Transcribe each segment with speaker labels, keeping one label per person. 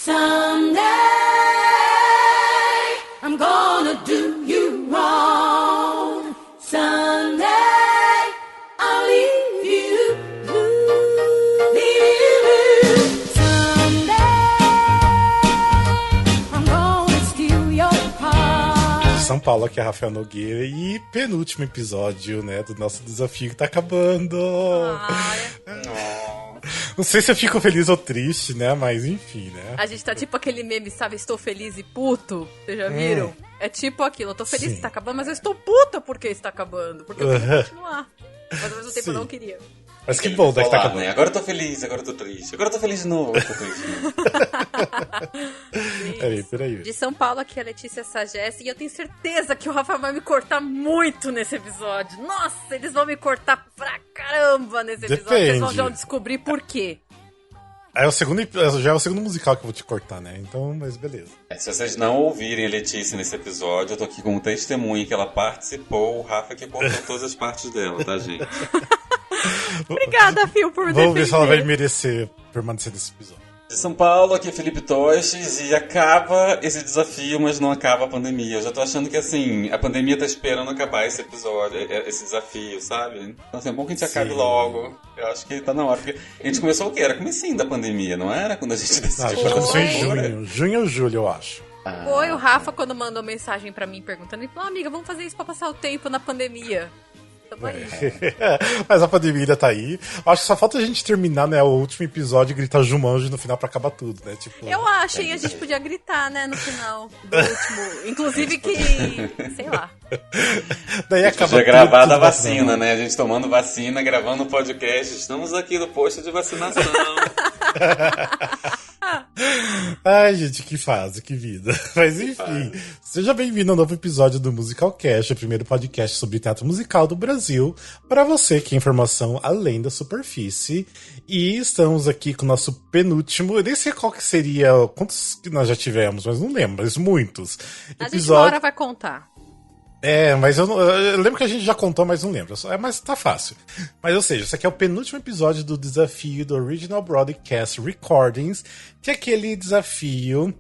Speaker 1: Someday I'm gonna do you wrong. Someday I'll leave you blue. Someday I'm gonna steal your heart.
Speaker 2: De São Paulo, aqui é Rafael Nogueira e penúltimo episódio, né, do nosso desafio que tá acabando. Não sei se eu fico feliz ou triste, né? Mas enfim, né?
Speaker 3: A gente tá tipo aquele meme, sabe? Estou feliz e puto. Vocês já viram? É tipo aquilo. Eu tô feliz que tá acabando, mas eu estou puta porque está acabando. Porque eu queria continuar. Mas ao mesmo tempo eu não queria.
Speaker 2: Mas que bom, daqui tá acabando.
Speaker 4: Né? Agora eu tô feliz, agora eu tô triste. Agora eu tô feliz de novo, agora eu tô triste de novo.
Speaker 2: Peraí.
Speaker 3: De São Paulo, aqui é a Letícia Sagesse. E eu tenho certeza que o Rafa vai me cortar muito nesse episódio. Nossa, eles vão me cortar pra caramba nesse episódio.
Speaker 2: Depende.
Speaker 3: Vocês vão descobrir por quê.
Speaker 2: Já é o segundo musical que eu vou te cortar, né? Então, mas beleza.
Speaker 4: Se vocês não ouvirem a Letícia nesse episódio, eu tô aqui como testemunha que ela participou, o Rafa que cortou todas as partes dela, tá, gente?
Speaker 3: Obrigada, Fio, por me defender.
Speaker 2: Vamos ver se ela vai merecer permanecer nesse episódio.
Speaker 4: De São Paulo, aqui é Felipe Toches, e acaba esse desafio, mas não acaba a pandemia. Eu já tô achando que, assim, a pandemia tá esperando acabar esse episódio, esse desafio, sabe? Então, assim, é bom que a gente acabe logo. Eu acho que tá na hora. Porque a gente começou o quê? Era comecinho da pandemia, não era? Quando a gente decidiu.
Speaker 2: Já começou em junho. Junho ou julho, eu acho.
Speaker 3: Foi o Rafa quando mandou mensagem pra mim perguntando. Ele falou, amiga, vamos fazer isso pra passar o tempo na pandemia.
Speaker 2: Mas a pandemia ainda tá aí. Acho que só falta a gente terminar, né, o último episódio e gritar Jumanji no final pra acabar tudo, né? Tipo...
Speaker 3: Eu acho, hein? A gente podia gritar, né, no final do último. Inclusive que, sei lá.
Speaker 4: Daí acaba podia gravar da vacina, né? A gente tomando vacina, gravando podcast. Estamos aqui no posto de vacinação.
Speaker 2: Ai, gente, que fase, que vida. Mas enfim, seja bem-vindo ao novo episódio do Musicalcast, o primeiro podcast sobre teatro musical do Brasil, para você que é informação além da superfície. E estamos aqui com o nosso penúltimo, eu nem sei qual que seria, quantos que nós já tivemos, mas não lembro, mas muitos.
Speaker 3: A gente uma hora vai contar.
Speaker 2: Mas eu lembro que a gente já contou, mas não lembro. Mas tá fácil. Mas, ou seja, esse aqui é o penúltimo episódio do desafio do Original Broadcast Recordings, que é aquele desafio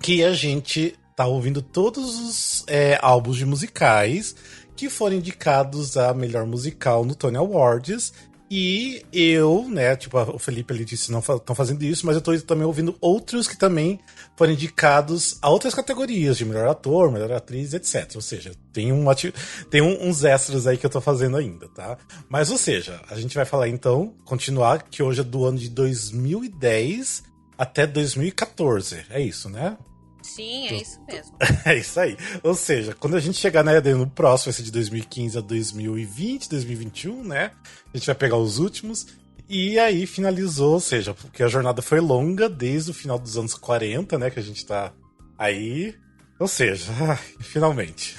Speaker 2: que a gente tá ouvindo todos os álbuns de musicais que foram indicados a melhor musical no Tony Awards. E eu, né, tipo, o Felipe e a Letícia não estão fazendo isso, mas eu tô também ouvindo outros que também foram indicados a outras categorias, de melhor ator, melhor atriz, etc. Ou seja, tem uns extras aí que eu tô fazendo ainda, tá? Mas, ou seja, a gente vai falar então, continuar, que hoje é do ano de 2010 até 2014. É isso, né?
Speaker 3: Sim, é isso mesmo.
Speaker 2: É isso aí. Ou seja, quando a gente chegar no próximo, vai ser de 2015 a 2020, 2021, né? A gente vai pegar os últimos. E aí finalizou, ou seja, porque a jornada foi longa desde o final dos anos 40, né? Que a gente tá aí. Ou seja, finalmente.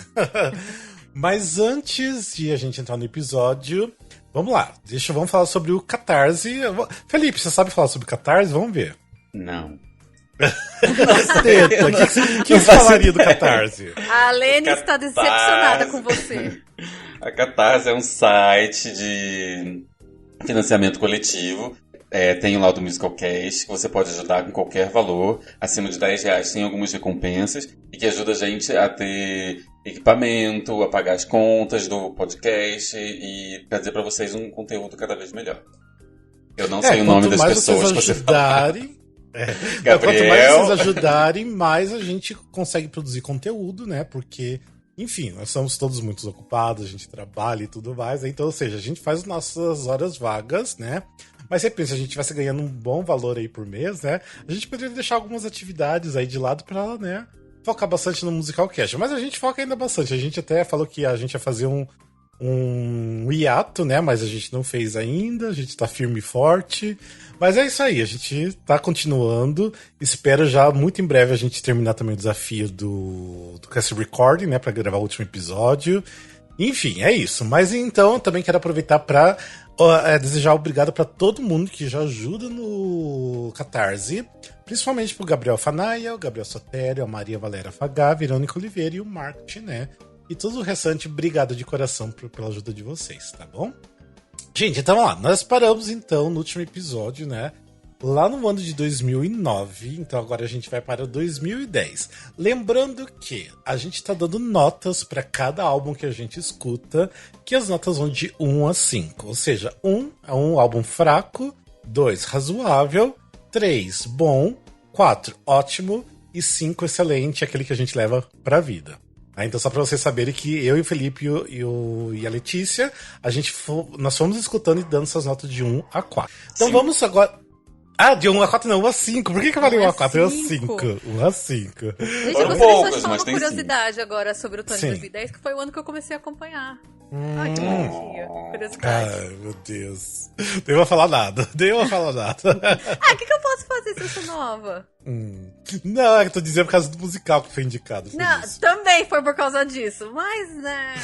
Speaker 2: Mas antes de a gente entrar no episódio, vamos lá. Vamos falar sobre o Catarse. Felipe, você sabe falar sobre o Catarse? Vamos ver.
Speaker 4: Não.
Speaker 2: O que você falaria do Catarse?
Speaker 3: A Lene está decepcionada com você.
Speaker 4: A Catarse é um site de financiamento coletivo. Tem o lá do Musicalcast, que você pode ajudar com qualquer valor. Acima de R$10 tem algumas recompensas. E que ajuda a gente a ter equipamento, a pagar as contas do podcast e trazer para vocês um conteúdo cada vez melhor. Eu não sei o nome das pessoas que você fala.
Speaker 2: Quanto mais vocês ajudarem, mais a gente consegue produzir conteúdo, né? Porque, enfim, nós somos todos muito ocupados, a gente trabalha e tudo mais. Né? Então, ou seja, a gente faz as nossas horas vagas, né? Mas você pensa, a gente vai ganhando um bom valor aí por mês, né? A gente poderia deixar algumas atividades aí de lado pra, né, focar bastante no Musicalcast. Mas a gente foca ainda bastante. A gente até falou que a gente ia fazer um hiato, né? Mas a gente não fez ainda, a gente tá firme e forte. Mas é isso aí, a gente tá continuando. Espero já muito em breve a gente terminar também o desafio do Cast Recording, né? Pra gravar o último episódio. Enfim, é isso. Mas então, também quero aproveitar pra desejar obrigado pra todo mundo que já ajuda no Catarse. Principalmente pro Gabriel Fanaia, o Gabriel Sotério, a Maria Valéria Fagá, a Verônica Oliveira e o Marco, né? E todo o restante, obrigado de coração pela ajuda de vocês, tá bom? Gente, então lá, nós paramos então no último episódio, né? lá no ano de 2009, então agora a gente vai para 2010. Lembrando que a gente tá dando notas para cada álbum que a gente escuta, que as notas vão de 1 a 5. Ou seja, 1 é um álbum fraco, 2 razoável, 3 bom, 4 ótimo e 5 excelente, aquele que a gente leva pra vida. Então só pra vocês saberem que eu e o Felipe e a Letícia, nós fomos escutando e dando essas notas de 1 a 4. Então
Speaker 4: Sim.
Speaker 2: vamos agora... de 1 a 4 não, 1 a 5. Por que eu falei 1 a 4? 1 a 5. 1 a 5.
Speaker 3: Gente,
Speaker 4: Foram
Speaker 3: eu gostaria só
Speaker 4: poucos,
Speaker 3: de falar
Speaker 4: mas
Speaker 3: uma
Speaker 4: tem
Speaker 3: curiosidade agora sobre o Tony
Speaker 2: Sim.
Speaker 3: 2010, que foi o ano que eu comecei a acompanhar. Ai, que bonitinho. Curiosidade.
Speaker 2: Ai, meu Deus. Nem vou falar nada.
Speaker 3: O que eu posso fazer se eu sou nova?
Speaker 2: Não, é que eu tô dizendo por causa do musical que foi indicado. Por
Speaker 3: Não,
Speaker 2: isso.
Speaker 3: também foi por causa disso, mas, né,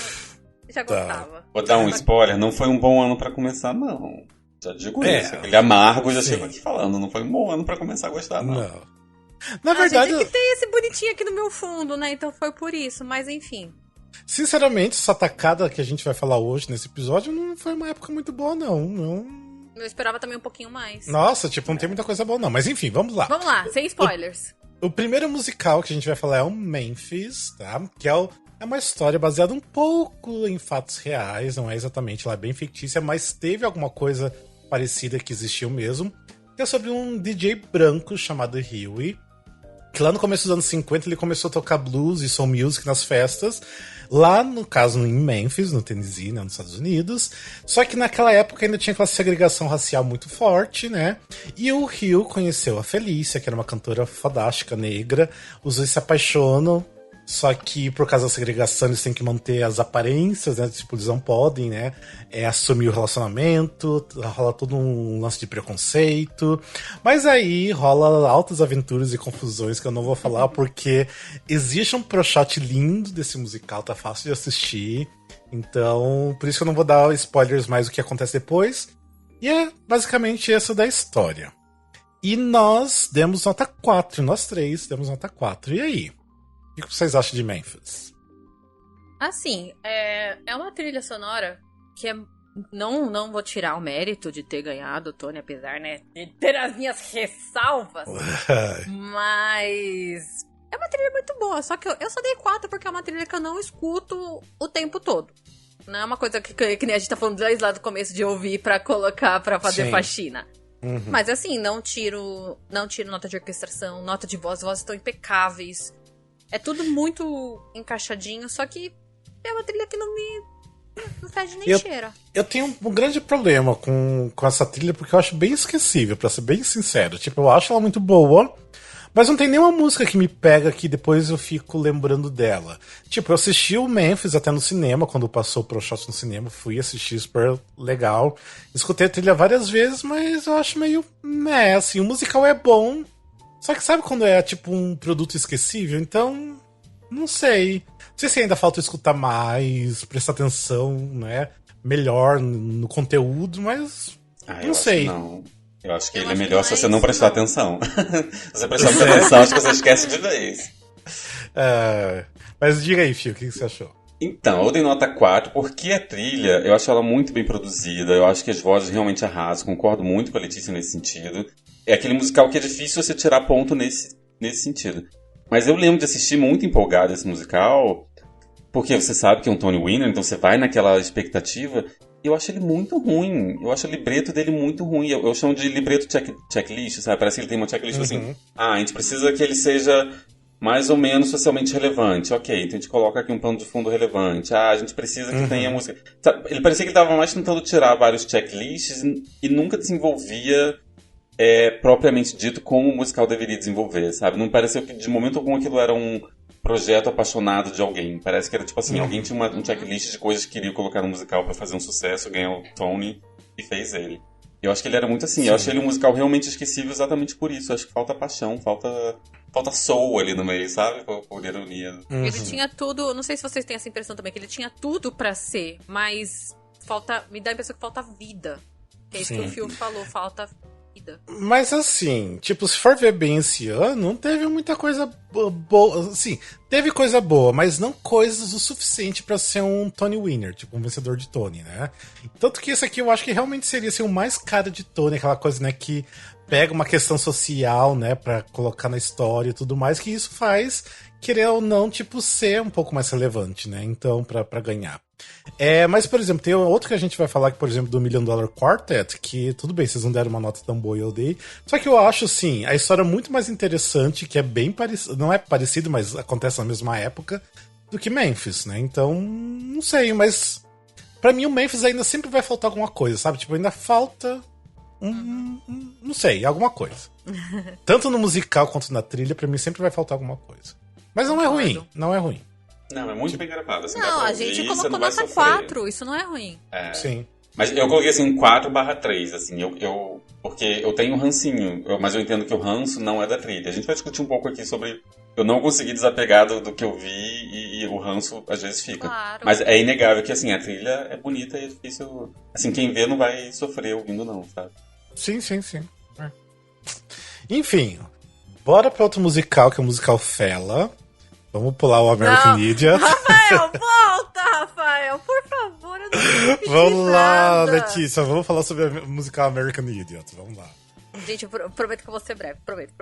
Speaker 3: já
Speaker 2: Tá.
Speaker 3: gostava.
Speaker 4: Vou dar um spoiler, não foi um bom ano pra começar, não. Já digo
Speaker 2: É,
Speaker 4: isso. Aquele amargo já
Speaker 2: sim.
Speaker 4: chego aqui falando, não foi um bom ano pra começar a gostar, não.
Speaker 2: Não. Na verdade,
Speaker 3: Gente, é que tem esse bonitinho aqui no meu fundo, né, então foi por isso, mas enfim.
Speaker 2: sinceramente, essa tacada que a gente vai falar hoje nesse episódio não foi uma época muito boa, não.
Speaker 3: Eu esperava também um pouquinho mais.
Speaker 2: Nossa, tipo, não tem muita coisa boa, não. Mas enfim, vamos lá.
Speaker 3: Vamos lá, sem spoilers.
Speaker 2: O primeiro musical que a gente vai falar é o Memphis, tá? Que é uma história baseada um pouco em fatos reais, não é exatamente lá bem fictícia, mas teve alguma coisa parecida que existiu mesmo. Que é sobre um DJ branco chamado Huey, que lá no começo dos anos 50 ele começou a tocar blues e soul music nas festas, lá no caso em Memphis, no Tennessee, né, nos Estados Unidos. Só que naquela época ainda tinha aquela segregação racial muito forte, né? E o Huey conheceu a Felícia, que era uma cantora fodástica negra, os dois se apaixonam. Só que por causa da segregação eles têm que manter as aparências, né? Tipo, eles não podem, né? Assumir o relacionamento, rola todo um lance de preconceito. Mas aí rola altas aventuras e confusões que eu não vou falar, porque existe um pro-shot lindo desse musical, tá fácil de assistir. Então, por isso que eu não vou dar spoilers mais do que acontece depois. E é basicamente essa da história. E nós demos nota 4, nós três demos nota 4. E aí? O que vocês acham de Memphis?
Speaker 3: Assim, é uma trilha sonora que é... Não vou tirar o mérito de ter ganhado o Tony, apesar, né, de ter as minhas ressalvas. Mas é uma trilha muito boa. Só que eu só dei 4 porque é uma trilha que eu não escuto o tempo todo. Não é uma coisa que nem a gente tá falando desde lá do começo de ouvir pra colocar pra fazer
Speaker 2: Sim.
Speaker 3: faxina. Mas assim, não tiro nota de orquestração, nota de voz, vozes estão impecáveis. É tudo muito encaixadinho, só que é uma trilha que não fede nem cheira.
Speaker 2: Eu tenho um grande problema com essa trilha, porque eu acho bem esquecível, pra ser bem sincero. Tipo, eu acho ela muito boa, mas não tem nenhuma música que me pega que depois eu fico lembrando dela. Tipo, eu assisti o Memphis até no cinema, quando passou pro shot no cinema, fui assistir, super legal. Escutei a trilha várias vezes, mas eu acho meio assim, o musical é bom. Só que sabe quando é tipo um produto esquecível? Então, não sei. Não sei se ainda falta escutar mais, prestar atenção, né? Melhor no conteúdo, mas não sei.
Speaker 4: Não. Eu acho que
Speaker 3: Eu
Speaker 4: ele é
Speaker 3: acho
Speaker 4: melhor
Speaker 3: que
Speaker 4: se você
Speaker 3: mais
Speaker 4: não prestar
Speaker 3: não.
Speaker 4: atenção. Se você prestar muita atenção, acho que você esquece de vez.
Speaker 2: Mas diga aí, Fio, o que você achou?
Speaker 4: Então, eu dei nota 4 porque a trilha, eu acho ela muito bem produzida, eu acho que as vozes realmente arrasam, concordo muito com a Letícia nesse sentido. É aquele musical que é difícil você tirar ponto nesse sentido. Mas eu lembro de assistir muito empolgado esse musical, porque você sabe que é um Tony Winner, então você vai naquela expectativa. E eu acho ele muito ruim. Eu acho o libreto dele muito ruim. Eu chamo de libreto checklist, sabe? Parece que ele tem uma checklist assim. A gente precisa que ele seja mais ou menos socialmente relevante. Ok, então a gente coloca aqui um plano de fundo relevante. A gente precisa que tenha música... Sabe, ele parecia que ele estava mais tentando tirar vários checklists e nunca desenvolvia... propriamente dito como o musical deveria desenvolver, sabe? Não pareceu que de momento algum aquilo era um projeto apaixonado de alguém. Parece que era tipo assim, alguém tinha um checklist de coisas que queria colocar no musical pra fazer um sucesso, ganhar o Tony e fez ele. Eu acho que ele era muito assim. Sim. Eu achei ele um musical realmente esquecível exatamente por isso. Eu acho que falta paixão, falta soul ali no meio, sabe? Por ironia.
Speaker 3: Ele tinha tudo, não sei se vocês têm essa impressão também, que ele tinha tudo pra ser, mas me dá a impressão que falta vida. Que é isso que o Phil falou, falta vida.
Speaker 2: Mas assim, tipo, se for ver bem esse ano, não teve muita coisa boa. Assim, teve coisa boa, mas não coisas o suficiente pra ser um Tony Winner, tipo, um vencedor de Tony, né? Tanto que esse aqui eu acho que realmente seria assim, o mais cara de Tony, aquela coisa, né, que pega uma questão social, né, pra colocar na história e tudo mais, que isso faz, querer ou não, tipo, ser um pouco mais relevante, né, então, pra ganhar. Mas, por exemplo, tem outro que a gente vai falar, que, por exemplo, do $1 Million Quartet, que, tudo bem, vocês não deram uma nota tão boa, eu dei, só que eu acho, assim, a história muito mais interessante, que é bem parecido, não é parecido, mas acontece na mesma época, do que Memphis, né, então, não sei, mas pra mim o Memphis ainda sempre vai faltar alguma coisa, sabe, tipo, ainda falta... não sei, alguma coisa. Tanto no musical quanto na trilha, pra mim sempre vai faltar alguma coisa. Mas não é ruim, não é ruim.
Speaker 4: Não, é muito bem gravado. Assim,
Speaker 3: não, a gente colocou nota 4, isso não é ruim.
Speaker 2: Sim.
Speaker 4: Mas eu coloquei assim 4/3, assim, porque eu tenho um rancinho, mas eu entendo que o ranço não é da trilha. A gente vai discutir um pouco aqui sobre... Eu não consegui desapegar do que eu vi e o ranço às vezes fica.
Speaker 3: Claro.
Speaker 4: Mas é inegável que, assim, a trilha é bonita e é difícil... Assim, quem vê não vai sofrer ouvindo não, sabe?
Speaker 2: Sim. Enfim, bora pra outro musical, que é o musical Fela. Vamos pular o American Idiot.
Speaker 3: Rafael, volta, Rafael, por favor, eu não entendi
Speaker 2: Vamos lá,
Speaker 3: nada.
Speaker 2: Letícia, vamos falar sobre o musical American Idiot, vamos lá.
Speaker 3: Gente, eu prometo que eu vou ser breve, prometo.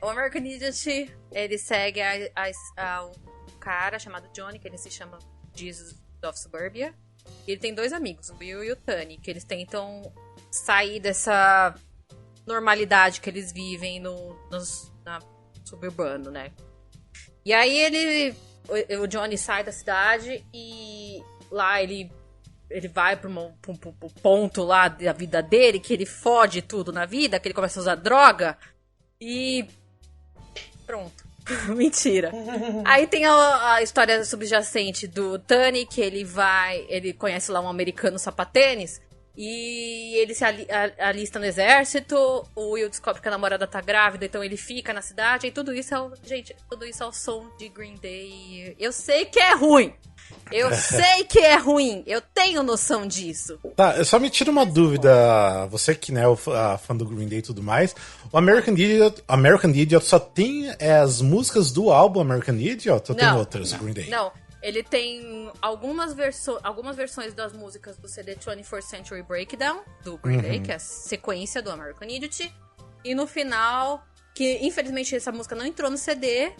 Speaker 3: O American Idiot, ele segue um cara chamado Johnny, que ele se chama Jesus of Suburbia. E ele tem 2 amigos, o Will e o Tani, que eles tentam sair dessa normalidade que eles vivem na suburbano, né? E aí o Johnny sai da cidade e lá ele vai pra um ponto lá da vida dele, que ele fode tudo na vida, que ele começa a usar droga e pronto. Mentira. Aí tem a história subjacente do Tani, que ele conhece lá um americano sapatênis e ele se alista no exército. O Will descobre que a namorada tá grávida, então ele fica na cidade. E tudo isso é o som de Green Day. Eu sei que é ruim. Eu tenho noção disso.
Speaker 2: Tá, eu só me tiro uma dúvida. Você que né, é fã do Green Day e tudo mais. O American Idiot só tem as músicas do álbum American Idiot ou tem outras Green Day?
Speaker 3: Não, ele tem algumas versões das músicas do CD 24th Century Breakdown, do Green Day, que é a sequência do American Idiot. E no final, que infelizmente essa música não entrou no CD,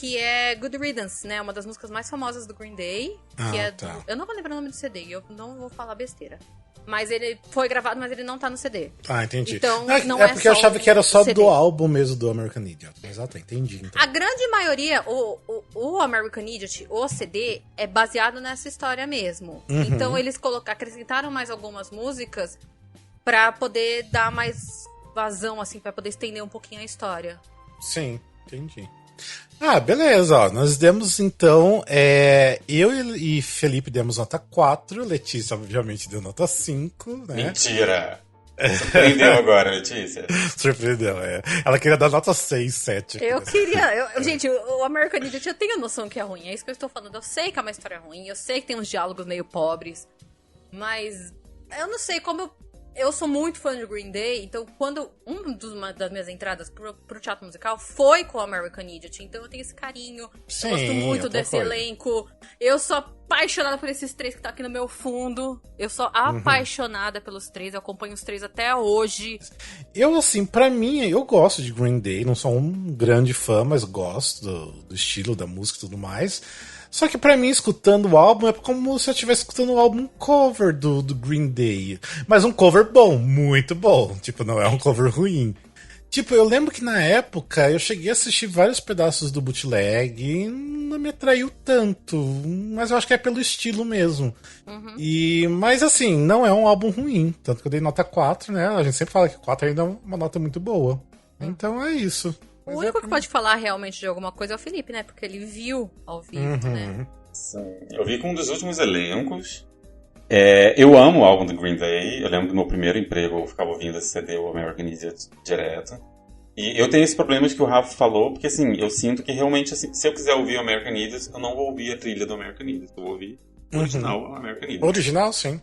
Speaker 3: que é Good Riddance, né? Uma das músicas mais famosas do Green Day. Eu não vou lembrar o nome do CD, eu não vou falar besteira. Mas ele foi gravado, mas ele não tá no CD.
Speaker 2: Ah, entendi.
Speaker 3: Então, não
Speaker 2: é porque eu achava que era só
Speaker 3: CD.
Speaker 2: do álbum mesmo do American Idiot. Exato, entendi. Então.
Speaker 3: A grande maioria, o American Idiot, o CD, é baseado nessa história mesmo. Então eles acrescentaram mais algumas músicas pra poder dar mais vazão, assim, pra poder estender um pouquinho a história.
Speaker 2: Sim, entendi. Ah, beleza, ó. Nós demos, então, eu e Felipe demos nota 4, Letícia, obviamente, deu nota 5, né?
Speaker 4: Mentira! Surpreendeu agora, Letícia.
Speaker 2: Surpreendeu, Ela queria dar nota 6, 7.
Speaker 3: Gente, o American Idiot, eu tenho noção que é ruim, é isso que eu estou falando. Eu sei que é uma história ruim, eu sei que tem uns diálogos meio pobres, mas eu não sei como eu sou muito fã de Green Day, então quando uma das minhas entradas pro teatro musical foi com o American Idiot, então eu tenho esse carinho,
Speaker 2: Sim,
Speaker 3: eu gosto muito desse elenco, eu sou apaixonada por esses 3 que tá aqui no meu fundo, eu sou apaixonada pelos 3, eu acompanho os 3 até hoje.
Speaker 2: Eu, assim, pra mim, eu gosto de Green Day, não sou um grande fã, mas gosto do estilo da música e tudo mais. Só que pra mim, escutando o álbum, é como se eu estivesse escutando o álbum cover do Green Day. Mas um cover bom, muito bom. Tipo, não é um cover ruim. Tipo, eu lembro que na época eu cheguei a assistir vários pedaços do bootleg e não me atraiu tanto. Mas eu acho que é pelo estilo mesmo. Mas assim, não é um álbum ruim. Tanto que eu dei nota 4, né? A gente sempre fala que 4 ainda é uma nota muito boa. Então é isso.
Speaker 3: O único que pode falar realmente de alguma coisa é o Felipe, né? Porque ele viu ao vivo, né?
Speaker 4: Sim. Eu vi com um dos últimos elencos. Eu amo o álbum do Green Day. Eu lembro do meu primeiro emprego, eu ficava ouvindo esse CD, o American Idiot, direto. E eu tenho esse problema de que o Rafa falou, porque assim, eu sinto que realmente, assim, se eu quiser ouvir o American Idiot, eu não vou ouvir a trilha do American Idiot. Eu vou ouvir o original American Idiot.
Speaker 2: Original, sim.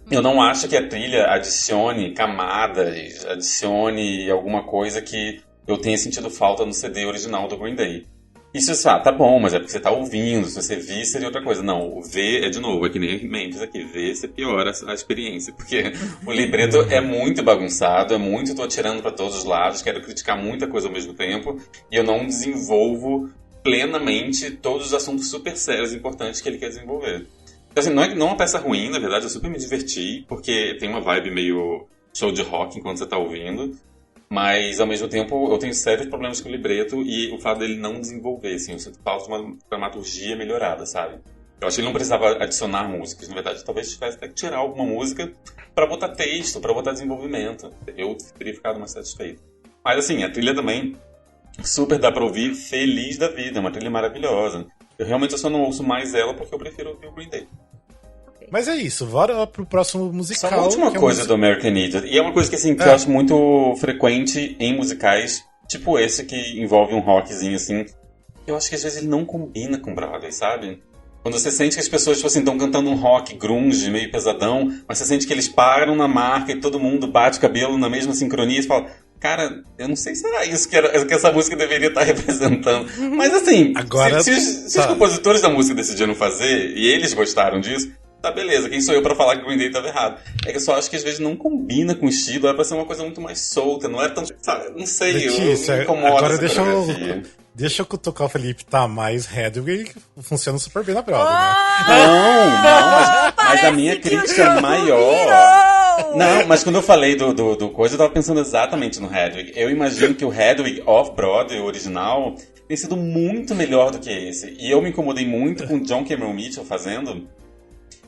Speaker 4: Eu não acho que a trilha adicione camadas, adicione alguma coisa que eu tenha sentido falta no CD original do Green Day. E se você fala, tá bom, mas é porque você tá ouvindo, se você vir seria outra coisa. Não, o ver é de novo, é que nem Memphis aqui, ver você piora a experiência, porque o libreto é muito bagunçado, é muito, tô atirando pra todos os lados, quero criticar muita coisa ao mesmo tempo, e eu não desenvolvo plenamente todos os assuntos super sérios e importantes que ele quer desenvolver. Então, assim, não é uma peça ruim, na verdade, eu super me diverti, porque tem uma vibe meio show de rock enquanto você tá ouvindo, mas, ao mesmo tempo, eu tenho sérios problemas com o libreto e o fato dele não desenvolver, assim, eu sinto falta de uma dramaturgia melhorada, sabe? Eu acho que ele não precisava adicionar músicas, na verdade, talvez tivesse até que tirar alguma música pra botar texto, pra botar desenvolvimento. Eu teria ficado mais satisfeito. Mas, assim, a trilha também super dá pra ouvir feliz da vida, é uma trilha maravilhosa. Eu realmente só não ouço mais ela porque eu prefiro ouvir o Green Day.
Speaker 2: Mas é isso, bora pro próximo musical.
Speaker 4: Só uma última coisa do American Idiot. E é uma coisa que, assim, que eu acho muito frequente em musicais, tipo esse, que envolve um rockzinho, assim. Eu acho que às vezes ele não combina com Broadway, sabe? Quando você sente que as pessoas, tipo assim, estão cantando um rock grunge, meio pesadão, mas você sente que eles param na marca e todo mundo bate o cabelo na mesma sincronia e fala... Cara, eu não sei se era isso que essa música deveria estar representando. Mas assim,
Speaker 2: agora,
Speaker 4: se os compositores da música decidiram fazer e eles gostaram disso, tá beleza, quem sou eu pra falar que o Green Day estava errado? É que eu só acho que às vezes não combina com o estilo, era pra ser uma coisa muito mais solta, não era tão... Sabe, não sei,
Speaker 2: Letícia,
Speaker 4: eu me incomodo
Speaker 2: agora
Speaker 4: essa
Speaker 2: deixa eu cutucar o Felipe, tá, mas Hedwig funciona super bem na Broadway, né?
Speaker 4: Mas a minha crítica maior... Não, mas quando eu falei do coisa, eu tava pensando exatamente no Hedwig. Eu imagino que o Hedwig Off-Broadway, o original, tem sido muito melhor do que esse. E eu me incomodei muito com o John Cameron Mitchell fazendo,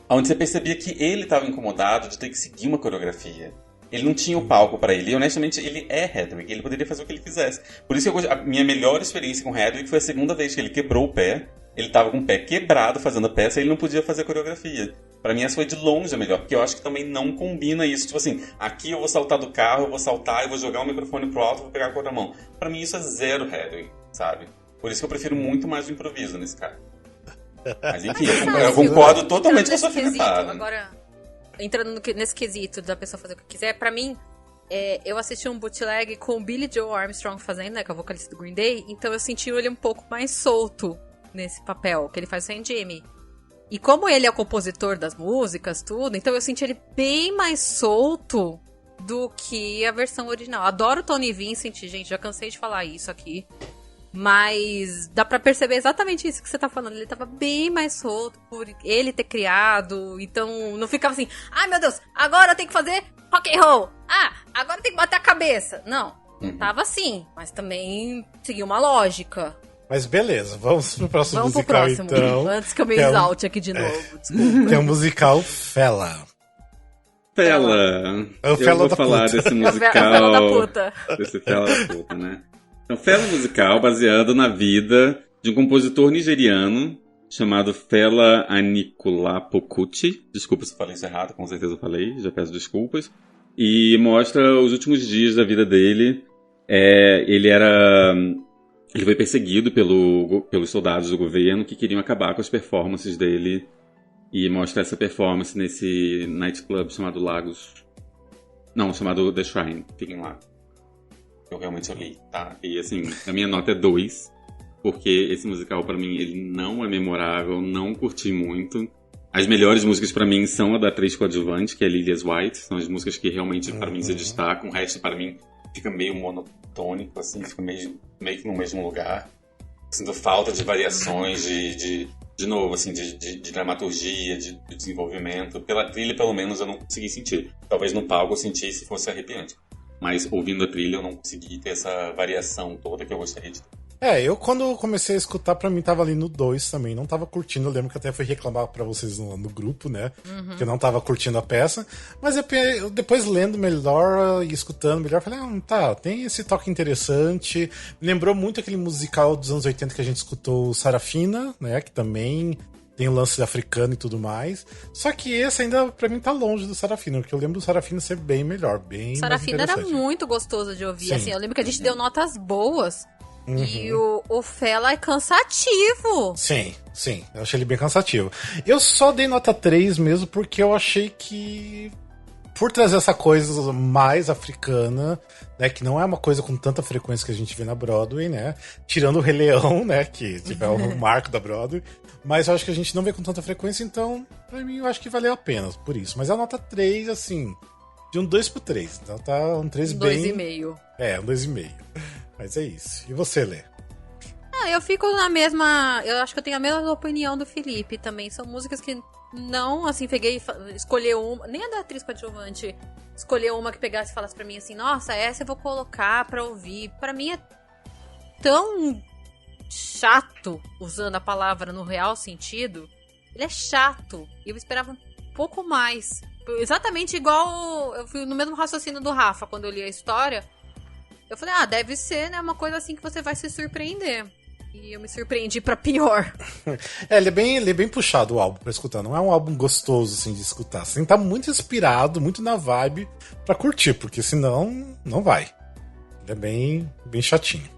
Speaker 4: onde você percebia que ele estava incomodado de ter que seguir uma coreografia. Ele não tinha o palco pra ele. E, honestamente, ele é Hedwig. Ele poderia fazer o que ele quisesse. Por isso que a minha melhor experiência com Hedwig foi a segunda vez que ele quebrou o pé. Ele tava com o pé quebrado fazendo a peça e ele não podia fazer a coreografia. Pra mim, essa foi de longe a melhor. Porque eu acho que também não combina isso. Tipo assim, aqui eu vou saltar do carro, eu vou saltar, eu vou jogar o microfone pro alto e vou pegar com a outra mão. Pra mim, isso é zero Hedwig, sabe? Por isso que eu prefiro muito mais o improviso nesse caso. Mas enfim, eu concordo totalmente com a sua alfinetada.
Speaker 3: Agora, entrando nesse quesito da pessoa fazer o que quiser, pra mim, eu assisti um bootleg com o Billy Joe Armstrong fazendo, né, que é o vocalista do Green Day, então eu senti ele um pouco mais solto nesse papel, que ele faz sem Jimmy. E como ele é o compositor das músicas, tudo, então eu senti ele bem mais solto do que a versão original. Adoro Tony Vincent, gente, já cansei de falar isso aqui. Mas dá pra perceber exatamente isso que você tá falando. Ele tava bem mais solto por ele ter criado. Então não ficava assim, ai meu Deus, agora eu tenho que fazer rock and roll. Ah, agora eu tenho que bater a cabeça. Não, tava assim, mas também seguia uma lógica.
Speaker 2: Mas beleza, vamos pro próximo
Speaker 3: vamos
Speaker 2: musical
Speaker 3: pro próximo,
Speaker 2: então.
Speaker 3: Antes que eu me exalte aqui de novo, desculpa.
Speaker 2: Que é o musical Fela.
Speaker 4: Fela.
Speaker 2: É o
Speaker 4: Eu
Speaker 2: Fela
Speaker 4: vou
Speaker 2: da
Speaker 4: falar
Speaker 2: puta.
Speaker 4: desse
Speaker 3: É o
Speaker 4: musical.
Speaker 3: Fela da puta.
Speaker 4: Desse Fela da puta, né? É um Fela musical baseado na vida de um compositor nigeriano chamado Fela Anikulapo Kuti. Desculpa se eu falei isso errado, com certeza eu falei, já peço desculpas. E mostra os últimos dias da vida dele. Ele foi perseguido pelos soldados do governo que queriam acabar com as performances dele. E mostra essa performance nesse nightclub chamado Lagos. Não, chamado The Shrine. Fiquem lá. Eu realmente li, tá? E assim, a minha nota é 2. Porque esse musical, pra mim, ele não é memorável. Não curti muito. As melhores músicas pra mim são a da atriz coadjuvante, que é Lilias White. São as músicas que realmente, pra mim, se destacam. O resto, pra mim, fica meio monotônico, assim. Fica meio que no mesmo lugar. Sinto falta de variações, de novo, assim, de dramaturgia, de desenvolvimento. Pela trilha, pelo menos, eu não consegui sentir. Talvez no palco eu senti se fosse arrepiante. Mas ouvindo a trilha, eu não consegui ter essa variação toda que eu gostaria de ter.
Speaker 2: Eu quando comecei a escutar, pra mim tava ali no 2 também, não tava curtindo, eu lembro que até fui reclamar pra vocês no grupo, né, que eu não tava curtindo a peça, mas eu depois lendo melhor e escutando melhor, falei, tá, tem esse toque interessante, lembrou muito aquele musical dos anos 80 que a gente escutou, Sarafina, né, que também tem o lance africano e tudo mais, só que esse ainda pra mim tá longe do Sarafina, porque eu lembro do Sarafina ser bem melhor, bem
Speaker 3: Sarafina
Speaker 2: mais
Speaker 3: era
Speaker 2: interessante.
Speaker 3: muito gostoso de ouvir,
Speaker 2: Sim.
Speaker 3: assim, eu lembro que a gente deu notas boas. E o Fela é cansativo.
Speaker 2: Sim, eu achei ele bem cansativo. Eu só dei nota 3 mesmo porque eu achei que por trazer essa coisa mais africana, né, que não é uma coisa com tanta frequência que a gente vê na Broadway, né, tirando o Rei Leão, né, que tipo, é o marco da Broadway, mas eu acho que a gente não vê com tanta frequência, então, pra mim, eu acho que valeu a pena por isso. Mas a nota 3, assim, de um 2 pro 3, então tá um 3 bem...
Speaker 3: 2,5.
Speaker 2: Um 2,5. Mas é isso. E você, Lê?
Speaker 3: Eu fico na mesma... Eu acho que eu tenho a mesma opinião do Felipe também. São músicas que não, assim, peguei e escolher uma... Nem a da atriz coadjuvante. Escolher uma que pegasse e falasse pra mim assim, nossa, essa eu vou colocar pra ouvir. Pra mim é tão chato, usando a palavra no real sentido. Ele é chato. E eu esperava um pouco mais. Exatamente igual... Eu fui no mesmo raciocínio do Rafa, quando eu li a história. Eu falei, deve ser, né, uma coisa assim que você vai se surpreender. E eu me surpreendi pra pior.
Speaker 2: Ele é bem puxado o álbum pra escutar. Não é um álbum gostoso, assim, de escutar. Você tem que estar muito inspirado, muito na vibe pra curtir, porque senão, não vai. Ele é bem chatinho.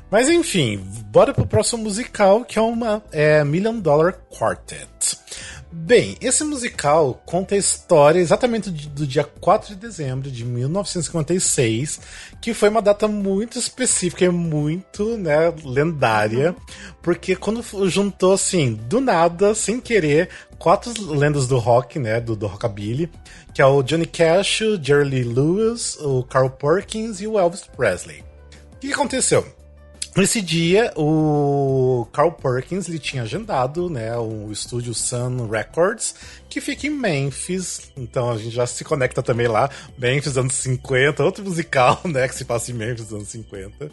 Speaker 2: Mas enfim, bora pro próximo musical, que é uma Million Dollar Quartet. Bem, esse musical conta a história exatamente do dia 4 de dezembro de 1956, que foi uma data muito específica e muito, né, lendária, porque quando juntou, assim, do nada, sem querer, 4 lendas do rock, né, do rockabilly, que é o Johnny Cash, o Jerry Lee Lewis, o Carl Perkins e o Elvis Presley. O que aconteceu? Nesse dia, o Carl Perkins ele tinha agendado, né, o estúdio Sun Records, que fica em Memphis. Então a gente já se conecta também lá. Memphis, anos 50, outro musical, né, que se passa em Memphis, anos 50.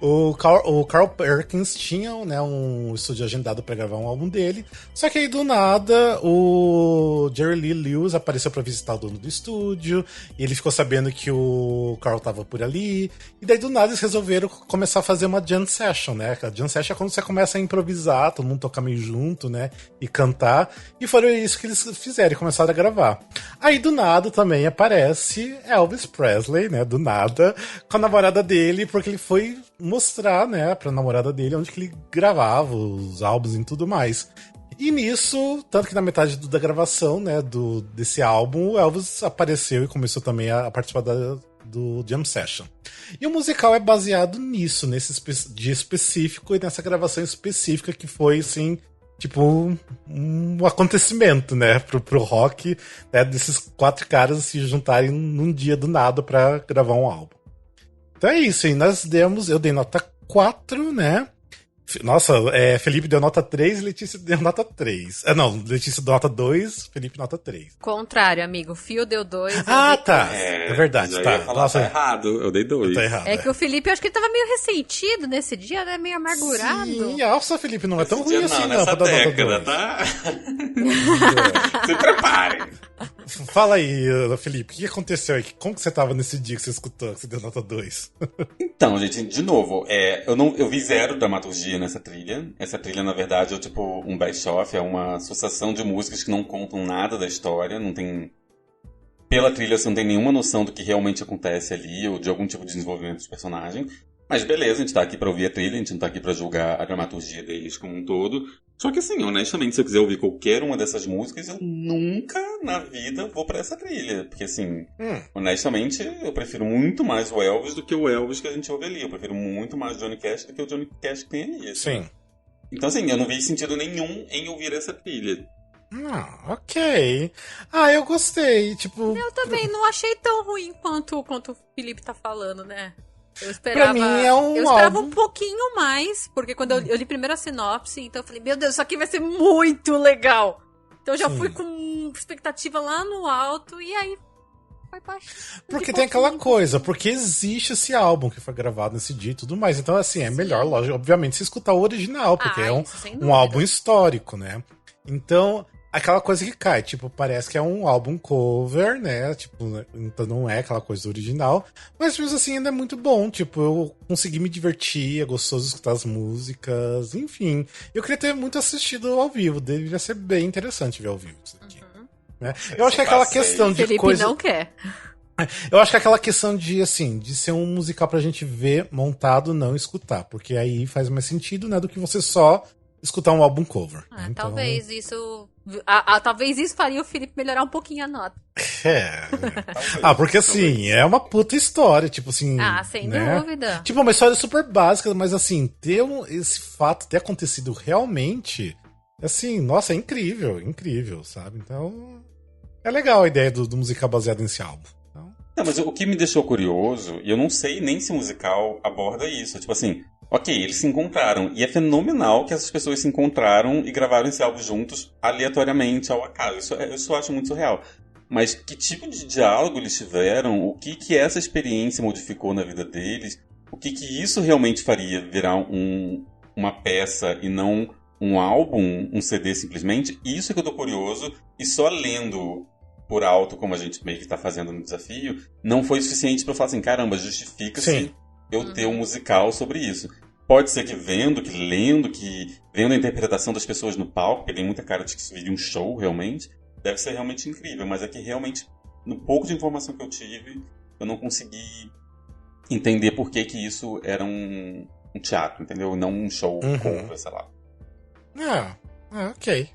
Speaker 2: O Carl Perkins tinha, né, um estúdio agendado para gravar um álbum dele. Só que aí, do nada, o Jerry Lee Lewis apareceu para visitar o dono do estúdio. E ele ficou sabendo que o Carl tava por ali. E daí, do nada, eles resolveram começar a fazer uma jam session, né? A jam session é quando você começa a improvisar, todo mundo tocar meio junto, né? E cantar. E foi isso que eles fizeram, começaram a gravar. Aí, do nada, também aparece Elvis Presley, né? Do nada, com a namorada dele, porque ele foi mostrar, né, pra namorada dele onde que ele gravava os álbuns e tudo mais. E nisso, tanto que na metade da gravação, né, desse álbum, o Elvis apareceu e começou também a participar do Jam Session. E o musical é baseado nisso, nesse dia específico e nessa gravação específica que foi, assim, tipo, um acontecimento, né, pro rock, né, desses 4 caras se juntarem num dia do nada pra gravar um álbum. Então é isso, e eu dei nota 4, né? Nossa, Felipe deu nota 3 e Letícia deu nota 3. Não, Letícia deu nota 2, Felipe nota 3.
Speaker 3: Contrário, amigo. O Fio deu 2.
Speaker 2: Tá. É verdade,
Speaker 4: já
Speaker 2: tá.
Speaker 4: Ia falar, tá errado, eu dei 2.
Speaker 2: Tá errado,
Speaker 3: é que o Felipe, eu acho que ele tava meio ressentido nesse dia, né? Meio amargurado.
Speaker 2: Sim, nossa, Felipe, não é tão ruim assim, não,
Speaker 4: nessa
Speaker 2: pra dar
Speaker 4: década,
Speaker 2: nota 2.
Speaker 4: Tá? Se preparem.
Speaker 2: Fala aí, Felipe, o que aconteceu aí? Como que você tava nesse dia que você escutou, que você deu nota 2?
Speaker 4: Então, gente, de novo, eu vi 0 dramaturgia nessa trilha. Essa trilha, na verdade, é tipo um best-of, é uma associação de músicas que não contam nada da história, não tem... Pela trilha, você não tem nenhuma noção do que realmente acontece ali, ou de algum tipo de desenvolvimento dos personagens. Mas beleza, a gente tá aqui pra ouvir a trilha, a gente não tá aqui pra julgar a dramaturgia deles como um todo. Só que assim, honestamente, se eu quiser ouvir qualquer uma dessas músicas, eu nunca na vida vou pra essa trilha. Porque assim, honestamente, eu prefiro muito mais o Elvis do que o Elvis que a gente ouve ali. Eu prefiro muito mais o Johnny Cash do que o Johnny Cash que tem ali. Assim.
Speaker 2: Sim.
Speaker 4: Então assim, eu não vi sentido nenhum em ouvir essa trilha.
Speaker 2: Ok. Eu gostei, tipo...
Speaker 3: Eu também não achei tão ruim quanto o Felipe tá falando, né? Eu esperava,
Speaker 2: pra mim é
Speaker 3: eu esperava
Speaker 2: álbum...
Speaker 3: um pouquinho mais, porque quando eu li primeiro a sinopse, então eu falei, meu Deus, isso aqui vai ser muito legal. Então eu já fui com expectativa lá no alto, e aí foi baixo.
Speaker 2: Porque tem aquela coisa, porque existe esse álbum que foi gravado nesse dia e tudo mais. Então, assim, é melhor, lógico, obviamente, se escutar o original, porque é um álbum histórico, né? Então... Aquela coisa que cai, tipo, parece que é um álbum cover, né? Tipo, então não é aquela coisa original. Mas mesmo assim ainda é muito bom. Tipo, eu consegui me divertir, é gostoso escutar as músicas, enfim. Eu queria ter muito assistido ao vivo, deveria ser bem interessante ver ao vivo isso aqui. Né? Eu acho que é aquela questão de
Speaker 3: Felipe
Speaker 2: coisa...
Speaker 3: não quer.
Speaker 2: Eu acho que é aquela questão de, assim, de ser um musical pra gente ver montado, não escutar. Porque aí faz mais sentido, né, do que você só escutar um álbum cover.
Speaker 3: Né?
Speaker 2: Então...
Speaker 3: Talvez isso Talvez isso faria o Felipe melhorar um pouquinho a nota.
Speaker 2: Porque assim, é uma puta história, tipo assim.
Speaker 3: Sem
Speaker 2: né?
Speaker 3: dúvida.
Speaker 2: Tipo, uma história super básica, mas assim, esse fato ter acontecido realmente, assim, nossa, é incrível, sabe? Então, é legal a ideia do musical baseado nesse álbum. Então...
Speaker 4: Não, mas o que me deixou curioso, e eu não sei nem se o musical aborda isso, tipo assim, ok, eles se encontraram, e é fenomenal que essas pessoas se encontraram e gravaram esse álbum juntos, aleatoriamente, ao acaso. Isso eu acho muito surreal. Mas que tipo de diálogo eles tiveram, o que essa experiência modificou na vida deles, o que isso realmente faria virar uma peça e não um álbum, um CD simplesmente, isso é que eu tô curioso, e só lendo por alto, como a gente meio que tá fazendo no desafio, não foi suficiente pra eu falar assim, caramba, justifica-se eu ter um musical sobre isso. Pode ser que vendo a interpretação das pessoas no palco, que tem muita cara de que isso viria um show realmente, deve ser realmente incrível, mas é que realmente, no pouco de informação que eu tive, eu não consegui entender por que isso era um teatro, entendeu? Não um show cover, sei lá.
Speaker 2: Ok.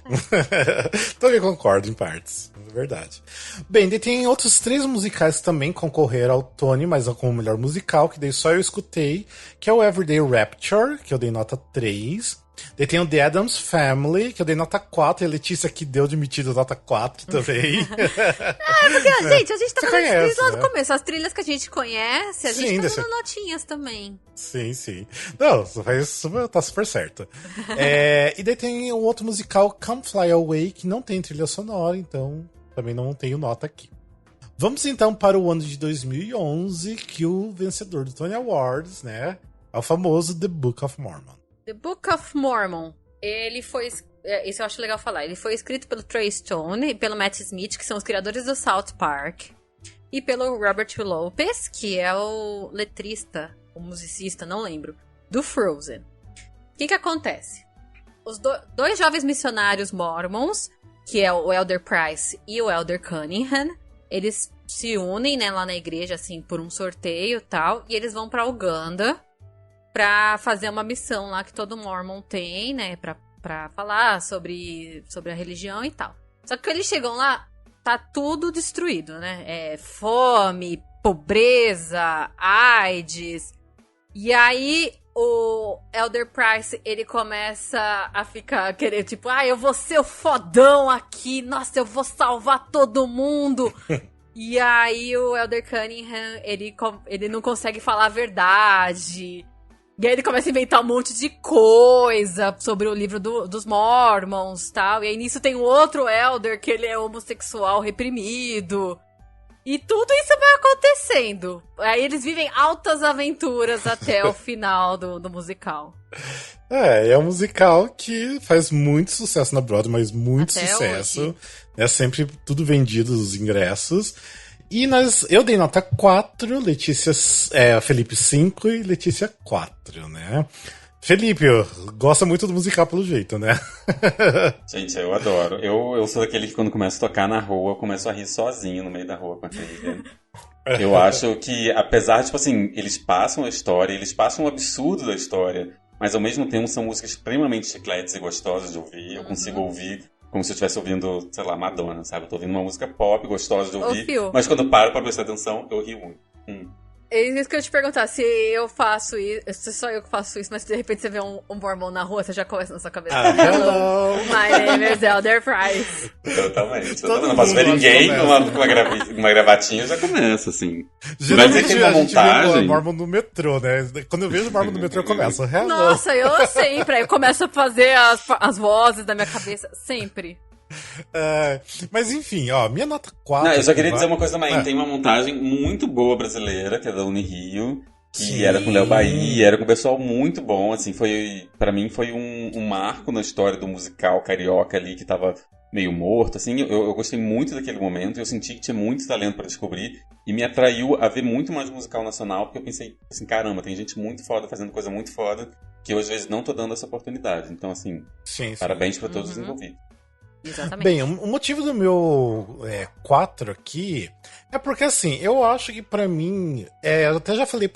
Speaker 2: Também concordo em partes, é verdade. Bem, daí tem outros 3 musicais que também concorreram ao Tony, mas como melhor musical, que daí só eu escutei, que é o Everyday Rapture, que eu dei nota 3. Daí tem o The Addams Family, que eu dei nota 4, e a Letícia que deu de metido nota 4 também.
Speaker 3: Porque, gente, a gente tá falando de trilhas lá do
Speaker 2: né?
Speaker 3: começo. As trilhas que a gente conhece, a gente tá dando notinhas também.
Speaker 2: Sim. Não, tá super certo. E daí tem o outro musical, Come Fly Away, que não tem trilha sonora, então também não tenho nota aqui. Vamos então para o ano de 2011, que o vencedor do Tony Awards, né, é o famoso The Book of Mormon.
Speaker 3: The Book of Mormon, ele foi... Isso eu acho legal falar. Ele foi escrito pelo Trey Stone e pelo Matt Smith, que são os criadores do South Park. E pelo Robert Lopez, que é o letrista, o musicista, não lembro, do Frozen. O que acontece? Os dois jovens missionários mormons, que é o Elder Price e o Elder Cunningham, eles se unem, né, lá na igreja, assim, por um sorteio e tal, e eles vão pra Uganda pra fazer uma missão lá que todo mormon tem, né, pra falar sobre a religião e tal. Só que quando eles chegam lá, tá tudo destruído, né? Fome, pobreza, AIDS. E aí o Elder Price, ele começa a querer, tipo, eu vou ser o fodão aqui, nossa, eu vou salvar todo mundo. E aí o Elder Cunningham, ele não consegue falar a verdade. E aí ele começa a inventar um monte de coisa sobre o livro dos Mormons e tal. E aí nisso tem um outro Elder que ele é homossexual reprimido. E tudo isso vai acontecendo. Aí eles vivem altas aventuras até o final do musical.
Speaker 2: É um musical que faz muito sucesso na Broadway, mas muito
Speaker 3: até
Speaker 2: sucesso.
Speaker 3: Hoje.
Speaker 2: É sempre tudo vendido, os ingressos. E eu dei nota 4, Letícia, Felipe 5 e Letícia 4, né? Felipe, gosta muito do musical pelo jeito, né?
Speaker 4: Gente, eu adoro. Eu sou daquele que quando começa a tocar na rua, eu começo a rir sozinho no meio da rua com a trilha. Eu acho que, apesar de, tipo assim, eles passam a história, eles passam o absurdo da história, mas ao mesmo tempo são músicas extremamente chicletes e gostosas de ouvir. Eu consigo ouvir como se eu estivesse ouvindo, sei lá, Madonna, sabe? Eu tô ouvindo uma música pop, gostosa de ouvir, mas quando eu paro pra prestar atenção, eu rio muito.
Speaker 3: É isso que eu ia te perguntar, se eu faço isso, se só eu que faço isso, mas se de repente você vê um mormon na rua, você já começa na sua cabeça.
Speaker 2: Hello!
Speaker 3: My name is Elder Price.
Speaker 4: Totalmente. Não posso ver ninguém com uma gravatinha, eu já começo, assim.
Speaker 2: Geralmente
Speaker 4: tem uma montagem.
Speaker 2: Vê o mormon no metrô, né? Quando eu vejo o mormon no metrô, eu começo. Hello!
Speaker 3: Nossa, eu sempre. Aí eu começo a fazer as vozes da minha cabeça, sempre.
Speaker 2: Mas enfim, ó, minha nota 4...
Speaker 4: Não, eu só queria dizer uma coisa também. Tem uma montagem muito boa brasileira, que é da Unirio, que era com o Léo Bahia, era com um pessoal muito bom, assim, pra mim foi um marco na história do musical carioca ali, que tava meio morto, assim, eu gostei muito daquele momento, eu senti que tinha muito talento pra descobrir, e me atraiu a ver muito mais musical nacional, porque eu pensei, assim, caramba, tem gente muito foda fazendo coisa muito foda, que eu às vezes não tô dando essa oportunidade, então assim, parabéns pra todos os envolvidos.
Speaker 3: Exatamente.
Speaker 2: Bem, o motivo do meu 4 aqui é porque, assim, eu acho que pra mim, eu até já falei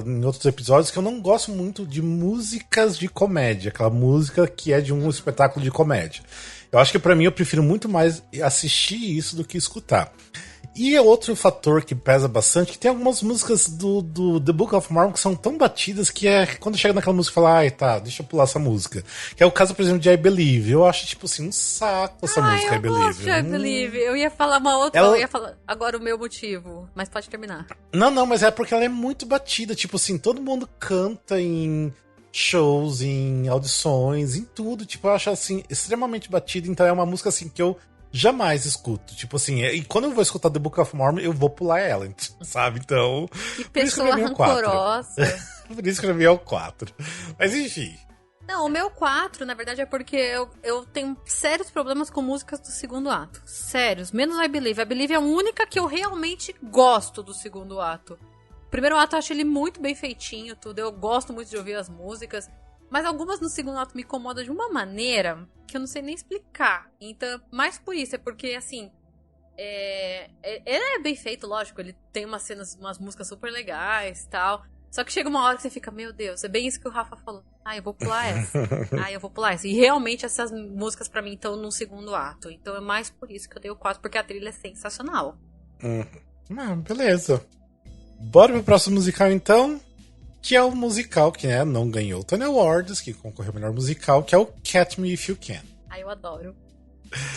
Speaker 2: em outros episódios que eu não gosto muito de músicas de comédia, aquela música que é de um espetáculo de comédia. Eu acho que pra mim eu prefiro muito mais assistir isso do que escutar. E é outro fator que pesa bastante, que tem algumas músicas do The Book of Mormon que são tão batidas que é quando chega naquela música, fala, ai, tá, deixa eu pular essa música. Que é o caso, por exemplo, de I Believe. Eu acho, tipo assim, um saco essa música, I Believe.
Speaker 3: Gosto de I Believe. Eu ia falar uma outra, eu ia falar agora o meu motivo, mas pode terminar.
Speaker 2: Não, mas é porque ela é muito batida. Tipo assim, todo mundo canta em shows, em audições, em tudo. Tipo, eu acho assim, extremamente batida. Então é uma música assim que eu jamais escuto. Tipo assim, e quando eu vou escutar The Book of Mormon, eu vou pular ela, sabe? Então.
Speaker 3: Que pessoa rancorosa.
Speaker 2: Por isso que eu vi o 4. Mas enfim.
Speaker 3: Não, o meu 4, na verdade, é porque eu tenho sérios problemas com músicas do segundo ato. Sérios. Menos I Believe. I Believe é a única que eu realmente gosto do segundo ato. O primeiro ato eu acho ele muito bem feitinho, tudo. Eu gosto muito de ouvir as músicas. Mas algumas no segundo ato me incomodam de uma maneira que eu não sei nem explicar. Então, mais por isso, é porque, assim, ele é bem feito, lógico. Ele tem umas cenas, umas músicas super legais e tal. Só que chega uma hora que você fica, meu Deus, é bem isso que o Rafa falou. Eu vou pular essa. Eu vou pular essa. E realmente essas músicas pra mim estão no segundo ato. Então é mais por isso que eu dei o 4, porque a trilha é sensacional.
Speaker 2: Beleza. Bora pro próximo musical, então. Que é o musical que não ganhou o Tony Awards, que concorreu ao melhor musical, que é o Catch Me If You Can.
Speaker 3: Eu adoro.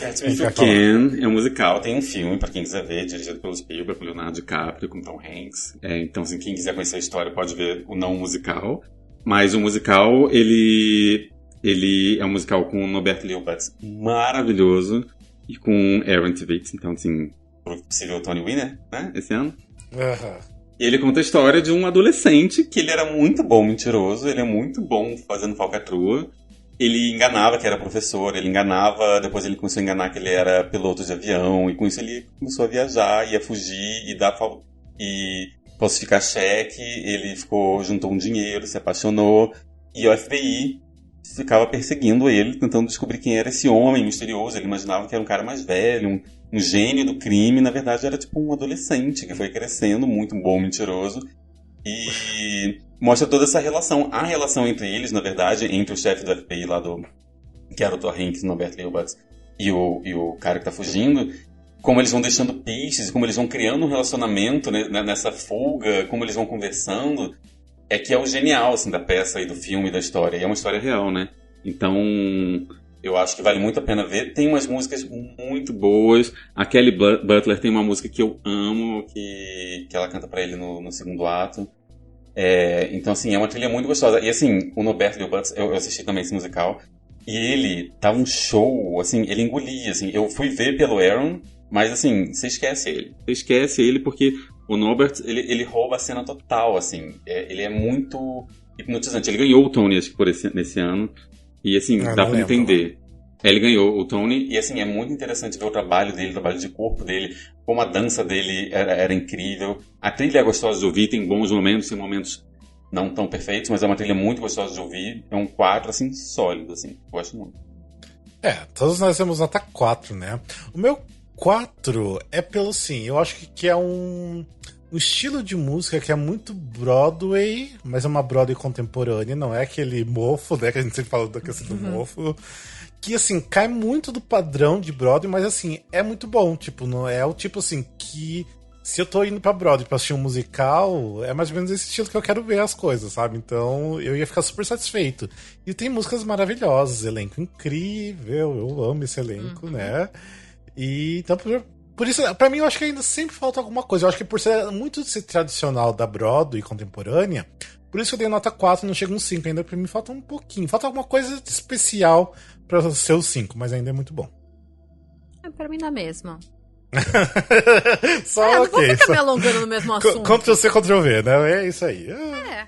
Speaker 4: Catch Me If You Can é um musical, tem um filme, pra quem quiser ver, dirigido pelo Spielberg, pelo Leonardo DiCaprio, com Tom Hanks. Então, assim, quem quiser conhecer a história pode ver o não musical. Mas o musical, ele é um musical com o Norbert Leopold maravilhoso e com Aaron Tveit, então, assim, possível Tony Winner, né, esse ano. E ele conta a história de um adolescente que ele era muito bom mentiroso, ele é muito bom fazendo falcatrua. Ele enganava que era professor, ele enganava, depois ele começou a enganar que ele era piloto de avião, e com isso ele começou a viajar, ia fugir e falsificar cheque, ele juntou um dinheiro, se apaixonou, e o FBI ficava perseguindo ele, tentando descobrir quem era esse homem misterioso. Ele imaginava que era um cara mais velho, um gênio do crime, na verdade era tipo um adolescente que foi crescendo, muito bom mentiroso, e mostra toda essa relação. A relação entre eles, na verdade, entre o chefe do FBI lá que era o Tom Hanks, Norbert Leopold, e o cara que tá fugindo, como eles vão deixando pistas, como eles vão criando um relacionamento, né, nessa fuga, como eles vão conversando, que é o genial, assim, da peça e do filme e da história. E é uma história real, né? Então, eu acho que vale muito a pena ver. Tem umas músicas muito boas. A Kelly Butler tem uma música que eu amo, que ela canta pra ele no segundo ato. Então, assim, é uma trilha muito gostosa. E, assim, o Norbert Leopold, eu assisti também esse musical, e ele tá um show, assim, ele engolia, assim. Eu fui ver pelo Aaron, mas, assim, você esquece ele. Você esquece ele porque o Norbert, ele rouba a cena total, assim. Ele é muito hipnotizante. Ele ganhou o Tony, acho que nesse ano. E, assim, dá pra entender. Ele ganhou o Tony, e, assim, é muito interessante ver o trabalho dele, o trabalho de corpo dele, como a dança dele era incrível. A trilha é gostosa de ouvir, tem bons momentos, tem momentos não tão perfeitos, mas é uma trilha muito gostosa de ouvir. É um 4, assim, sólido, assim. Gosto muito.
Speaker 2: Todos nós temos nota 4, né? O meu 4 é pelo, sim, eu acho que é um estilo de música que é muito Broadway, mas é uma Broadway contemporânea, não é aquele mofo, né, que a gente sempre fala da questão do mofo, que, assim, cai muito do padrão de Broadway, mas, assim, é muito bom, tipo, não é o tipo, assim, que se eu tô indo pra Broadway pra assistir um musical, é mais ou menos esse estilo que eu quero ver as coisas, sabe? Então, eu ia ficar super satisfeito. E tem músicas maravilhosas, elenco incrível, eu amo esse elenco, né? E, então, por isso, pra mim, eu acho que ainda sempre falta alguma coisa. Eu acho que por ser muito tradicional da Broadway contemporânea, por isso que eu dei nota 4 e não chega um 5. Ainda pra mim falta um pouquinho. Falta alguma coisa especial pra ser o 5, mas ainda é muito bom.
Speaker 3: Pra mim, na mesma.
Speaker 2: Só
Speaker 3: não vou ficar me alongando no mesmo assunto.
Speaker 2: Ctrl-C, Ctrl-V, né? É isso aí.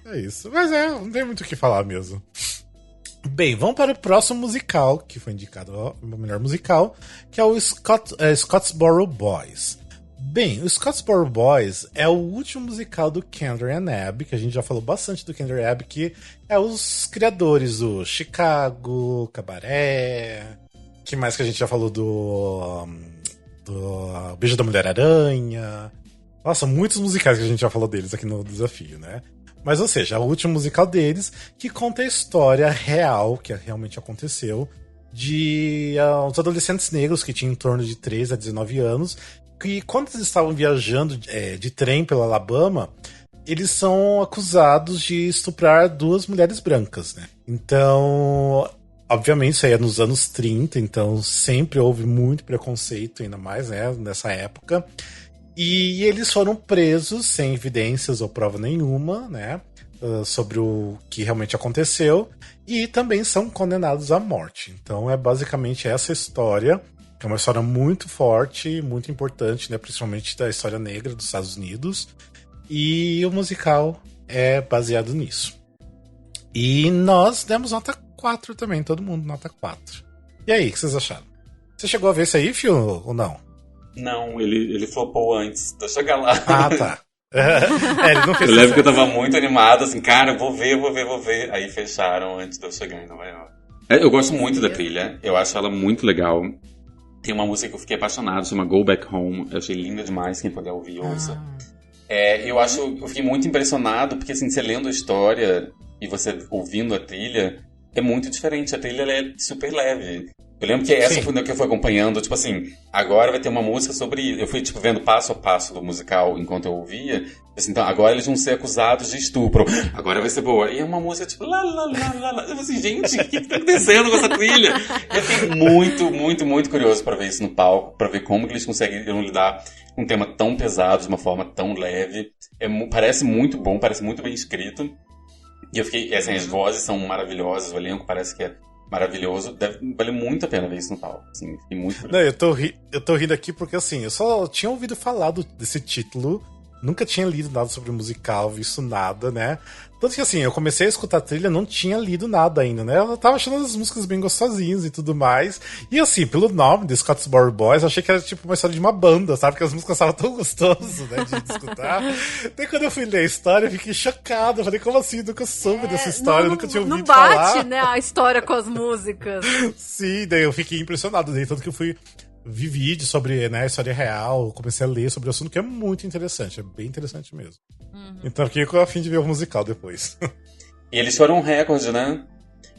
Speaker 2: É isso. Mas não tem muito o que falar mesmo. Bem, vamos para o próximo musical, que foi indicado ao melhor musical, que é o Scottsboro Boys. Bem, o Scottsboro Boys é o último musical do Kander and Abby, que a gente já falou bastante do Kander and Abby, que é os criadores do Chicago, Cabaré, que mais que a gente já falou do Beijo da Mulher-Aranha. Nossa, muitos musicais que a gente já falou deles aqui no Desafio, né? Mas, ou seja, é o último musical deles, que conta a história real, que realmente aconteceu, de uns adolescentes negros que tinham em torno de 13 a 19 anos, que quando eles estavam viajando de trem pela Alabama, eles são acusados de estuprar 2 mulheres brancas, né? Então, obviamente, isso aí é nos anos 30, então sempre houve muito preconceito, ainda mais, né, nessa época. E eles foram presos sem evidências ou prova nenhuma, né, sobre o que realmente aconteceu, e também são condenados à morte. Então é basicamente essa história, que é uma história muito forte, muito importante, né, principalmente da história negra dos Estados Unidos, e o musical é baseado nisso. E nós demos nota 4 também, todo mundo nota 4. E aí, o que vocês acharam? Você chegou a ver isso aí, Fio, ou não?
Speaker 4: Não, ele flopou antes de eu chegar lá.
Speaker 2: Ah, tá. Ele não fez
Speaker 4: eu lembro que eu tava muito animado, assim, cara, eu vou ver. Aí fecharam antes de eu chegar em Nova York. Eu gosto muito da trilha, eu acho ela muito legal. Tem uma música que eu fiquei apaixonado, chama Go Back Home. Eu achei linda demais, quem puder ouvir, ouça. Eu fiquei muito impressionado, porque assim, você lendo a história e você ouvindo a trilha, é muito diferente. A trilha ela é super leve. Eu lembro que essa foi que eu fui acompanhando, tipo assim, agora vai ter uma música sobre... Eu fui, tipo, vendo passo a passo do musical enquanto eu ouvia. Assim, então, agora eles vão ser acusados de estupro. Agora vai ser boa. E é uma música, tipo, lá. Eu assim, gente, o que tá acontecendo com essa trilha? Eu fiquei muito curioso pra ver isso no palco, pra ver como que eles conseguiram lidar com um tema tão pesado, de uma forma tão leve. Parece muito bom, parece muito bem escrito. E eu fiquei, assim, as vozes são maravilhosas, o elenco parece que é maravilhoso. Vale muito a pena ver isso no palco. Assim, fiquei muito...
Speaker 2: Não, eu tô rindo aqui porque, assim, eu só tinha ouvido falar desse título, nunca tinha lido nada sobre o musical, visto nada, né? Tanto que, assim, eu comecei a escutar a trilha, não tinha lido nada ainda, né? Eu tava achando as músicas bem gostosinhas e tudo mais. E, assim, pelo nome, The Scottsboro Boys, eu achei que era, tipo, uma história de uma banda, sabe? Porque as músicas estavam tão gostosas, né, de escutar. Daí, quando eu fui ler a história, eu fiquei chocado. Eu falei, como assim? Eu nunca soube dessa história, nunca tinha ouvido falar.
Speaker 3: Não bate, né, a história com as músicas.
Speaker 2: Sim, daí eu fiquei impressionado. Daí, tanto que eu vi vídeo sobre, né, a história real, comecei a ler sobre o assunto, que é muito interessante, é bem interessante mesmo. Então eu fiquei a fim de ver o musical depois.
Speaker 4: E eles foram um recorde, né?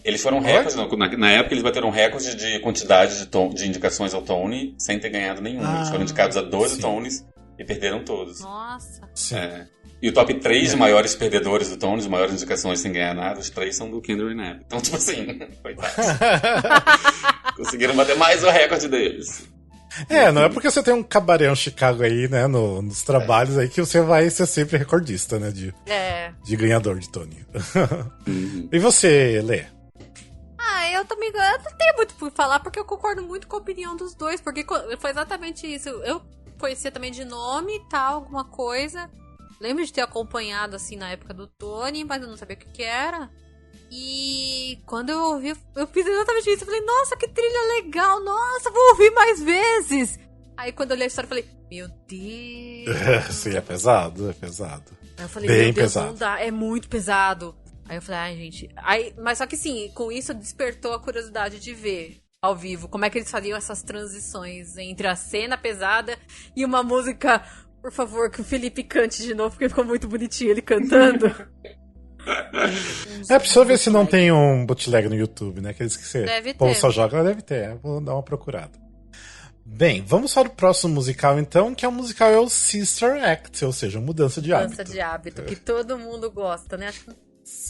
Speaker 4: Eles foram recorde, na época eles bateram um recorde de quantidade de indicações ao Tony, sem ter ganhado nenhuma. Eles foram indicados a 12 Tonys e perderam todos.
Speaker 3: Nossa.
Speaker 4: E o top 3 de maiores perdedores do Tony, de maiores indicações sem ganhar nada, os 3 são do Kendrick Lamar. Então, tipo assim, coitados. Conseguiram bater mais o recorde deles.
Speaker 2: Não é porque você tem um cabaré Chicago aí, né, nos trabalhos aí, que você vai ser sempre recordista, né, de ganhador de Tony. E você, Lê?
Speaker 3: Eu também não tenho muito por falar, porque eu concordo muito com a opinião dos dois, porque foi exatamente isso. Eu conhecia também de nome e tal, alguma coisa. Lembro de ter acompanhado, assim, na época do Tony, mas eu não sabia o que era. E quando eu ouvi, eu fiz exatamente isso. Eu falei, nossa, que trilha legal, nossa, vou ouvir mais vezes. Aí quando eu li a história, eu falei, meu Deus.
Speaker 2: Sim, é pesado.
Speaker 3: Aí eu falei,
Speaker 2: bem
Speaker 3: meu Deus,
Speaker 2: pesado.
Speaker 3: não dá, é muito pesado. Aí eu falei, gente... Mas só que sim, com isso despertou a curiosidade de ver ao vivo como é que eles faziam essas transições entre a cena pesada e uma música, por favor, que o Felipe cante de novo, porque ficou muito bonitinho ele cantando.
Speaker 2: Precisa ver se não tem um bootleg no YouTube, né? Aqueles que você
Speaker 3: Deve
Speaker 2: povo
Speaker 3: ter.
Speaker 2: só joga, deve ter. Vou dar uma procurada. Bem, vamos para o próximo musical então, que é o musical é o Sister Act, ou seja, mudança de hábito.
Speaker 3: Mudança de hábito, que todo mundo gosta, né? Acho que,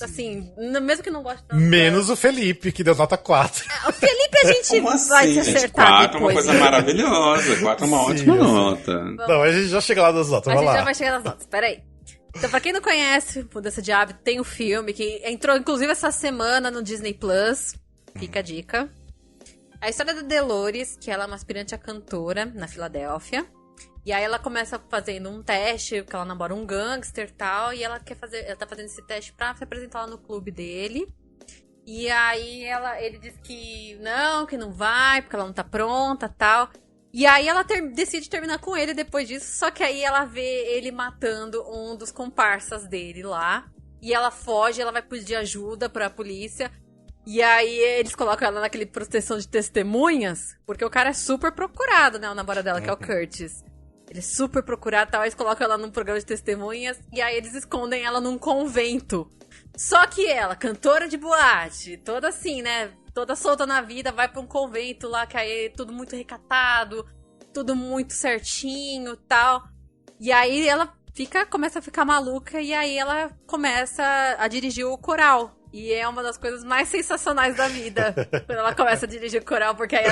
Speaker 3: assim, mesmo que não goste tanto.
Speaker 2: Menos o Felipe, que deu nota 4.
Speaker 3: O Felipe a gente
Speaker 4: Como
Speaker 3: vai
Speaker 4: assim,
Speaker 3: se
Speaker 4: gente?
Speaker 3: acertar
Speaker 4: 4 é
Speaker 3: depois.
Speaker 4: uma coisa maravilhosa. 4 é uma
Speaker 2: Sim,
Speaker 4: ótima
Speaker 2: eu sei.
Speaker 4: nota.
Speaker 2: Não, a gente já chega lá das notas,
Speaker 3: A
Speaker 2: vai
Speaker 3: gente
Speaker 2: lá.
Speaker 3: já vai chegar nas notas, peraí. Então, pra quem não conhece Mudança de Hábito, tem um filme que entrou, inclusive, essa semana no Disney Plus. Fica a dica. A história da Dolores, que ela é uma aspirante a cantora na Filadélfia. E aí ela começa fazendo um teste, porque ela namora um gangster e tal. E ela tá fazendo esse teste pra se apresentar lá no clube dele. E aí ele diz que não vai, porque ela não tá pronta e tal. E aí ela decide terminar com ele depois disso, só que aí ela vê ele matando um dos comparsas dele lá. E ela foge, ela vai pedir ajuda pra polícia. E aí eles colocam ela naquele proteção de testemunhas, porque o cara é super procurado, né, o namorado dela, que é o Curtis. Ele é super procurado e tal, eles colocam ela num programa de testemunhas, e aí eles escondem ela num convento. Só que ela, cantora de boate, toda assim, né, toda solta na vida, vai pra um convento lá, que aí é tudo muito recatado, tudo muito certinho e tal. E aí ela começa a ficar maluca e aí ela começa a dirigir o coral. E é uma das coisas mais sensacionais da vida. Quando ela começa a dirigir o coral, porque aí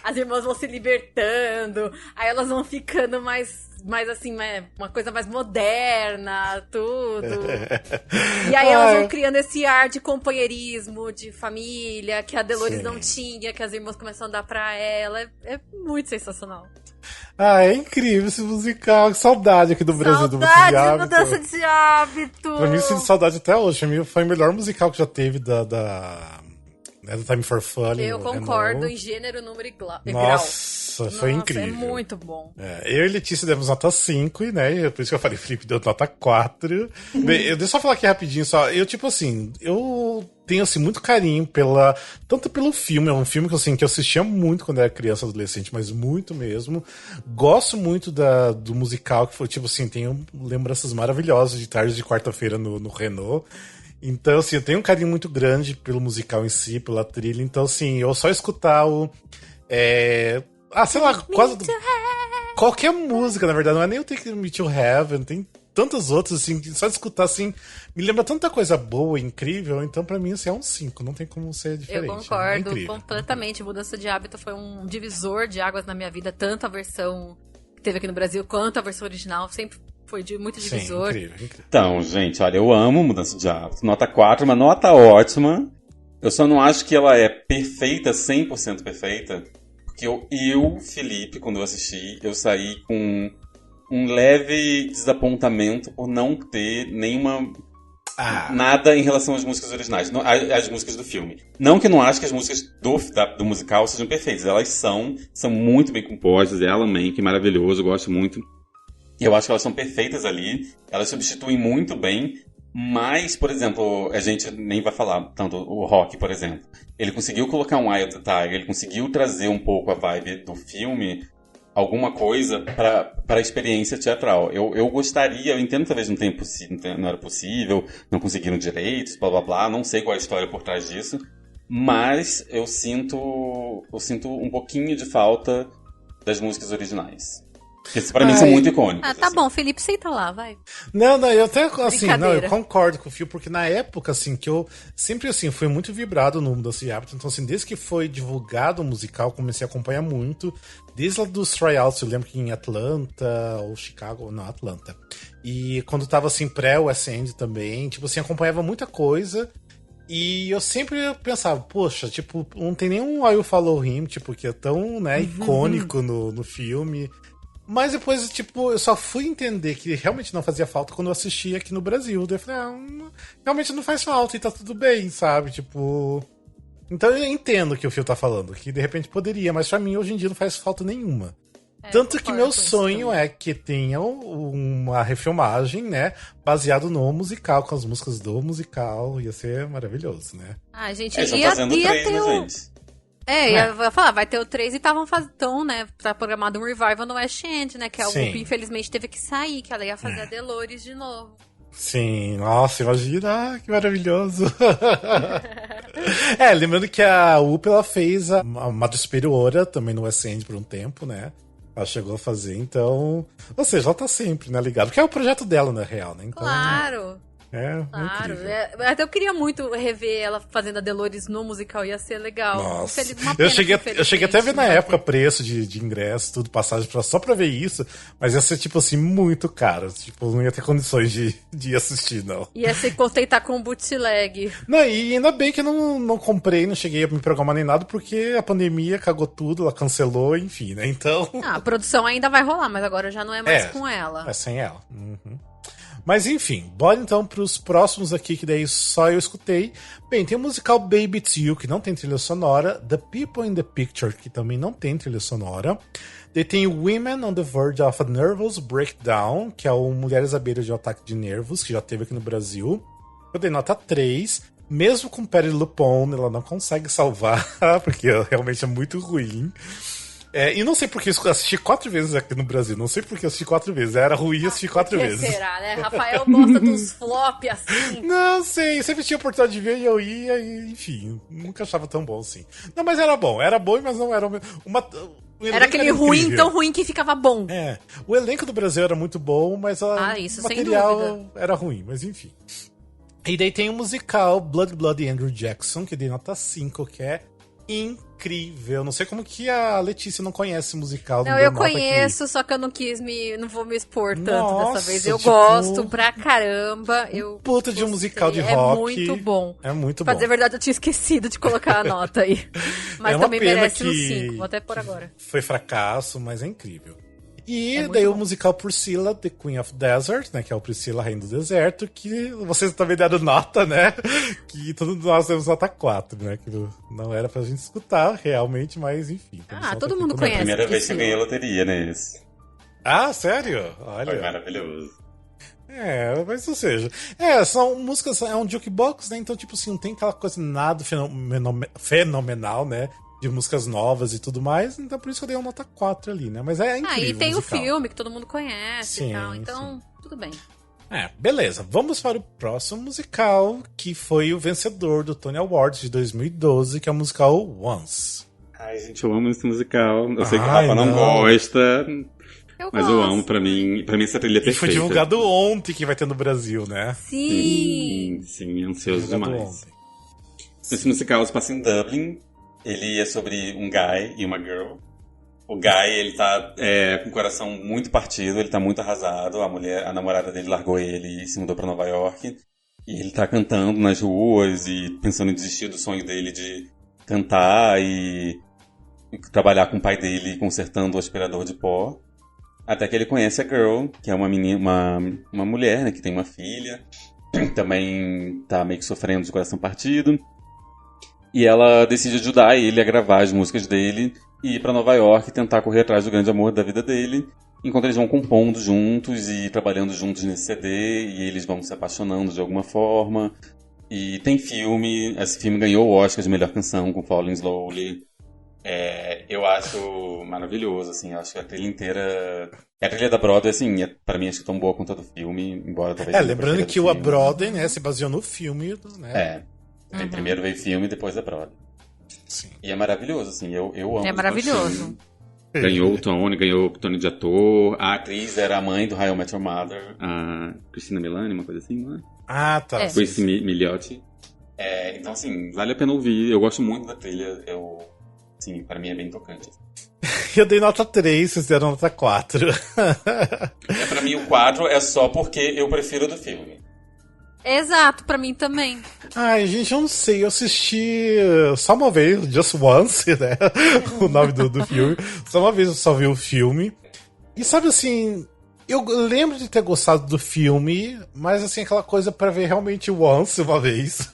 Speaker 3: as irmãs vão se libertando, aí elas vão ficando mais assim, uma coisa mais moderna, tudo. E aí elas vão criando esse ar de companheirismo, de família, que a Dolores não tinha, que as irmãs começam a dar pra ela. É muito sensacional.
Speaker 2: É incrível esse musical. Que saudade aqui do Brasil do
Speaker 3: Mudança de Hábito.
Speaker 2: Pra mim, sinto saudade até hoje. Pra mim, foi o melhor musical que já teve da Time for Fun.
Speaker 3: Eu concordo em gênero, número e grau.
Speaker 2: Nossa, foi incrível.
Speaker 3: É muito bom.
Speaker 2: Eu e Letícia demos nota 5, né? Por isso que eu falei, Felipe deu nota 4. Bem, deixa eu só falar aqui rapidinho só. Eu tenho, assim, muito carinho tanto pelo filme, é um filme que eu assistia muito quando era criança, adolescente, mas muito mesmo. Gosto muito do musical, que foi, tenho lembranças maravilhosas de tardes de quarta-feira no Renault. Então, assim, eu tenho um carinho muito grande pelo musical em si, pela trilha. Então, assim, eu só escutar sei lá, qualquer música, na verdade, não é nem o Take Me to Heaven, tem tantas outras, assim, só de escutar, assim, me lembra tanta coisa boa, incrível, então pra mim, assim, é um 5, não tem como ser diferente.
Speaker 3: Eu concordo completamente, Mudança de Hábito foi um divisor de águas na minha vida, tanto a versão que teve aqui no Brasil, quanto a versão original, sempre foi muito divisor.
Speaker 2: Sim, incrível.
Speaker 4: Então, gente, olha, eu amo Mudança de Hábito, nota 4, uma nota ótima, eu só não acho que ela é perfeita, 100% perfeita, porque Felipe, quando eu assisti, eu saí com um leve desapontamento por não ter nenhuma... nada em relação às músicas originais, às músicas do filme. Não que eu não acho que as músicas do musical sejam perfeitas, elas são muito bem compostas, é Alan Menken, maravilhoso, eu gosto muito. Eu acho que elas são perfeitas ali, elas substituem muito bem, mas, por exemplo, a gente nem vai falar tanto o Rock, por exemplo. Ele conseguiu colocar um Eye of the Tiger, ele conseguiu trazer um pouco a vibe do filme, alguma coisa para a experiência teatral. Eu gostaria, eu entendo que talvez não era possível, não conseguiram direitos, blá blá blá, não sei qual é a história por trás disso, mas eu sinto um pouquinho de falta das músicas originais. Que pra mim são muito icônicas.
Speaker 3: Tá bom, Felipe, senta lá, vai.
Speaker 2: Não, eu até, assim, eu concordo com o Fio, porque na época, assim, que eu sempre, assim, fui muito vibrado no Mudança de Hábito, então, assim, desde que foi divulgado o musical, comecei a acompanhar muito, desde lá dos tryouts, eu lembro que em Atlanta, ou Chicago, não, Atlanta, e quando tava, assim, pré-West End também, tipo, assim, acompanhava muita coisa, e eu sempre pensava, poxa, tipo, não tem nenhum I Will Follow Him, tipo, que é tão, né, icônico no filme. Mas depois, tipo, eu só fui entender que realmente não fazia falta quando eu assisti aqui no Brasil. Daí eu falei, realmente não faz falta e tá tudo bem, sabe? Tipo... Então eu entendo o que o Phil tá falando, que de repente poderia, mas pra mim hoje em dia não faz falta nenhuma. Tanto que meu sonho é que tenha uma refilmagem, né, baseado no musical, com as músicas do musical. Ia ser maravilhoso, né?
Speaker 3: Gente,
Speaker 4: eles estão fazendo 3, né, gente?
Speaker 3: Eu ia falar, vai ter o 3 e tão, né, tá programado um revival no West End, né, que a Whoopi, infelizmente, teve que sair, que ela ia fazer a Dolores de novo.
Speaker 2: Sim, nossa, imagina, que maravilhoso. Lembrando que a Whoopi, ela fez a Madre Superiora também no West End por um tempo, né, ela chegou a fazer, então, ou seja, ela tá sempre, né, ligado, que é o projeto dela, na real, né, então...
Speaker 3: Claro!
Speaker 2: Claro,
Speaker 3: até eu queria muito rever ela fazendo a Dolores no musical, ia ser legal.
Speaker 2: Nossa. Eu cheguei até a ver na época preço de ingresso, tudo, passagem só pra ver isso, mas ia ser, tipo assim, muito caro. Tipo, não ia ter condições de assistir, não.
Speaker 3: Ia se contentar com o bootleg.
Speaker 2: Não, e ainda bem que eu não comprei, não cheguei a me programar nem nada, porque a pandemia cagou tudo, ela cancelou, enfim, né? Então...
Speaker 3: A produção ainda vai rolar, mas agora já não é mais com ela.
Speaker 2: É sem ela. Uhum. Mas enfim, bora então pros próximos aqui, que daí só eu escutei. Bem, tem o musical Baby It's You, que não tem trilha sonora. The People in the Picture, que também não tem trilha sonora. Daí tem Women on the Verge of a Nervous Breakdown, que é o Mulheres à Beira de um Ataque de Nervos, que já teve aqui no Brasil. Eu dei nota 3. Mesmo com Patti LuPone, ela não consegue salvar, porque realmente é muito ruim. E não sei por que eu assisti 4 vezes aqui no Brasil. Não sei por que eu assisti 4 vezes. Era ruim e assisti 4 vezes.
Speaker 3: Será, né? Rafael gosta dos flop assim.
Speaker 2: Não sei, sempre tinha oportunidade de ver e eu ia e, enfim, nunca achava tão bom assim. Não, mas era bom, mas não era uma...
Speaker 3: Era aquele ruim, tão ruim que ficava bom.
Speaker 2: O elenco do Brasil era muito bom, mas o
Speaker 3: isso,
Speaker 2: material era ruim, mas enfim. E daí tem o musical Blood Blood Andrew Jackson, que dei nota 5, que é incrível. Não sei como que a Letícia não conhece o musical.
Speaker 3: Não, eu conheço, só que eu não vou me expor tanto
Speaker 2: Nossa,
Speaker 3: dessa vez. Eu gosto pra caramba.
Speaker 2: Puta de um musical de rock.
Speaker 3: É muito bom.
Speaker 2: É muito bom.
Speaker 3: Pra dizer a verdade, eu tinha esquecido de colocar a nota aí. Mas também merece
Speaker 2: que
Speaker 3: um 5. Vou até pôr agora.
Speaker 2: Foi fracasso, mas é incrível. E daí o musical Priscilla, The Queen of Desert, né? Que é o Priscila, Rainha do Deserto, que vocês também deram nota, né? Que todos nós temos nota 4, né? Que não era pra gente escutar realmente, mas enfim.
Speaker 3: Todo mundo conhece.
Speaker 4: É a primeira vez que eu ganhei loteria, né? Isso.
Speaker 2: Ah, sério? Olha.
Speaker 4: Foi maravilhoso.
Speaker 2: Mas ou seja, são músicas, é um jukebox, né? Então, tipo assim, não tem aquela coisa nada fenomenal, né? De músicas novas e tudo mais, então por isso que eu dei uma nota 4 ali, né? Mas é incrível.
Speaker 3: E tem
Speaker 2: o
Speaker 3: filme que todo mundo conhece
Speaker 2: sim,
Speaker 3: e tal, então tudo bem.
Speaker 2: Beleza, vamos para o próximo musical, que foi o vencedor do Tony Awards de 2012, que é o musical Once.
Speaker 4: Ai, gente, eu amo esse musical. Eu sei que o Rafa não gosta, mas eu amo. Pra mim essa trilha é perfeita.
Speaker 2: E foi divulgado ontem que vai ter no Brasil, né?
Speaker 3: Sim,
Speaker 4: ansioso demais. Esse musical se passa em Dublin. Ele é sobre um guy e uma girl. O guy, ele tá com o coração muito partido, ele tá muito arrasado. A namorada dele largou ele e se mudou pra Nova York. E ele tá cantando nas ruas e pensando em desistir do sonho dele de cantar e trabalhar com o pai dele consertando o aspirador de pó. Até que ele conhece a girl, que é uma menina, uma mulher, né, que tem uma filha. Também tá meio que sofrendo de coração partido. E ela decide ajudar ele a gravar as músicas dele e ir pra Nova York e tentar correr atrás do grande amor da vida dele. Enquanto eles vão compondo juntos e trabalhando juntos nesse CD, e eles vão se apaixonando de alguma forma. E tem filme, esse filme ganhou o Oscar de melhor canção com Falling Slowly. Eu acho maravilhoso, assim, eu acho que a trilha inteira... A trilha da Broadway, assim, pra mim acho que tão boa quanto a do filme, embora talvez...
Speaker 2: lembrando que a Broadway, né, se baseou no filme, né?
Speaker 4: Primeiro veio filme e depois a Broadway.
Speaker 2: Sim.
Speaker 4: E é maravilhoso, assim, eu amo.
Speaker 3: É maravilhoso.
Speaker 4: Ganhou o Tony de ator. A atriz era a mãe do How I Met Your Mother, a Cristina Milani, uma coisa assim, não é?
Speaker 2: Ah, tá.
Speaker 4: Grace Miliotti. Então, assim, vale a pena ouvir. Eu gosto muito da trilha. Assim, pra mim é bem tocante.
Speaker 2: Eu dei nota 3, vocês deram nota 4.
Speaker 4: Pra mim o 4 é só porque eu prefiro do filme.
Speaker 3: Exato, pra mim também.
Speaker 2: Ai, gente, eu não sei, eu assisti só uma vez, Just Once, né? O nome do filme. Só uma vez eu só vi o filme. E sabe assim, eu lembro de ter gostado do filme, mas assim, aquela coisa pra ver realmente Once uma vez.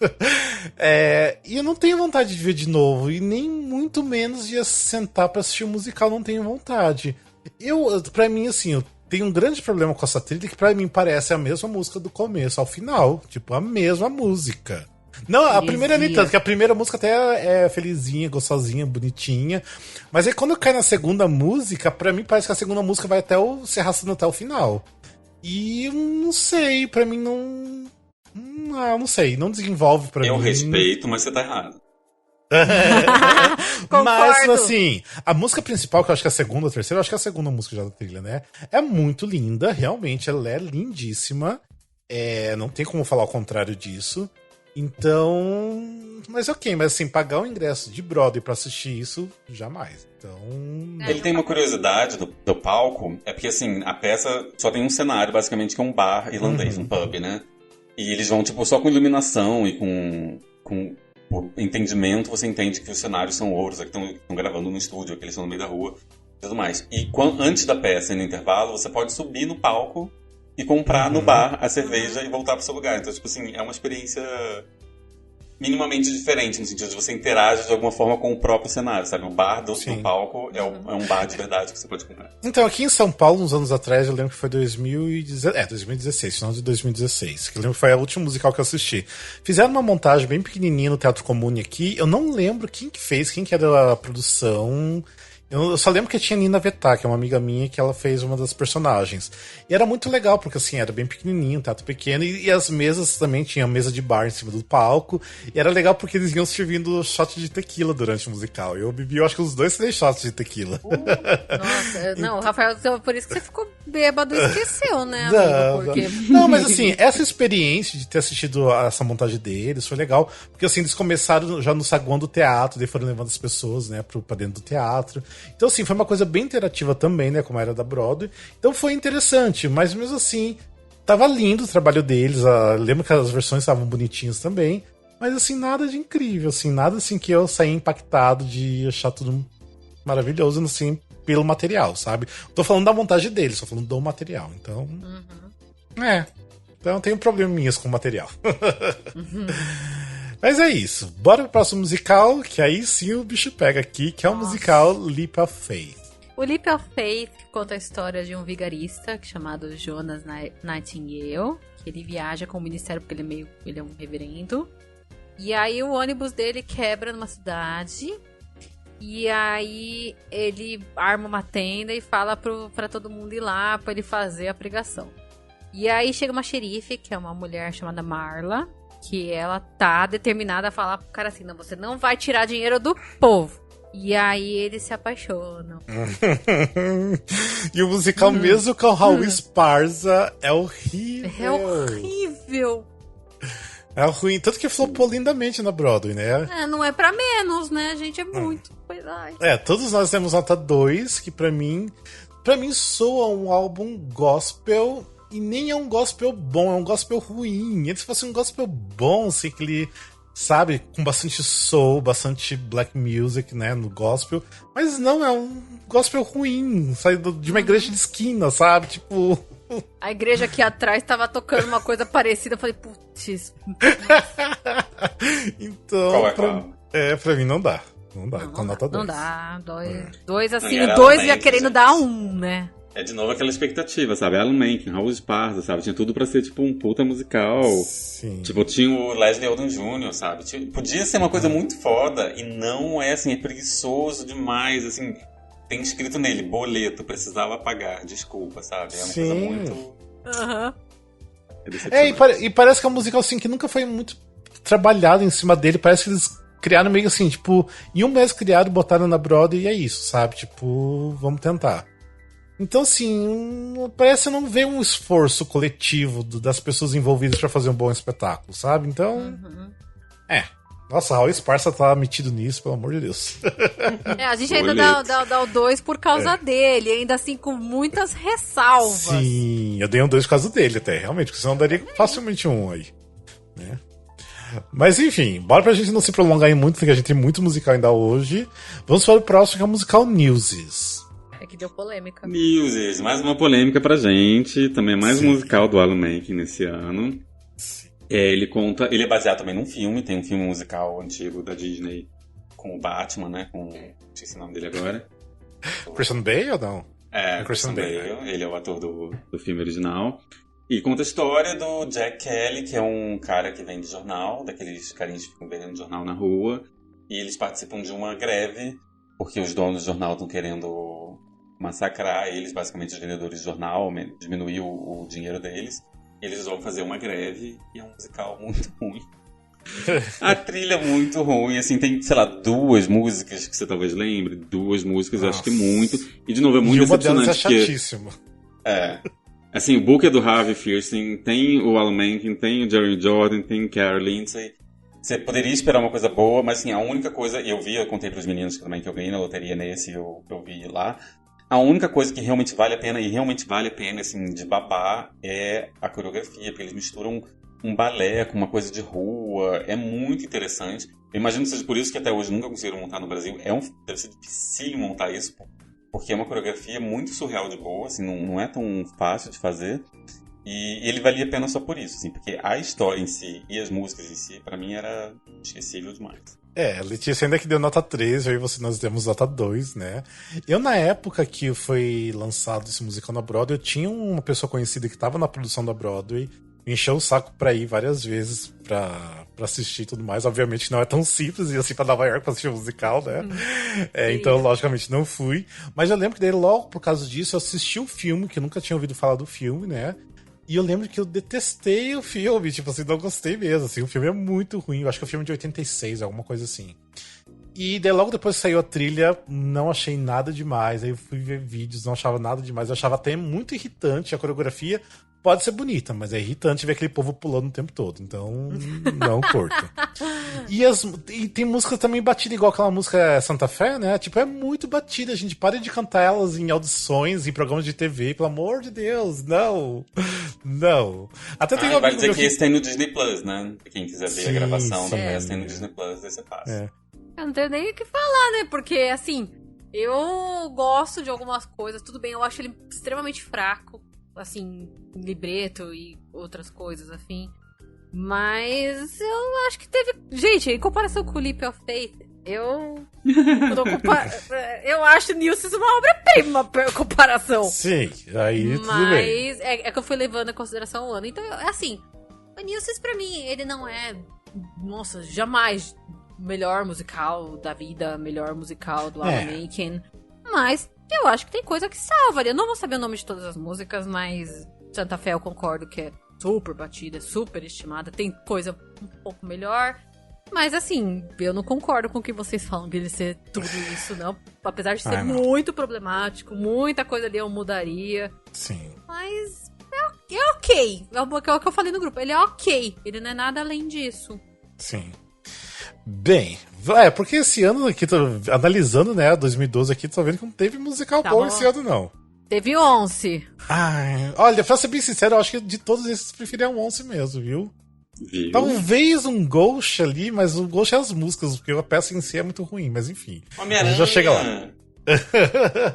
Speaker 2: E eu não tenho vontade de ver de novo, e nem muito menos de sentar pra assistir o musical, não tenho vontade. Pra mim, assim, eu tenho um grande problema com essa trilha, que pra mim parece a mesma música do começo ao final. Tipo, a mesma música. Não, a primeira nem tanto, que a primeira música até é felizinha, gostosinha, bonitinha. Mas aí quando cai na segunda música, pra mim parece que a segunda música vai se arrastando até o final. E eu não sei, pra mim não... não sei, não desenvolve pra mim.
Speaker 4: Eu respeito, mas você tá errado.
Speaker 2: Mas, assim, a música principal, que eu acho que é a segunda ou terceira, eu acho que é a segunda música já da trilha, né? É muito linda, realmente, ela é lindíssima. Não tem como falar o contrário disso. Então. Mas ok, mas assim, pagar o ingresso de Broadway pra assistir isso, jamais. Então.
Speaker 4: Ele tem uma curiosidade do palco, é porque assim, a peça só tem um cenário, basicamente, que é um bar irlandês, um pub, né? E eles vão, tipo, só com iluminação e com por entendimento, você entende que os cenários são outros, que estão gravando no estúdio, que eles estão no meio da rua e tudo mais. E antes da peça e no intervalo, você pode subir no palco e comprar no bar a cerveja e voltar pro seu lugar. Então, tipo assim, é uma experiência minimamente diferente, no sentido de você interage de alguma forma com o próprio cenário, sabe? O bar do palco é um bar de verdade que você pode comprar.
Speaker 2: Então, aqui em São Paulo, uns anos atrás, eu lembro que foi 2016, final de 2016, que eu lembro que foi a última musical que eu assisti. Fizeram uma montagem bem pequenininha no Teatro Comune aqui, eu não lembro quem que fez, quem que era a produção, Eu só lembro que tinha a Nina Vettar, que é uma amiga minha, que ela fez uma das personagens. E era muito legal, porque assim, era bem pequenininho, um teatro pequeno, e as mesas também, tinha mesa de bar em cima do palco. E era legal porque eles iam servindo shot de tequila durante o musical. Eu bebi, eu acho que uns 2, 3 shots de tequila.
Speaker 3: Nossa, não, Rafael, por isso que você ficou bêbado e esqueceu, né, amigo?
Speaker 2: Não,
Speaker 3: Porque...
Speaker 2: não, mas assim, essa experiência de ter assistido essa montagem deles foi legal, porque assim, eles começaram já no saguão do teatro, daí foram levando as pessoas, né, pra dentro do teatro. Então assim, foi uma coisa bem interativa também, né, como era da Broadway. Então foi interessante, mas mesmo assim, tava lindo o trabalho deles, lembro que as versões estavam bonitinhas também, mas assim, nada de incrível, assim, nada assim que eu saí impactado de achar tudo maravilhoso, assim, pelo material, sabe? Tô falando da montagem deles, tô falando do material, então... Então eu tenho probleminhas com o material. Mas é isso. Bora pro próximo musical, que aí sim o bicho pega aqui, que é o musical Leap of Faith.
Speaker 3: O Leap of Faith conta a história de um vigarista chamado Jonas Nightingale, que ele viaja com o ministério porque ele é um reverendo. E aí o ônibus dele quebra numa cidade. E aí ele arma uma tenda e fala pra todo mundo ir lá pra ele fazer a pregação. E aí chega uma xerife, que é uma mulher chamada Marla, que ela tá determinada a falar pro cara assim, não, você não vai tirar dinheiro do povo. E aí eles se apaixonam.
Speaker 2: E o musical, mesmo com o Raul Esparza, é horrível.
Speaker 3: É horrível.
Speaker 2: É ruim, tanto que flopou lindamente na Broadway, né?
Speaker 3: Não é pra menos, né? A gente é muito.
Speaker 2: Todos nós temos nota 2, que pra mim soa um álbum gospel, e nem é um gospel bom, é um gospel ruim. Se fosse um gospel bom, assim, que ele, sabe, com bastante soul, bastante black music, né, no gospel, mas não, é um gospel ruim, saído de uma igreja de esquina, sabe? Tipo...
Speaker 3: A igreja aqui atrás tava tocando uma coisa parecida. Eu falei, putz.
Speaker 2: Então, pra mim não dá. Não dá, com nota 2.
Speaker 3: Não dá. Dois assim, o 2 ia querendo dar 1, né?
Speaker 4: É de novo aquela expectativa, sabe? Alan Menken, Raul Esparza, sabe? Tinha tudo pra ser, tipo, um puta musical.
Speaker 2: Sim.
Speaker 4: Tipo, tinha o Leslie Odom Jr., sabe? Podia ser uma coisa muito foda e não é, assim, é preguiçoso demais, assim... Tem escrito nele, boleto, precisava pagar, desculpa, sabe? É uma coisa muito...
Speaker 2: E parece que é um musical, assim, que nunca foi muito trabalhado em cima dele. Parece que eles criaram meio assim, tipo... Em um mês criaram, botaram na Broadway e é isso, sabe? Tipo, vamos tentar. Então, assim, parece não ver um esforço coletivo das pessoas envolvidas pra fazer um bom espetáculo, sabe? Então, Nossa, Raul Esparza tá metido nisso, pelo amor de Deus.
Speaker 3: A gente ainda dá o 2 por causa dele, ainda assim com muitas ressalvas.
Speaker 2: Sim, eu dei um 2 por causa dele até, realmente, porque senão eu daria facilmente um aí, né? Mas enfim, bora pra gente não se prolongar aí muito, porque a gente tem muito musical ainda hoje. Vamos para o próximo, que é o musical Newsies.
Speaker 3: É que deu polêmica.
Speaker 4: Newsies, mais uma polêmica pra gente, também mais um musical do Alan Menken nesse ano. Ele é baseado também num filme, tem um filme musical antigo da Disney com o Batman, né? Não sei se é o nome dele agora.
Speaker 2: Christian Bale ou não?
Speaker 4: Christian Bale, ele é o ator do filme original. E conta a história do Jack Kelly, que é um cara que vende jornal, daqueles carinhas que ficam vendendo jornal na rua. E eles participam de uma greve, porque os donos do jornal estão querendo massacrar eles, basicamente os vendedores de jornal, diminuir o dinheiro deles. Eles vão fazer uma greve e é um musical muito ruim. A trilha é muito ruim, assim, tem, sei lá, 2 músicas que você talvez lembre, 2 músicas, acho que muito. E, de novo, é muito decepcionante.
Speaker 2: Uma delas é chatíssima.
Speaker 4: Assim, o book é do Harvey Fierstein, tem o Alan Menken, tem o Jeremy Jordan, tem o Carol Lindsay. Você poderia esperar uma coisa boa, mas, assim, a única coisa... eu contei pros meninos também que eu ganhei na loteria nesse, eu vi lá... A única coisa que realmente vale a pena, assim, de babar, é a coreografia, porque eles misturam um balé com uma coisa de rua, é muito interessante. Eu imagino que seja por isso que até hoje nunca conseguiram montar no Brasil. Deve ser difícil montar isso, porque é uma coreografia muito surreal de boa, assim, não é tão fácil de fazer. E ele valia a pena só por isso, assim, porque a história em si e as músicas em si, pra mim, era esquecível demais.
Speaker 2: A Letícia ainda que deu nota 3, aí nós demos nota 2, né? Eu, na época que foi lançado esse musical na Broadway, eu tinha uma pessoa conhecida que estava na produção da Broadway, me encheu o saco pra ir várias vezes pra assistir e tudo mais. Obviamente não é tão simples ir assim pra Nova York pra assistir um musical, né? Então, logicamente, não fui. Mas eu lembro que daí, logo por causa disso, eu assisti o filme, que eu nunca tinha ouvido falar do filme, né? E eu lembro que eu detestei o filme, tipo assim, não gostei mesmo, assim, o filme é muito ruim, eu acho que é um filme de 86, alguma coisa assim. E daí logo depois que saiu a trilha, não achei nada demais, aí eu fui ver vídeos, não achava nada demais, eu achava até muito irritante a coreografia, pode ser bonita, mas é irritante ver aquele povo pulando o tempo todo, então não curto. E tem música também batida, igual aquela música Santa Fé, né? Tipo, é muito batida, gente. Para de cantar elas em audições, em programas de TV, pelo amor de Deus, não. Não. Até tem
Speaker 4: vale dizer que esse tem no Disney Plus, né? Quem quiser ver a gravação da peça tem no Disney Plus, aí você passa.
Speaker 3: Eu não tenho nem o que falar, né? Porque, assim, eu gosto de algumas coisas, tudo bem, eu acho ele extremamente fraco, assim, libreto e outras coisas, afim. Mas eu acho que teve... Gente, em comparação com o Leap of Faith, eu acho Nilces uma obra-prima em comparação.
Speaker 2: Sim, aí tudo bem.
Speaker 3: Mas é que eu fui levando em consideração o ano. Então, assim, o Nilces pra mim, ele não é... Nossa, jamais o melhor musical da vida, melhor musical do Alan Menken. Mas eu acho que tem coisa que salva. Eu não vou saber o nome de todas as músicas, mas Santa Fé eu concordo que é super batida, super estimada. Tem coisa um pouco melhor. Mas assim, eu não concordo com o que vocês falam de ele ser tudo isso, não. Apesar de ser muito problemático, muita coisa ali eu mudaria.
Speaker 2: Sim.
Speaker 3: Mas é ok. É o que eu falei no grupo. Ele é ok. Ele não é nada além disso.
Speaker 2: Sim. Bem, porque esse ano aqui, tô analisando, né, 2012 aqui, tô vendo que não teve musical bom esse ano, não.
Speaker 3: Teve 11.
Speaker 2: Ai, olha, pra ser bem sincero, eu acho que de todos esses, preferia um 11 mesmo, viu? Talvez um Ghost ali, mas o Ghost é as músicas, porque a peça em si é muito ruim, mas enfim. A gente já chega lá.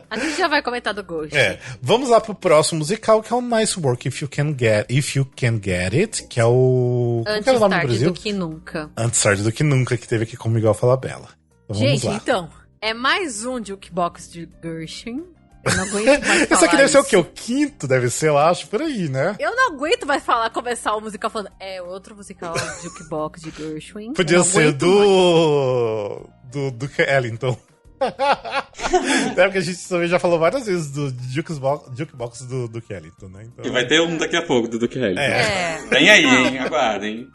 Speaker 3: A gente já vai comentar do Ghost.
Speaker 2: Vamos lá pro próximo musical, que é o Nice Work If You Can Get It, que é o...
Speaker 3: Antes
Speaker 2: Como é o nome
Speaker 3: tarde
Speaker 2: do Brasil?
Speaker 3: do que nunca.
Speaker 2: Antes tarde do que nunca, que teve aqui com o Miguel Falabella. Então,
Speaker 3: gente,
Speaker 2: vamos lá.
Speaker 3: então, é mais um Jukebox de Gershwin. Eu não aguento mais falar
Speaker 2: Isso aqui deve ser o
Speaker 3: isso.
Speaker 2: quê? O quinto? Deve ser, eu acho, por aí, né?
Speaker 3: Eu não aguento mais começar o musical falando. É outro musical Jukebox de Gershwin.
Speaker 2: Podia ser do Ellington. É porque a gente também já falou várias vezes do Jukebox do Ellington, né? Então...
Speaker 4: E vai ter um daqui a pouco do Duke Ellington. Vem aí, hein? Aguardem.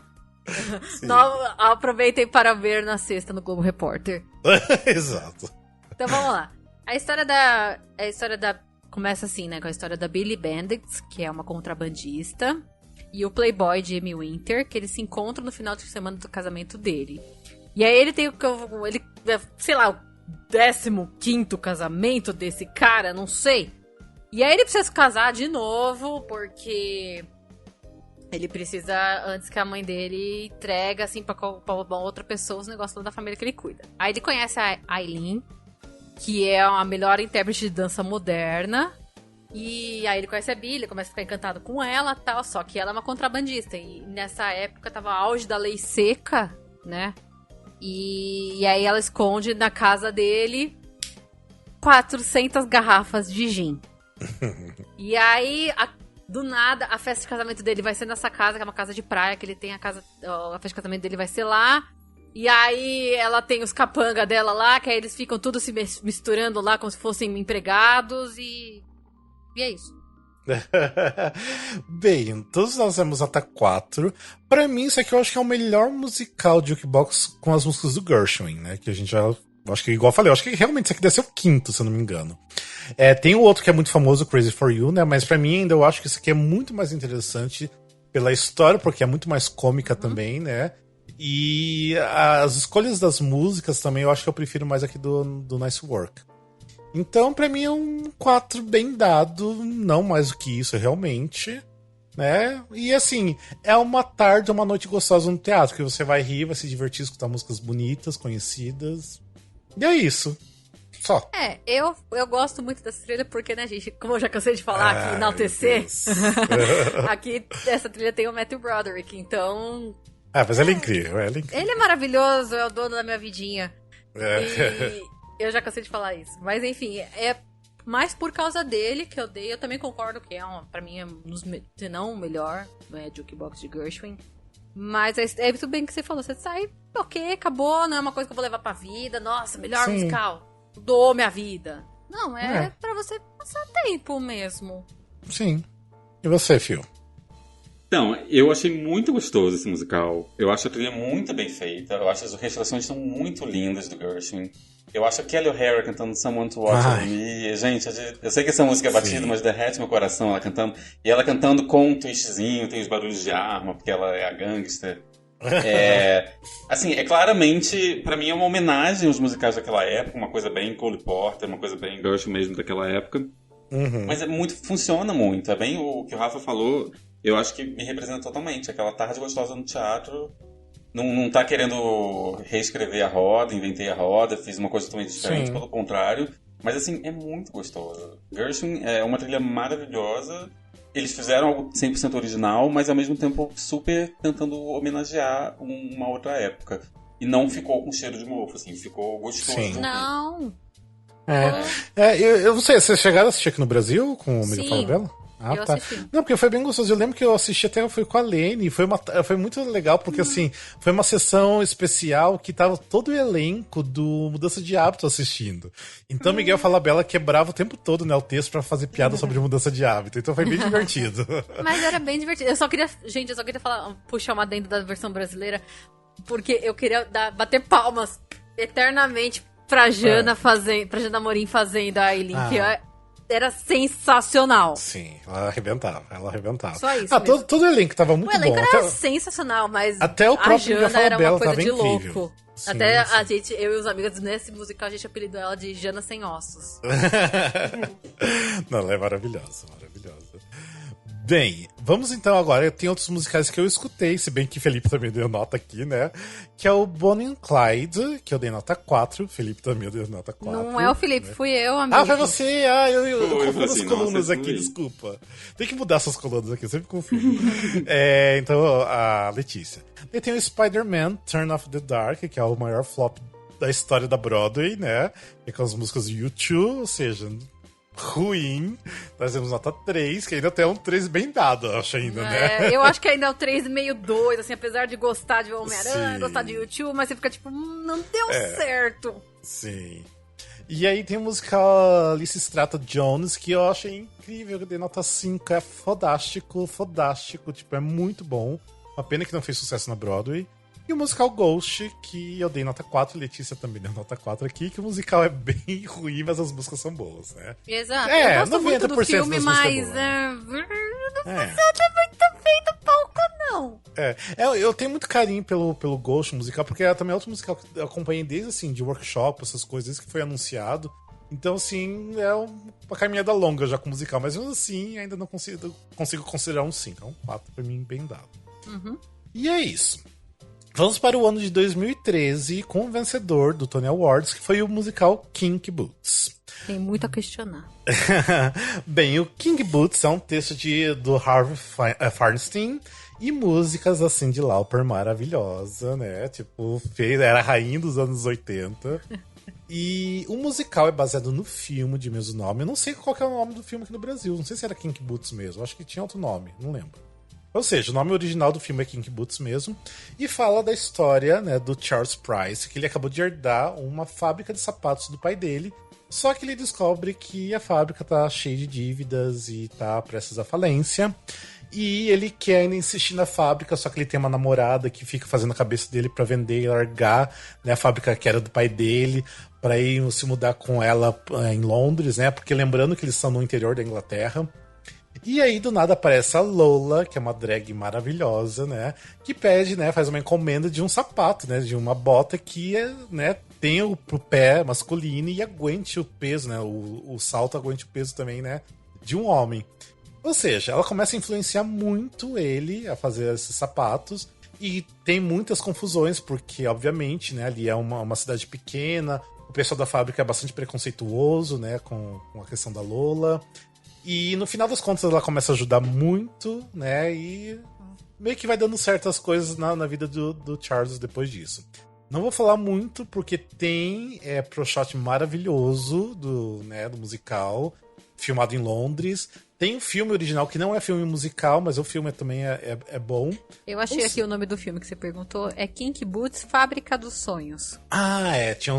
Speaker 3: Aproveitem para ver na sexta no Globo Repórter.
Speaker 2: Exato.
Speaker 3: Então vamos lá. A história da começa assim, né? Com a história da Billie Bandits, que é uma contrabandista, e o playboy Jimmy Winter, que eles se encontram no final de semana do casamento dele. E aí ele tem sei lá, o 15º casamento desse cara, não sei. E aí ele precisa se casar de novo, porque ele precisa, antes que a mãe dele entregue, assim, pra outra pessoa os negócios da família que ele cuida. Aí ele conhece a Aileen, que é a melhor intérprete de dança moderna. E aí ele conhece a Billie, começa a ficar encantado com ela e tal, só que ela é uma contrabandista. E nessa época tava auge da lei seca, né? E aí ela esconde na casa dele 400 garrafas de gin. E aí, do nada, a festa de casamento dele vai ser nessa casa, que é uma casa de praia, que ele tem a festa de casamento dele vai ser lá. E aí ela tem os capanga dela lá, que aí eles ficam tudo se misturando lá como se fossem empregados e é isso.
Speaker 2: Bem, todos nós temos até 4. Pra mim, isso aqui eu acho que é o melhor musical de Jukebox com as músicas do Gershwin, né? Que a gente já... Acho que, igual eu falei, eu acho que realmente isso aqui deve ser o 5º, se eu não me engano. Tem o outro que é muito famoso, Crazy For You, né? Mas pra mim ainda eu acho que isso aqui é muito mais interessante pela história, porque é muito mais cômica também, né? E as escolhas das músicas também eu acho que eu prefiro mais aqui do Nice Work. Então, pra mim é um 4 bem dado, não mais do que isso, realmente, né? E assim, é uma tarde, uma noite gostosa no teatro, que você vai rir, vai se divertir, escutar músicas bonitas, conhecidas. E é isso. Só.
Speaker 3: Eu gosto muito dessa trilha porque, né, gente, como eu já cansei de falar aqui, enaltecer, aqui essa trilha tem o Matthew Broderick, então...
Speaker 2: Mas ela é incrível,
Speaker 3: Ele é maravilhoso, é o dono da minha vidinha. E eu já cansei de falar isso. Mas enfim, mais por causa dele que eu dei. Eu também concordo que pra mim é se não o melhor, Jukebox de Gershwin. Mas é tudo bem que você falou. Você sai, ok, acabou, não é uma coisa que eu vou levar pra vida. Nossa, melhor
Speaker 2: Sim.
Speaker 3: musical. Mudou minha vida. Não, é pra você passar tempo mesmo.
Speaker 2: Sim. E você, Phil?
Speaker 4: Então, eu achei muito gostoso esse musical. Eu acho a trilha muito bem feita. Eu acho as orquestrações são muito lindas do Gershwin. Eu acho a Kelly O'Hara cantando Someone to Watch Over Me. Gente, eu sei que essa música é batida, mas derrete meu coração ela cantando. E ela cantando com um twistzinho, tem os barulhos de arma, porque ela é a gangster. Assim, é claramente, pra mim é uma homenagem aos musicais daquela época, uma coisa bem Cole Porter, uma coisa bem Gershwin mesmo daquela época. Mas funciona muito. É bem o que o Rafa falou, eu acho que me representa totalmente. Aquela tarde gostosa no teatro. Não tá querendo reescrever a roda, inventei a roda, fiz uma coisa totalmente diferente,
Speaker 2: Sim.
Speaker 4: pelo contrário. Mas assim, é muito gostoso. Gershwin é uma trilha maravilhosa. Eles fizeram algo 100% original, mas ao mesmo tempo super tentando homenagear uma outra época. E não ficou com cheiro de mofo, assim, ficou gostoso.
Speaker 2: Sim.
Speaker 3: Não.
Speaker 2: Eu não sei, vocês chegaram a assistir aqui no Brasil com o Miguel
Speaker 3: Sim.
Speaker 2: Falabella? Ah,
Speaker 3: Eu
Speaker 2: tá.
Speaker 3: assisti.
Speaker 2: Não, porque foi bem gostoso. Eu lembro que eu assisti até, foi com a Lene, foi muito legal, porque assim, foi uma sessão especial que tava todo o elenco do Mudança de Hábito assistindo. Então Miguel Falabella quebrava o tempo todo, né, o texto pra fazer piada sobre mudança de hábito. Então foi bem divertido.
Speaker 3: Mas era bem divertido. Eu só queria falar, puxar uma dentro da versão brasileira, porque eu queria bater palmas eternamente pra Jana pra Jana Amorim fazendo a Aileen, que era sensacional.
Speaker 2: Sim, ela arrebentava.
Speaker 3: Só isso mesmo.
Speaker 2: Todo o elenco tava muito
Speaker 3: O elenco
Speaker 2: bom.
Speaker 3: era sensacional, mas
Speaker 2: até o próprio
Speaker 3: a Jana era uma
Speaker 2: Falabella
Speaker 3: coisa
Speaker 2: tava
Speaker 3: de
Speaker 2: incrível.
Speaker 3: louco.
Speaker 2: Sim,
Speaker 3: Até
Speaker 2: sim.
Speaker 3: a gente, eu e os amigos nesse musical, a gente apelidou ela de Jana Sem Ossos.
Speaker 2: Não, ela é maravilhosa. Bem, vamos então agora. Tem outros musicais que eu escutei, se bem que Felipe também deu nota aqui, né? Que é o Bonnie and Clyde, que eu dei nota 4. Felipe também deu nota 4.
Speaker 3: Não é o Felipe, fui eu, amigo.
Speaker 2: Ah, foi você! Eu confundo as
Speaker 4: assim,
Speaker 2: colunas
Speaker 4: nossa,
Speaker 2: aqui,
Speaker 4: fui.
Speaker 2: desculpa. Tem que mudar essas colunas aqui, eu sempre confundo. Então, a Letícia. E tem o Spider-Man, Turn Off the Dark, que é o maior flop da história da Broadway, né? E com as músicas do U2, ou seja, ruim. Nós temos nota 3, que ainda tem um 3 bem dado, eu acho ainda, né?
Speaker 3: Eu acho que ainda é o 3 meio 2, assim, apesar de gostar de Homem-Aranha,
Speaker 2: Sim.
Speaker 3: gostar de YouTube, mas você fica tipo, não deu certo.
Speaker 2: Sim. E aí tem a musical Alice Strata-Jones, que eu achei incrível, eu dei nota 5, é fodástico, tipo, é muito bom. Uma pena que não fez sucesso na Broadway. E o musical Ghost, que eu dei nota 4, Letícia também deu nota 4 aqui, que o musical é bem ruim, mas as músicas são boas, né?
Speaker 3: Exato.
Speaker 2: É,
Speaker 3: eu gosto muito do
Speaker 2: 90%
Speaker 3: filme,
Speaker 2: das músicas
Speaker 3: mas não
Speaker 2: É.
Speaker 3: funciona muito bem no palco, não.
Speaker 2: Eu tenho muito carinho pelo Ghost musical, porque é também outro musical que eu acompanhei desde, assim, de workshop, essas coisas, desde que foi anunciado. Então, assim, é uma caminhada longa já com o musical, mas mesmo assim, ainda não consigo considerar um 5. É um 4 pra mim, bem dado. E é isso. Vamos para o ano de 2013 com o vencedor do Tony Awards, que foi o musical Kinky Boots.
Speaker 3: Tem muito a questionar.
Speaker 2: Bem, o Kinky Boots é um texto do Harvey Feinstein e músicas assim de Lauper maravilhosa, né? Tipo, era a rainha dos anos 80. E o musical é baseado no filme de mesmo nome. Eu não sei qual que é o nome do filme aqui no Brasil. Não sei se era Kinky Boots mesmo. Acho que tinha outro nome, não lembro. Ou seja, o nome original do filme é Kinky Boots mesmo. E fala da história, né, do Charles Price, que ele acabou de herdar uma fábrica de sapatos do pai dele. Só que ele descobre que a fábrica tá cheia de dívidas e tá prestes à falência. E ele quer ainda insistir na fábrica, só que ele tem uma namorada que fica fazendo a cabeça dele pra vender e largar, né, a fábrica que era do pai dele, pra ir se mudar com ela em Londres, né? Porque lembrando que eles estão no interior da Inglaterra. E aí, do nada, aparece a Lola, que é uma drag maravilhosa, né? Que pede, né? Faz uma encomenda de um sapato, né? De uma bota que, né? Tenha o pé masculino e aguente o peso, né? O salto aguente o peso também, né? De um homem. Ou seja, ela começa a influenciar muito ele a fazer esses sapatos. E tem muitas confusões, porque, obviamente, né? Ali é uma cidade pequena. O pessoal da fábrica é bastante preconceituoso, né? Com a questão da Lola. E no final das contas ela começa a ajudar muito, né? E meio que vai dando certas coisas na vida do Charles depois disso. Não vou falar muito, porque tem pro shot maravilhoso do musical, filmado em Londres. Tem um filme original que não é filme musical, mas o filme também é bom.
Speaker 3: Eu achei aqui o nome do filme que você perguntou. É Kinky Boots, Fábrica dos Sonhos.
Speaker 2: Ah, tinha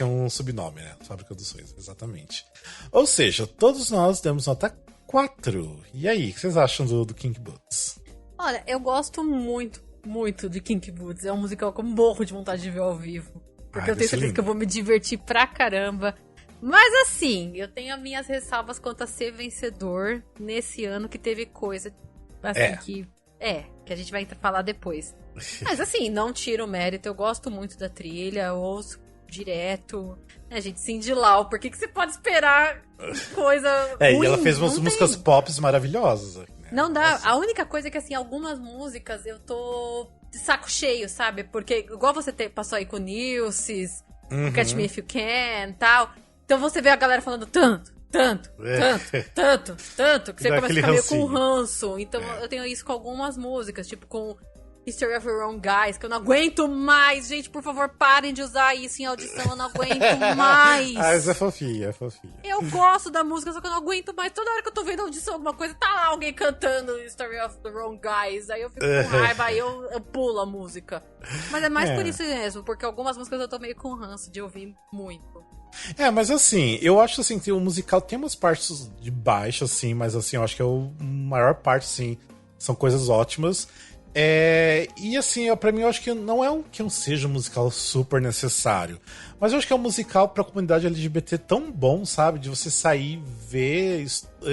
Speaker 2: um subnome, né? Fábrica dos Sonhos, exatamente. Ou seja, todos nós demos nota 4. E aí, o que vocês acham do Kinky Boots?
Speaker 3: Olha, eu gosto muito, muito de Kinky Boots. É um musical que eu morro de vontade de ver ao vivo. Porque eu tenho certeza que eu vou me divertir pra caramba. Mas assim, eu tenho as minhas ressalvas quanto a ser vencedor nesse ano que teve coisa assim que a gente vai falar depois. Mas assim, não tiro o mérito, eu gosto muito da trilha, eu ouço direto. Gente, Cyndi Lauper, por que você pode esperar coisa ruim?
Speaker 2: E ela fez umas músicas pop maravilhosas. Né?
Speaker 3: Não dá, a única coisa é que assim, algumas músicas eu tô de saco cheio, sabe? Porque igual você passou aí com o Nilces, Catch Me If You Can, tal. Então você vê a galera falando tanto, que você começa a ficar meio com ranço. Então eu tenho isso com algumas músicas, tipo com History of Your Own Guys, que eu não aguento mais. Gente, por favor, parem de usar isso em audição, eu não aguento mais.
Speaker 2: Mas é fofinha, é fofinha.
Speaker 3: Eu gosto da música, só que eu não aguento mais. Toda hora que eu tô vendo audição alguma coisa, tá lá alguém cantando History of the Wrong Guys. Aí eu fico com raiva, aí eu pulo a música. Mas é mais por isso mesmo, porque algumas músicas eu tô meio com ranço de ouvir muito.
Speaker 2: Mas assim, eu acho assim que o musical tem umas partes de baixo, assim, mas assim, eu acho que a maior parte, sim, são coisas ótimas. E assim, pra mim, eu acho que não é que não seja um musical super necessário, mas eu acho que é um musical pra comunidade LGBT tão bom, sabe? De você sair, ver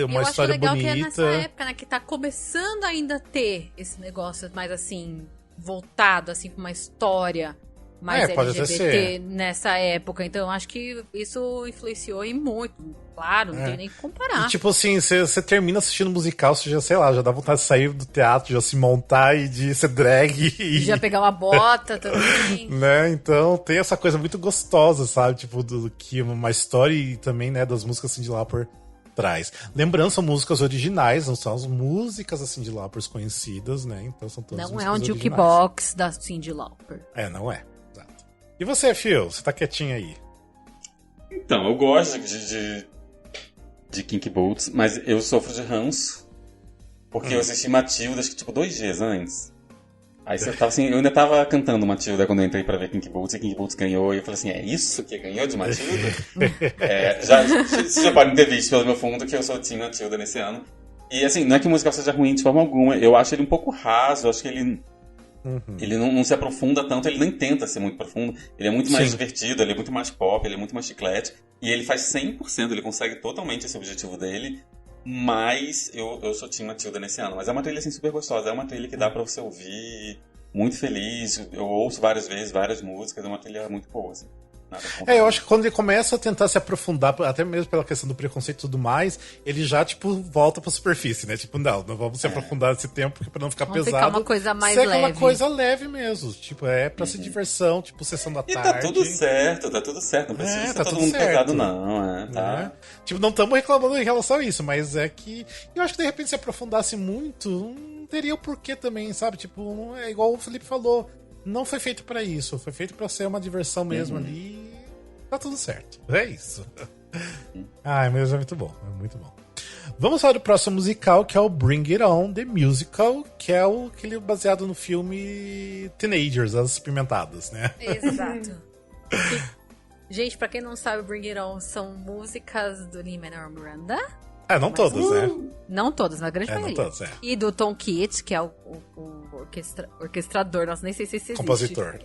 Speaker 2: uma história bonita. Eu acho legal que é nessa
Speaker 3: época, né, que tá começando ainda a ter esse negócio mais assim, voltado assim pra uma história mais LGBT nessa época. Então eu acho que isso influenciou e muito. Claro, não tem nem que comparar.
Speaker 2: E, tipo assim, você termina assistindo musical, você já, sei lá, já dá vontade de sair do teatro, já se montar e de ser drag. E
Speaker 3: já pegar uma bota também.
Speaker 2: Né? Então tem essa coisa muito gostosa, sabe? Tipo, do que uma história e também, né, das músicas Cyndi Lauper traz. Lembrando, são músicas originais, não são as músicas da Cyndi Lauper conhecidas, né? Então são todas
Speaker 3: não é um jukebox da Cyndi Lauper.
Speaker 2: Não é. Exato. E você, Phil? Você tá quietinho aí?
Speaker 4: Então, eu gosto de Kinky Boots, mas eu sofro de ranço porque eu assisti Matilda, acho que tipo 2 dias antes. Aí você tava assim, eu ainda tava cantando Matilda quando eu entrei pra ver Kinky Boots, e Kinky Boots ganhou, e eu falei assim, é isso que ganhou de Matilda? Vocês já podem ter visto pelo meu fundo que eu sou Team Matilda nesse ano. E assim, não é que o musical seja ruim de forma alguma, eu acho ele um pouco raso, eu acho que ele não se aprofunda tanto, ele nem tenta ser muito profundo, ele é muito mais divertido, ele é muito mais pop, ele é muito mais chiclete, e ele faz 100%, ele consegue totalmente esse objetivo dele, mas eu sou Team Matilda nesse ano. Mas é uma trilha assim, super gostosa, é uma trilha que dá pra você ouvir muito feliz, eu ouço várias vezes, várias músicas, é uma trilha muito boa, assim.
Speaker 2: Eu acho que quando ele começa a tentar se aprofundar, até mesmo pela questão do preconceito e tudo mais, ele já, tipo, volta pra superfície, né? Tipo, não vamos se aprofundar nesse tempo pra não ficar pesado.
Speaker 3: Ficar uma coisa mais leve.
Speaker 2: É uma coisa leve mesmo. Tipo, pra ser diversão, tipo, sessão da tarde.
Speaker 4: E tá tudo certo. Não precisa ser todo mundo pesado, não. Tá.
Speaker 2: Tipo, não estamos reclamando em relação a isso, mas é que eu acho que de repente se aprofundasse muito, não teria o porquê também, sabe? Tipo, é igual o Felipe falou. Não foi feito pra isso, foi feito pra ser uma diversão mesmo ali. Tá tudo certo. É isso. Mas é muito bom, é muito bom. Vamos falar do próximo musical, que é o Bring It On, The Musical, que é aquele baseado no filme Teenagers, As Pimentadas, né?
Speaker 3: Exato. Gente, pra quem não sabe, Bring It On são músicas do Lin-Manuel Miranda.
Speaker 2: Não todas, né?
Speaker 3: Não todas, mas a grande maioria.
Speaker 2: Não todas,
Speaker 3: E do Tom Kitsch, que é o orquestrador, nossa, nem sei se existe.
Speaker 2: Compositor.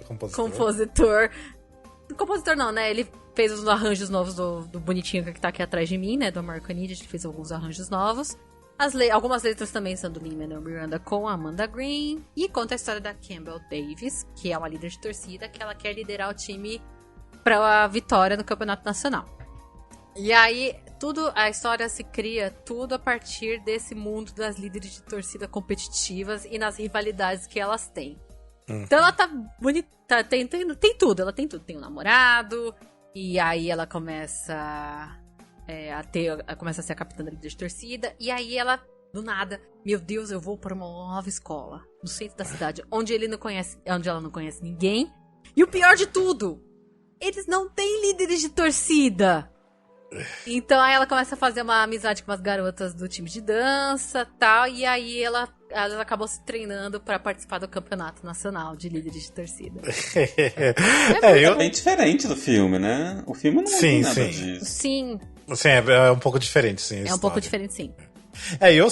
Speaker 3: Compositor não, né? Ele fez os arranjos novos do bonitinho que tá aqui atrás de mim, né? Do American Idiot, ele fez alguns arranjos novos. Algumas letras também são do Lin-Manuel Miranda com a Amanda Green. E conta a história da Campbell Davis, que é uma líder de torcida, que ela quer liderar o time pra vitória no Campeonato Nacional. E aí, a história se cria tudo a partir desse mundo das líderes de torcida competitivas e nas rivalidades que elas têm. Então ela tá bonita, tem tudo, ela tem tudo. Tem um namorado, e aí ela começa começa a ser a capitã da líder de torcida, e aí ela, do nada, meu Deus, eu vou para uma nova escola, no centro da cidade, onde ela não conhece ninguém, E o pior de tudo, eles não têm líderes de torcida. Então aí ela começa a fazer uma amizade com as garotas do time de dança e tal. E aí ela acabou se treinando pra participar do campeonato nacional de líderes de torcida.
Speaker 4: É bem diferente do filme, né? O filme não tem nada disso.
Speaker 3: Sim.
Speaker 2: Sim, é um pouco diferente, sim.
Speaker 3: É um pouco diferente, sim.
Speaker 2: Eu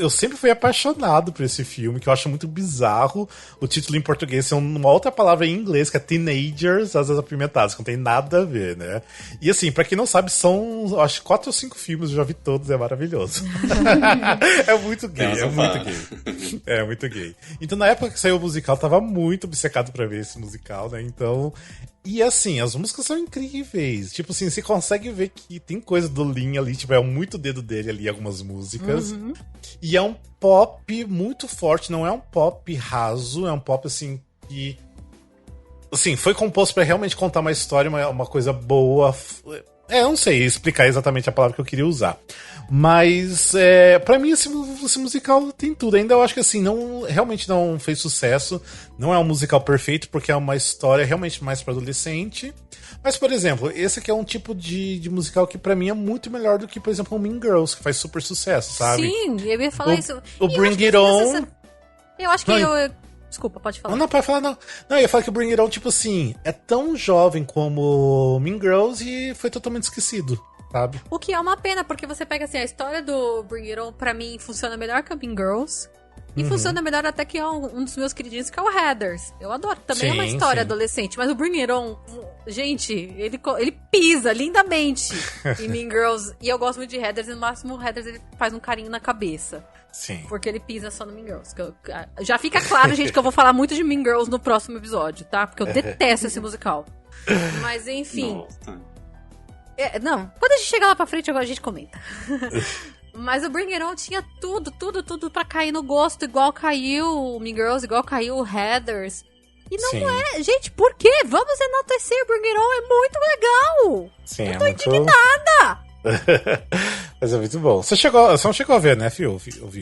Speaker 2: sempre fui apaixonado por esse filme, que eu acho muito bizarro o título em português ser uma outra palavra em inglês, que é Teenagers, às vezes apimentados, que não tem nada a ver, né? E assim, pra quem não sabe, são, acho, 4 ou 5 filmes, eu já vi todos, é maravilhoso. É muito gay, é muito gay. Então, na época que saiu o musical, eu tava muito obcecado pra ver esse musical, né? Então... E assim, as músicas são incríveis. Tipo assim, você consegue ver que tem coisa do Lin ali, tipo, é muito dedo dele ali, algumas músicas.
Speaker 3: Uhum.
Speaker 2: E é um pop muito forte, não é um pop raso, é um pop assim que... Assim, foi composto pra realmente contar uma história, uma coisa boa. Eu não sei explicar exatamente a palavra que eu queria usar. Mas, pra mim, esse musical tem tudo. Ainda eu acho que, assim, realmente não fez sucesso. Não é um musical perfeito, porque é uma história realmente mais pra adolescente. Mas, por exemplo, esse aqui é um tipo de musical que, pra mim, é muito melhor do que, por exemplo, o Mean Girls, que faz super sucesso, sabe?
Speaker 3: Sim, eu ia falar isso.
Speaker 2: O Bring It On...
Speaker 3: Eu acho que Desculpa, pode falar.
Speaker 2: Não, pode falar, não. Não, eu ia falar que o Bring It On, tipo assim, é tão jovem como Mean Girls e foi totalmente esquecido, sabe?
Speaker 3: O que é uma pena, porque você pega assim, a história do Bring It On, pra mim, funciona melhor que a Mean Girls. E funciona melhor até que um dos meus queridinhos, que é o Heathers. Eu adoro. Também é uma história adolescente, mas o Bring It On, gente, ele pisa lindamente em Mean Girls. E eu gosto muito de Heathers, e no máximo o Heathers ele faz um carinho na cabeça.
Speaker 2: Sim.
Speaker 3: Porque ele pisa só no Mean Girls. Já fica claro, gente, que eu vou falar muito de Mean Girls no próximo episódio, tá? Porque eu detesto esse musical. Mas, enfim. Não, quando a gente chegar lá pra frente, agora a gente comenta. Mas o Bring It On tinha tudo pra cair no gosto, igual caiu o Mean Girls, igual caiu o Heathers. E não é... Gente, por quê? Vamos enaltecer o Bring It On, é muito legal!
Speaker 2: Sim,
Speaker 3: eu tô indignada!
Speaker 2: Mas é muito bom. Você não chegou a ver, né, Fio?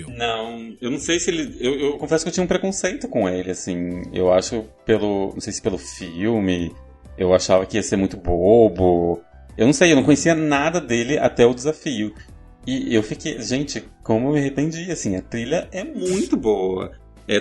Speaker 4: Não, eu não sei se ele... Eu confesso que eu tinha um preconceito com ele, assim. Eu acho não sei se pelo filme, eu achava que ia ser muito bobo. Eu não sei, eu não conhecia nada dele até o desafio. E eu fiquei... Gente, como eu me arrependi, assim. A trilha é muito boa.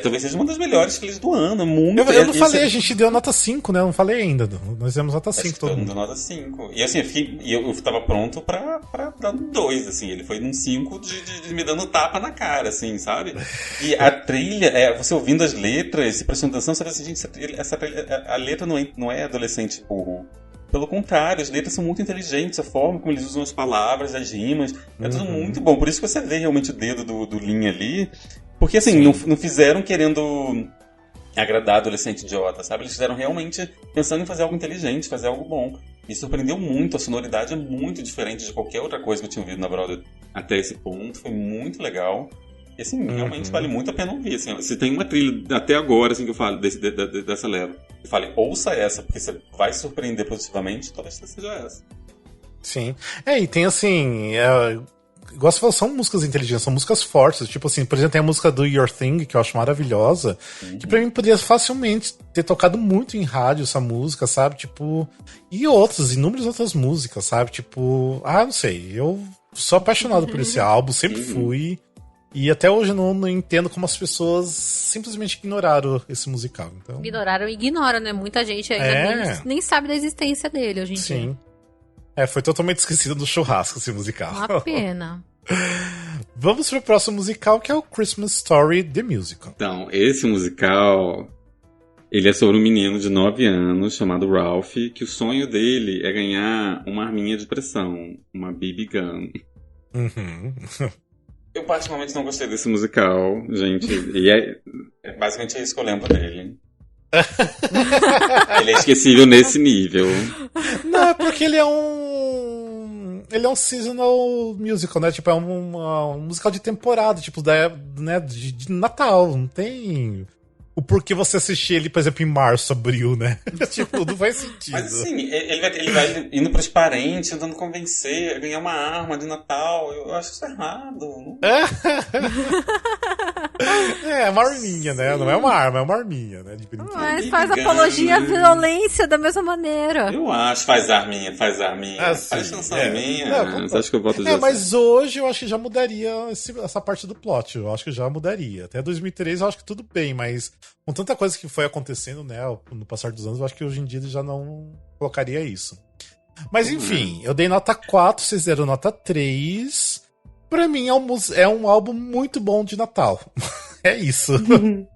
Speaker 4: Talvez seja uma das melhores trilhas do ano. Muito.
Speaker 2: Eu não falei, a gente deu nota 5, né? Eu não falei ainda. Nós demos nota 5 todo mundo.
Speaker 4: Deu nota 5. E assim, eu tava pronto pra dar um 2, assim. Ele foi num 5 de me dando tapa na cara, assim, sabe? E a trilha, você ouvindo as letras e prestando atenção, você vê assim, gente, essa trilha, a letra não é adolescente burro. Pelo contrário, as letras são muito inteligentes, a forma como eles usam as palavras, as rimas, é tudo muito bom. Por isso que você vê realmente o dedo do Lin ali. Porque assim, não fizeram querendo agradar adolescente idiota, sabe? Eles fizeram realmente pensando em fazer algo inteligente, fazer algo bom. Me surpreendeu muito, a sonoridade é muito diferente de qualquer outra coisa que eu tinha ouvido na Broadway até esse ponto. Foi muito legal. E assim, realmente vale muito a pena ouvir. Assim, se tem uma trilha até agora, assim, que eu falo, dessa leva, eu falei, ouça essa, porque você vai se surpreender positivamente, talvez seja essa.
Speaker 2: Sim. E tem assim... Igual você falou, são músicas inteligentes, são músicas fortes. Tipo assim, por exemplo, tem a música do Your Thing, que eu acho maravilhosa, que pra mim poderia facilmente ter tocado muito em rádio essa música, sabe? Tipo, e inúmeras outras músicas, sabe? Tipo, não sei, eu sou apaixonado por esse álbum, sempre fui. E até hoje eu não entendo como as pessoas simplesmente ignoraram esse musical. Então...
Speaker 3: Ignoram, né? Muita gente ainda nem sabe da existência dele hoje em dia.
Speaker 2: Sim. Foi totalmente esquecido do churrasco esse musical.
Speaker 3: Uma pena.
Speaker 2: Vamos pro próximo musical, que é o Christmas Story The Musical.
Speaker 4: Então, esse musical, ele é sobre um menino de 9 anos chamado Ralph, que o sonho dele é ganhar uma arminha de pressão, uma BB gun. Eu particularmente não gostei desse musical, gente, e basicamente é isso que eu lembro dele. Ele é esquecível nesse nível.
Speaker 2: Não, é porque ele é um seasonal musical, né? Tipo, é um musical de temporada, tipo, né, de Natal. Não tem o porquê você assistir ele, por exemplo, em março, abril, né? Tipo, não faz sentido.
Speaker 4: Mas assim, ele vai indo pros parentes, tentando convencer a ganhar uma arma de Natal. Eu acho isso errado.
Speaker 2: É uma arminha, né? Não é uma arma, é uma arminha, né? De brinquedo.
Speaker 3: Mas faz apologia à violência da mesma maneira.
Speaker 4: Eu acho, faz arminha.
Speaker 2: Ah, sim,
Speaker 4: Faz chançãozinha.
Speaker 2: Não,
Speaker 4: Você acha que eu voto de
Speaker 2: mas hoje eu acho que já mudaria essa parte do plot. Eu acho que já mudaria. Até 2003 eu acho que tudo bem, mas com tanta coisa que foi acontecendo, né, no passar dos anos, eu acho que hoje em dia ele já não colocaria isso. Mas enfim, eu dei nota 4, vocês deram nota 3. Pra mim é um álbum muito bom de Natal. É isso.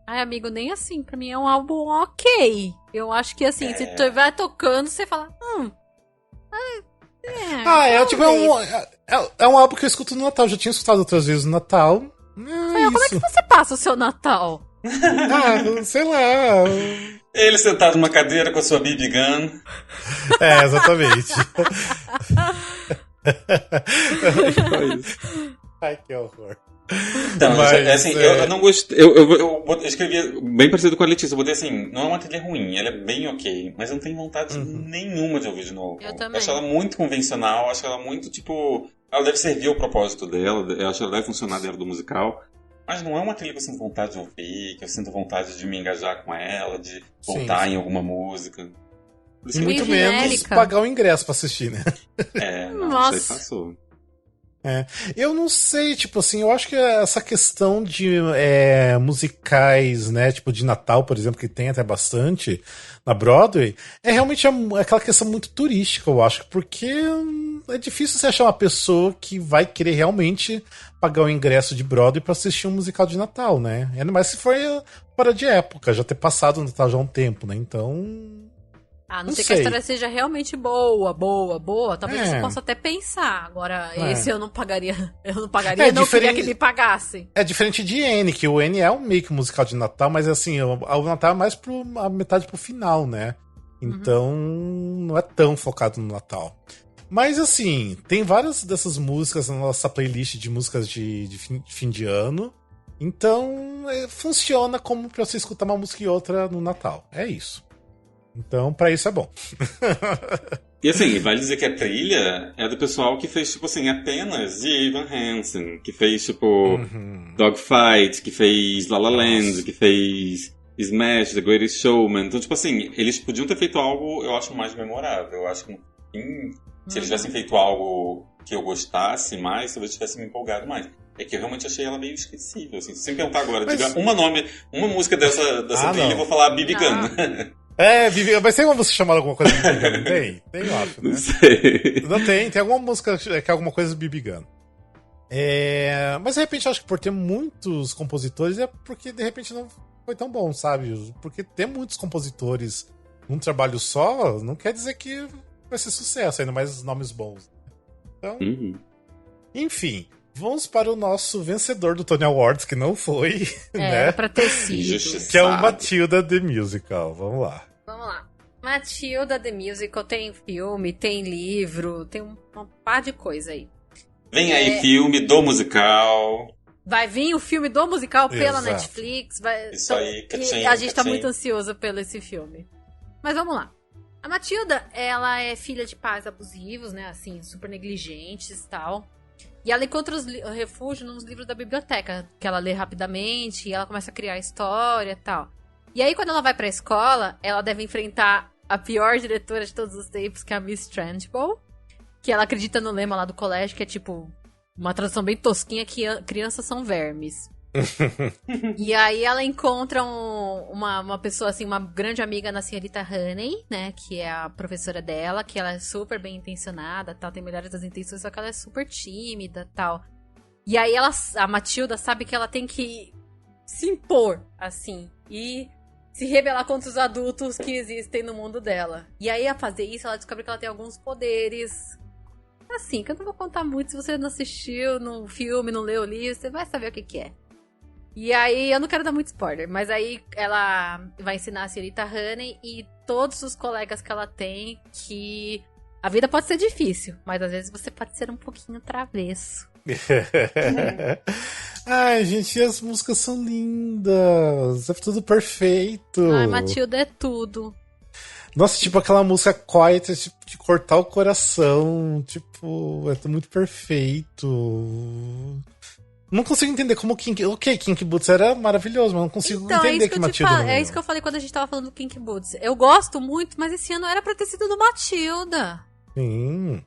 Speaker 3: Ai, amigo, nem assim. Pra mim é um álbum ok. Eu acho que assim, se tu vai tocando, você fala.
Speaker 2: É um álbum que eu escuto no Natal. Já tinha escutado outras vezes no Natal.
Speaker 3: Como é que você passa o seu Natal?
Speaker 2: Sei lá.
Speaker 4: Ele sentado numa cadeira com a sua BB Gun.
Speaker 2: É, exatamente. Ai, que horror.
Speaker 4: Então, assim, eu não gostei. Eu escrevi bem parecido com a Letícia. Eu botei assim, não é uma trilha ruim, ela é bem ok, mas eu não tenho vontade nenhuma de ouvir de novo.
Speaker 3: Eu também.
Speaker 4: Eu acho ela muito convencional, acho ela muito, tipo. Ela deve servir ao propósito dela, eu acho que ela deve funcionar dentro do musical. Mas não é uma trilha que eu sinto vontade de ouvir, que eu sinto vontade de me engajar com ela, de voltar em alguma música.
Speaker 2: E muito menos pagar o ingresso pra assistir, né?
Speaker 3: Nossa.
Speaker 4: Isso aí passou.
Speaker 2: Eu não sei, tipo assim, eu acho que essa questão de musicais, né, tipo de Natal, por exemplo, que tem até bastante na Broadway, é realmente aquela questão muito turística, eu acho, porque é difícil você achar uma pessoa que vai querer realmente pagar o ingresso de Broadway pra assistir um musical de Natal, né? Ainda mais se for fora de época, já ter passado o Natal já há um tempo, né? Então...
Speaker 3: A não ser que a história seja realmente boa. Talvez você possa até pensar. Agora, esse eu não pagaria. Eu não pagaria, não queria que me pagasse.
Speaker 2: É diferente de N, que o N é um meio que musical de Natal, mas assim, o Natal é mais a metade pro final, né? Então, não é tão focado no Natal. Mas assim, tem várias dessas músicas na nossa playlist de músicas de fim de ano. Então, funciona como pra você escutar uma música e outra no Natal. É isso. Então, pra isso é bom.
Speaker 4: E assim, vale dizer que a trilha é do pessoal que fez, tipo assim, apenas de Evan Hansen, que fez, tipo, Dogfight, que fez La La Land, que fez Smash, The Greatest Showman. Então, tipo assim, eles podiam ter feito algo, eu acho, mais memorável. Eu acho que, se eles tivessem feito algo que eu gostasse mais, talvez tivesse me empolgado mais. É que eu realmente achei ela meio esquecível, assim. Se você me perguntar agora, diga uma música dessa trilha, eu vou falar BB Gun.
Speaker 2: Mas tem uma música chamada alguma coisa de BB Gun, não tem? Tem, eu acho, né?
Speaker 4: Não sei.
Speaker 2: Não tem alguma música que é alguma coisa de BB Gun. Mas de repente eu acho que por ter muitos compositores é porque de repente não foi tão bom, sabe? Porque ter muitos compositores num trabalho só não quer dizer que vai ser sucesso, ainda mais nomes bons. Então, enfim, vamos para o nosso vencedor do Tony Awards, que não foi, né?
Speaker 3: Era pra ter sido.
Speaker 2: Que é o Matilda The Musical. Vamos lá.
Speaker 3: Matilda The Musical tem filme, tem livro, tem uma par de coisa aí.
Speaker 4: Vem aí filme do musical.
Speaker 3: Vai vir o filme do musical pela
Speaker 2: Exato.
Speaker 3: Netflix.
Speaker 4: Isso aí,
Speaker 3: e a gente tá muito ansioso pelo esse filme. Mas vamos lá. A Matilda, ela é filha de pais abusivos, né? Assim, super negligentes e tal. E ela encontra refúgio nos livros da biblioteca, que ela lê rapidamente, e ela começa a criar história e tal. E aí, quando ela vai pra escola, ela deve enfrentar a pior diretora de todos os tempos, que é a Miss Trunchbull, que ela acredita no lema lá do colégio, que é tipo, uma tradução bem tosquinha, que crianças são vermes. E aí ela encontra uma pessoa, assim, uma grande amiga na senhorita Honey, né, que é a professora dela, que ela é super bem intencionada, tal, tem melhores das intenções, só que ela é super tímida, tal. E aí a Matilda sabe que ela tem que se impor, assim, e se rebelar contra os adultos que existem no mundo dela. E aí, a fazer isso, ela descobre que ela tem alguns poderes. Assim, que eu não vou contar muito, se você não assistiu no filme, não leu o livro, você vai saber o que é. E aí, eu não quero dar muito spoiler, mas aí ela vai ensinar a senhorita Honey e todos os colegas que ela tem que a vida pode ser difícil, mas às vezes você pode ser um pouquinho travesso.
Speaker 2: Ai, gente, as músicas são lindas. É tudo perfeito.
Speaker 3: Ai, Matilda é tudo.
Speaker 2: Nossa, tipo aquela música Quiet, tipo, de cortar o coração. Tipo, é muito perfeito. Não consigo entender como Kinky Boots era maravilhoso, mas não consigo entender que Matilda não
Speaker 3: é isso que eu falei quando a gente tava falando do Kinky Boots. Eu gosto muito, mas esse ano era pra ter sido do Matilda.
Speaker 2: Sim.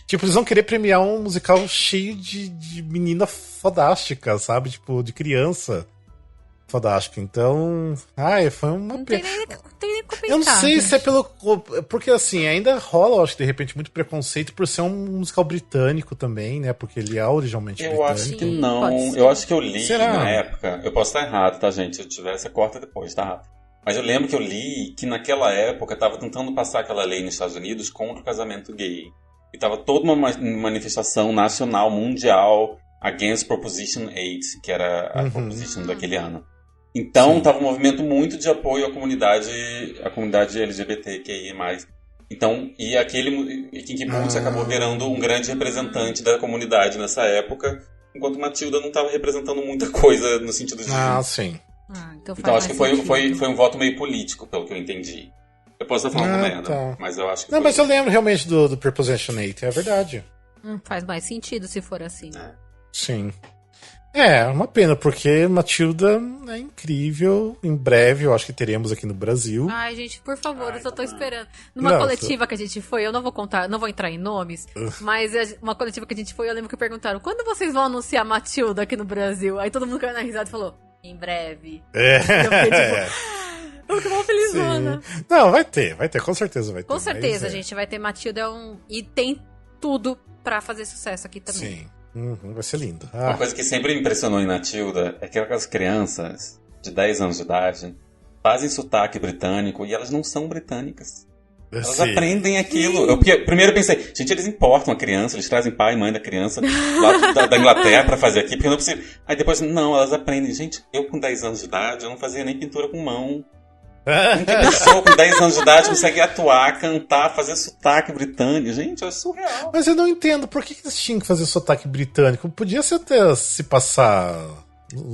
Speaker 2: Tipo, eles vão querer premiar um musical cheio de menina fodástica, sabe? Tipo, de criança fodástica. Então, foi uma pena.
Speaker 3: Não tem nem comentar.
Speaker 2: Eu não sei
Speaker 3: gente.
Speaker 2: se é pelo... Porque, assim, ainda rola, eu acho, de repente, muito preconceito por ser um musical britânico também, né? Porque ele é originalmente
Speaker 4: Eu
Speaker 2: britânico.
Speaker 4: acho que
Speaker 3: Sim,
Speaker 4: não.
Speaker 3: pode ser.
Speaker 4: Eu acho que eu li
Speaker 2: Será?
Speaker 4: na época. Eu posso estar errado, tá, gente? Se eu tiver, você corta depois, tá? Mas eu lembro que eu li que naquela época tava tentando passar aquela lei nos Estados Unidos contra o casamento gay. E tava toda uma manifestação nacional, mundial, against Proposition 8, que era a Proposition daquele ano. Então, tava um movimento muito de apoio à comunidade LGBTQI+. Então, e aquele Kinky Boots acabou virando um grande representante da comunidade nessa época, enquanto Matilda não estava representando muita coisa no sentido de...
Speaker 2: Sim.
Speaker 3: Então
Speaker 4: acho que foi um voto meio político, pelo que eu entendi. Eu posso estar falando merda,
Speaker 2: tá.
Speaker 4: mas eu acho que
Speaker 2: Não,
Speaker 4: foi...
Speaker 2: mas eu lembro realmente do Preposition 8, é verdade.
Speaker 3: Faz mais sentido se for assim.
Speaker 2: Sim. É, uma pena, porque Matilda é incrível. Em breve, eu acho que teremos aqui no Brasil.
Speaker 3: Ai, gente, por favor, eu só tô esperando. Numa coletiva que a gente foi, eu não vou contar, não vou entrar em nomes, mas uma coletiva que a gente foi, eu lembro que perguntaram: quando vocês vão anunciar Matilda aqui no Brasil? Aí todo mundo caiu na risada e falou: em breve.
Speaker 2: É.
Speaker 3: Eu fiquei tipo... Eu fiquei mal felizona.
Speaker 2: Sim. Não, vai ter, com certeza vai ter.
Speaker 3: Com certeza,
Speaker 2: mas,
Speaker 3: gente, vai ter Matilda e tem tudo pra fazer sucesso aqui também.
Speaker 2: Sim. Vai ser lindo.
Speaker 4: Uma coisa que sempre me impressionou em Matilda é que aquelas crianças de 10 anos de idade fazem sotaque britânico e elas não são britânicas. Elas aprendem aquilo. Primeiro eu pensei, gente, eles importam a criança, eles trazem pai e mãe da criança lá da Inglaterra pra fazer aqui, porque não é possível. Aí depois, não, elas aprendem. Gente, eu com 10 anos de idade, eu não fazia nem pintura com mão. Não tem pessoa com 10 anos de idade consegue atuar, cantar, fazer sotaque britânico. Gente, é surreal.
Speaker 2: Mas eu não entendo, por que eles tinham que fazer sotaque britânico? Podia ser até se passar...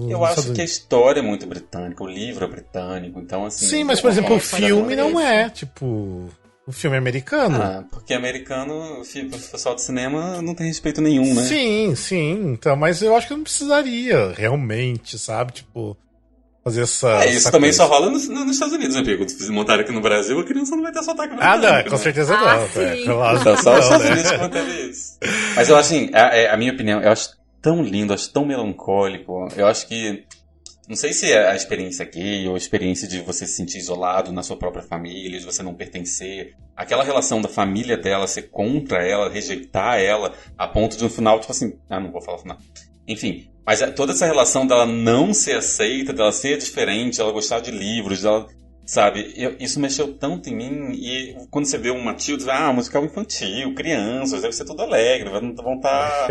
Speaker 4: Eu acho que a história é muito britânica, o livro é britânico, então assim...
Speaker 2: Sim, mas por exemplo, o filme não é, tipo... O filme é americano.
Speaker 4: Porque americano, o pessoal do cinema não tem respeito nenhum, né?
Speaker 2: Sim, então, mas eu acho que não precisaria, realmente, sabe? Tipo... fazer essa.
Speaker 4: Isso também coisa. Só rola nos Estados Unidos, né, Pico? Se montarem aqui no Brasil, a criança não vai ter sotaque britânico.
Speaker 2: Não, com certeza não.
Speaker 4: Então, só os Estados Unidos que vão ter isso. Mas eu acho assim, a minha opinião, eu acho tão lindo, acho tão melancólico. Eu acho que. Não sei se é a experiência gay ou a experiência de você se sentir isolado na sua própria família, de você não pertencer. Aquela relação da família dela ser contra ela, rejeitar ela, a ponto de no final, tipo assim. Não vou falar o final. Enfim. Mas toda essa relação dela não ser aceita, dela ser diferente, ela gostar de livros, dela, sabe? Isso mexeu tanto em mim. E quando você vê um Matilda, musical infantil, crianças, deve ser tudo alegre, vão estar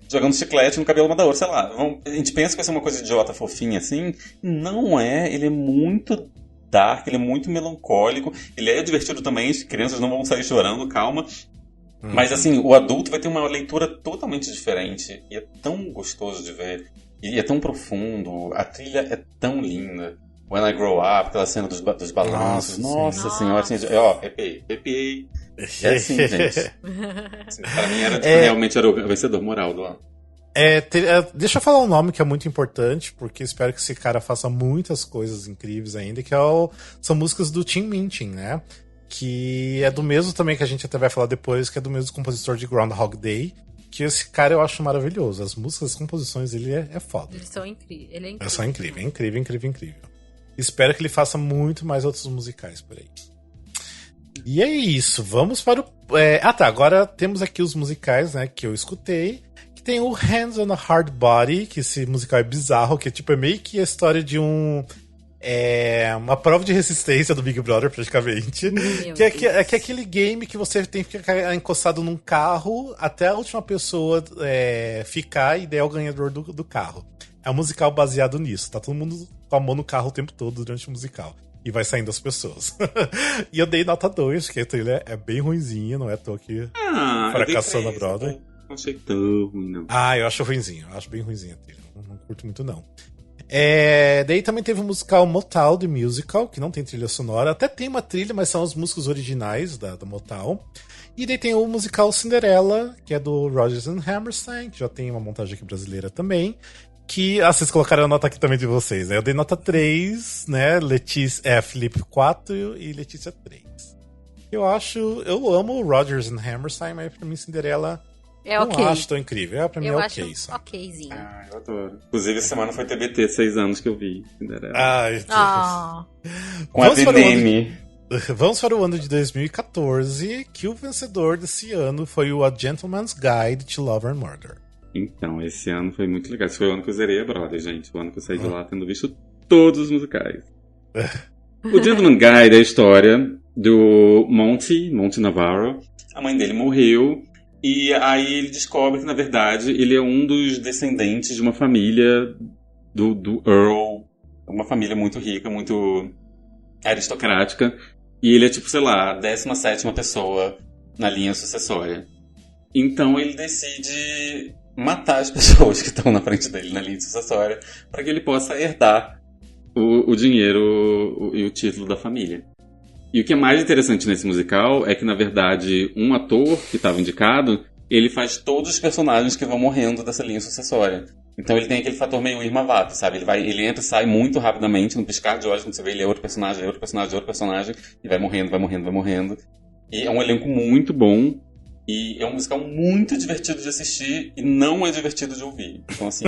Speaker 4: jogando chiclete no cabelo uma da outra, sei lá. A gente pensa que vai ser uma coisa idiota, fofinha assim. Não é, ele é muito dark, ele é muito melancólico, ele é divertido também, as crianças não vão sair chorando, calma. Mas assim, o adulto vai ter uma leitura totalmente diferente. E é tão gostoso de ver. E é tão profundo. A trilha é tão linda. When I Grow Up, aquela cena dos balanços. Nossa senhora, assim, arrepiei. É assim, gente. Assim, pra mim realmente era o vencedor moral do ano.
Speaker 2: Deixa eu falar um nome que é muito importante, porque espero que esse cara faça muitas coisas incríveis ainda, que são músicas do Tim Minchin, né? Que é do mesmo também que a gente até vai falar depois, que é do mesmo compositor de Groundhog Day, que esse cara eu acho maravilhoso. As músicas, as composições, ele é foda.
Speaker 3: Eles são incríveis. Ele é incrível.
Speaker 2: São incrível. Espero que ele faça muito mais outros musicais por aí. E é isso, vamos para o... agora temos aqui os musicais, né, que eu escutei, que tem o Hands on a Hard Body, que esse musical é bizarro, que é meio que a história de uma prova de resistência do Big Brother, praticamente. Que é aquele game que você tem que ficar encostado num carro até a última pessoa ficar e daí é o ganhador do carro. É um musical baseado nisso. Tá todo mundo com a mão no carro o tempo todo durante o musical. E vai saindo as pessoas. E eu dei nota 2, que a trilha é bem ruinzinha, não é à toa que fracassou na Broadway.
Speaker 4: Não achei tão ruim, não.
Speaker 2: Eu acho ruinzinho. Eu acho bem ruinzinha a trilha. Não curto muito, não. Daí também teve o musical Motown, The Musical, que não tem trilha sonora. Até tem uma trilha, mas são as músicas originais da Motown. E daí tem o musical Cinderella, que é do Rodgers and Hammerstein, que já tem uma montagem aqui brasileira também. que... vocês colocaram a nota aqui também de vocês, né? Eu dei nota 3, né? Felipe 4 e Letícia 3. Eu amo Rodgers and Hammerstein, mas pra mim Cinderela não acho tão incrível. Pra mim é ok,
Speaker 3: acho okzinho.
Speaker 4: Eu adoro. Inclusive, essa semana foi TBT, 6 anos que eu vi Cinderela.
Speaker 2: Ai, Deus.
Speaker 4: Com a Dinemi.
Speaker 2: Vamos para o ano de 2014, que o vencedor desse ano foi o A Gentleman's Guide to Love and Murder.
Speaker 4: Então, esse ano foi muito legal. Esse foi o ano que eu zerei a Brother, gente. O ano que eu saí de lá tendo visto todos os musicais. O Gentleman's Guide é a história do Monty Navarro. A mãe dele morreu. E aí ele descobre que, na verdade, ele é um dos descendentes de uma família do Earl. Uma família muito rica, muito aristocrática. E ele é, tipo, sei lá, a 17ª pessoa na linha sucessória. Então ele decide matar as pessoas que estão na frente dele na linha sucessória para que ele possa herdar o dinheiro e o título da família. E o que é mais interessante nesse musical é que, na verdade, um ator que estava indicado, ele faz todos os personagens que vão morrendo dessa linha sucessória. Então ele tem aquele fator meio Irma Vap, sabe? Ele entra e sai muito rapidamente, no piscar de olhos, quando você vê ele é outro personagem, e vai morrendo. E é um elenco muito bom, e é um musical muito divertido de assistir, e não é divertido de ouvir. Então, assim,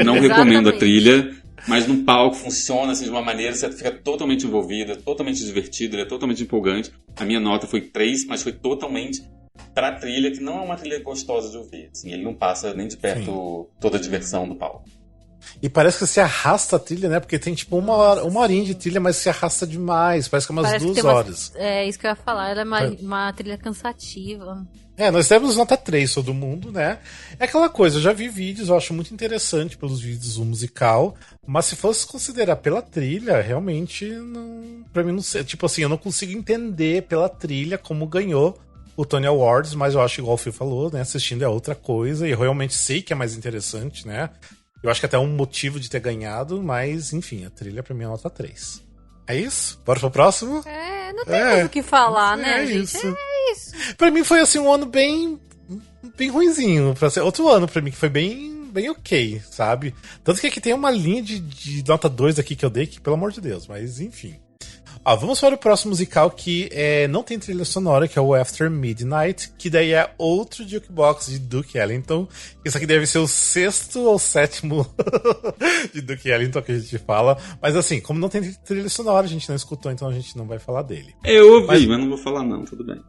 Speaker 4: não recomendo a trilha, mas no palco funciona assim, de uma maneira, você fica totalmente envolvido, é totalmente divertido, ele é totalmente empolgante. A minha nota foi 3, mas foi totalmente pra trilha, que não é uma trilha gostosa de ouvir. Assim, ele não passa nem de perto toda a diversão do palco.
Speaker 2: E parece que se arrasta a trilha, né? Porque tem tipo uma horinha de trilha, mas se arrasta demais. Parece que é umas 2 horas.
Speaker 3: É isso que eu ia falar, ela é uma trilha cansativa.
Speaker 2: Nós temos nota 3 todo mundo, né? É aquela coisa, eu já vi vídeos, eu acho muito interessante pelos vídeos do musical, mas se fosse considerar pela trilha, realmente, não, pra mim não sei. Tipo assim, eu não consigo entender pela trilha como ganhou o Tony Awards, mas eu acho, igual o Phil falou, né? Assistindo é outra coisa, e eu realmente sei que é mais interessante, né? Eu acho que até é um motivo de ter ganhado, mas, enfim, a trilha pra mim é nota 3. É isso? Bora pro próximo?
Speaker 3: Não tem muito o que falar, né, gente?
Speaker 2: Isso.
Speaker 3: É isso.
Speaker 2: Pra mim foi, assim, um ano bem ruinzinho. Pra ser outro ano pra mim, que foi bem ok, sabe? Tanto que aqui tem uma linha de nota 2 aqui que eu dei, que pelo amor de Deus, mas enfim. Vamos para o próximo musical que não tem trilha sonora, que é o After Midnight, que daí é outro jukebox de Duke Ellington. Isso aqui deve ser o 6º ou 7º de Duke Ellington que a gente fala. Mas assim, como não tem trilha sonora, a gente não escutou, então a gente não vai falar dele.
Speaker 4: Eu ouvi, mas não vou falar não, tudo bem.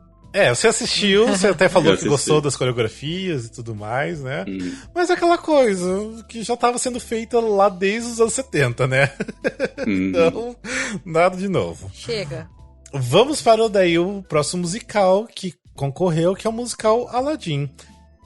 Speaker 2: Você assistiu, você até falou que gostou das coreografias e tudo mais, né? Mas é aquela coisa que já estava sendo feita lá desde os anos 70, né? Então, nada de novo.
Speaker 3: Chega.
Speaker 2: Vamos para o próximo musical que concorreu, que é o musical Aladdin.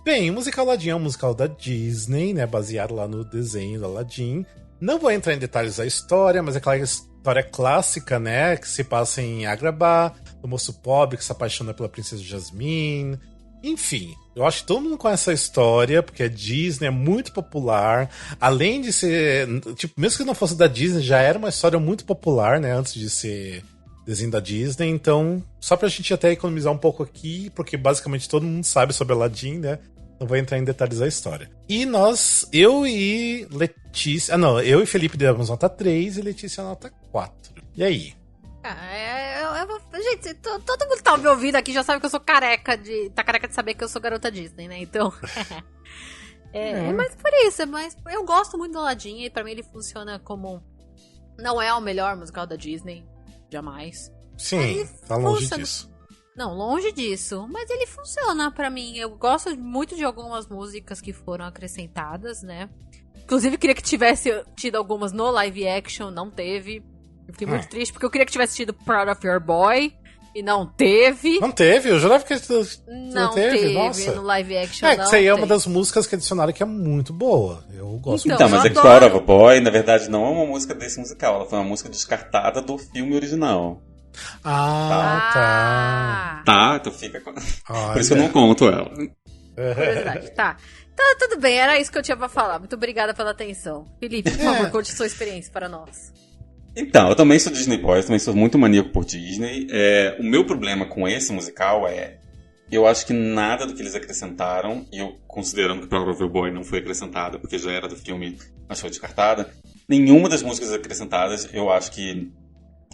Speaker 2: Bem, o musical Aladdin é um musical da Disney, né? Baseado lá no desenho do Aladdin. Não vou entrar em detalhes da história, mas é aquela história clássica, né? Que se passa em Agrabah, do moço pobre que se apaixona pela princesa Jasmine. Enfim, eu acho que todo mundo conhece essa história, porque a Disney é muito popular. Além de ser... Tipo, mesmo que não fosse da Disney, já era uma história muito popular, né? Antes de ser desenho da Disney. Então, só pra gente até economizar um pouco aqui, porque basicamente todo mundo sabe sobre Aladdin, né? Não vou entrar em detalhes da história. E eu e Felipe demos nota 3 e Letícia nota 4. E aí?
Speaker 3: Gente, todo mundo que tá me ouvindo aqui já sabe que eu sou careca de saber que eu sou garota Disney, né? Então. Mas por isso, mas eu gosto muito do Aladdin e pra mim ele funciona como. Não é o melhor musical da Disney, jamais.
Speaker 2: Sim, tá longe disso.
Speaker 3: Não, longe disso. Mas ele funciona pra mim. Eu gosto muito de algumas músicas que foram acrescentadas, né? Inclusive, queria que tivesse tido algumas no live action, não teve. Eu fiquei muito triste, porque eu queria que tivesse tido Proud of Your Boy, e não teve.
Speaker 2: Não teve? Eu jurava que
Speaker 3: não teve. Nossa. No live action não.
Speaker 2: Isso aí é uma das músicas que adicionaram que é muito boa. Eu gosto
Speaker 4: muito. Mas é que Proud of a Boy, na verdade, não é uma música desse musical. Ela foi uma música descartada do filme original.
Speaker 2: Tá.
Speaker 4: Tá, então fica com... Por isso que eu não conto ela.
Speaker 3: Curiosidade, tá. Então, tudo bem, era isso que eu tinha pra falar. Muito obrigada pela atenção. Felipe, por favor, conte sua experiência para nós.
Speaker 4: Então, eu também sou Disney Boy, eu também sou muito maníaco por Disney. O meu problema com esse musical é eu acho que nada do que eles acrescentaram, e eu considerando que Proud of Your Boy não foi acrescentada porque já era do filme, mas foi descartada, nenhuma das músicas acrescentadas eu acho que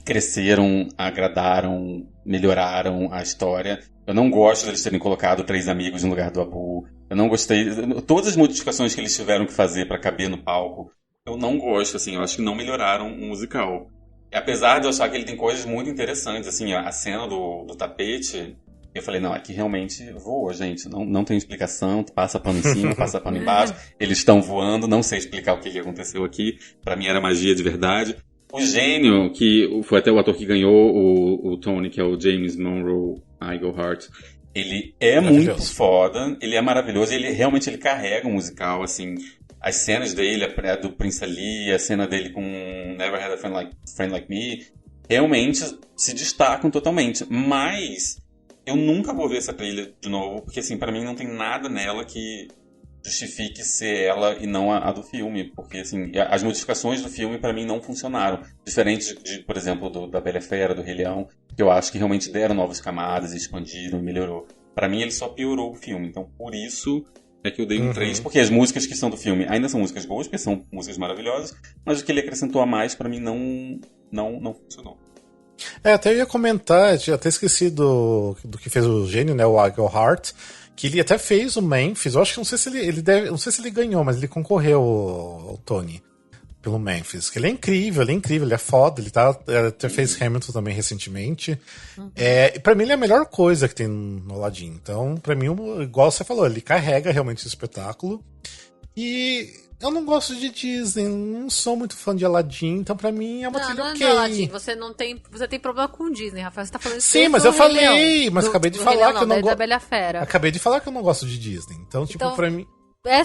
Speaker 4: cresceram, agradaram, melhoraram a história. Eu não gosto deles terem colocado 3 amigos no lugar do Abu. Eu não gostei. Todas as modificações que eles tiveram que fazer pra caber no palco, eu não gosto, assim. Eu acho que não melhoraram o musical. E apesar de eu achar que ele tem coisas muito interessantes, assim, a cena do tapete, eu falei, não, aqui realmente voou, gente. Não tem explicação, passa pano em cima, passa pano embaixo. Eles estão voando, não sei explicar o que aconteceu aqui. Pra mim era magia de verdade. O gênio, que foi até o ator que ganhou o Tony, que é o James Monroe Iglehart, ele é muito foda, ele é maravilhoso, ele realmente carrega o musical, assim, as cenas dele, a do Prince Ali, a cena dele com Never Had a Friend Like Me, realmente se destacam totalmente, mas eu nunca vou ver essa trilha de novo, porque assim, pra mim não tem nada nela que justifique ser ela e não a do filme, porque assim, as modificações do filme pra mim não funcionaram, diferente de por exemplo, da Bela Fera, do Rei Leão, que eu acho que realmente deram novas camadas, expandiram e melhorou. Pra mim ele só piorou o filme, então por isso é que eu dei um 3, porque as músicas que são do filme ainda são músicas boas, porque são músicas maravilhosas, mas o que ele acrescentou a mais pra mim não funcionou.
Speaker 2: Até eu ia comentar, tinha até esqueci do que fez o gênio, né, o Iglehart, que ele até fez o Memphis. Eu acho que não sei se não sei se ele ganhou, mas ele concorreu ao Tony pelo Memphis. Que ele é incrível, ele é foda, ele até fez Hamilton também recentemente. Pra mim ele é a melhor coisa que tem no Aladdin. Então, pra mim, igual você falou, ele carrega realmente o espetáculo. E eu não gosto de Disney, não sou muito fã de Aladdin, então pra mim é uma trilha ok.
Speaker 3: Não, Aladdin, você tem problema com Disney, Rafael. Você tá falando
Speaker 2: Sim, mas eu falei, mas acabei de falar que eu não
Speaker 3: gosto. Da
Speaker 2: gosto.
Speaker 3: Bela Fera.
Speaker 2: Acabei de falar que eu não gosto de Disney. Então, tipo, pra mim.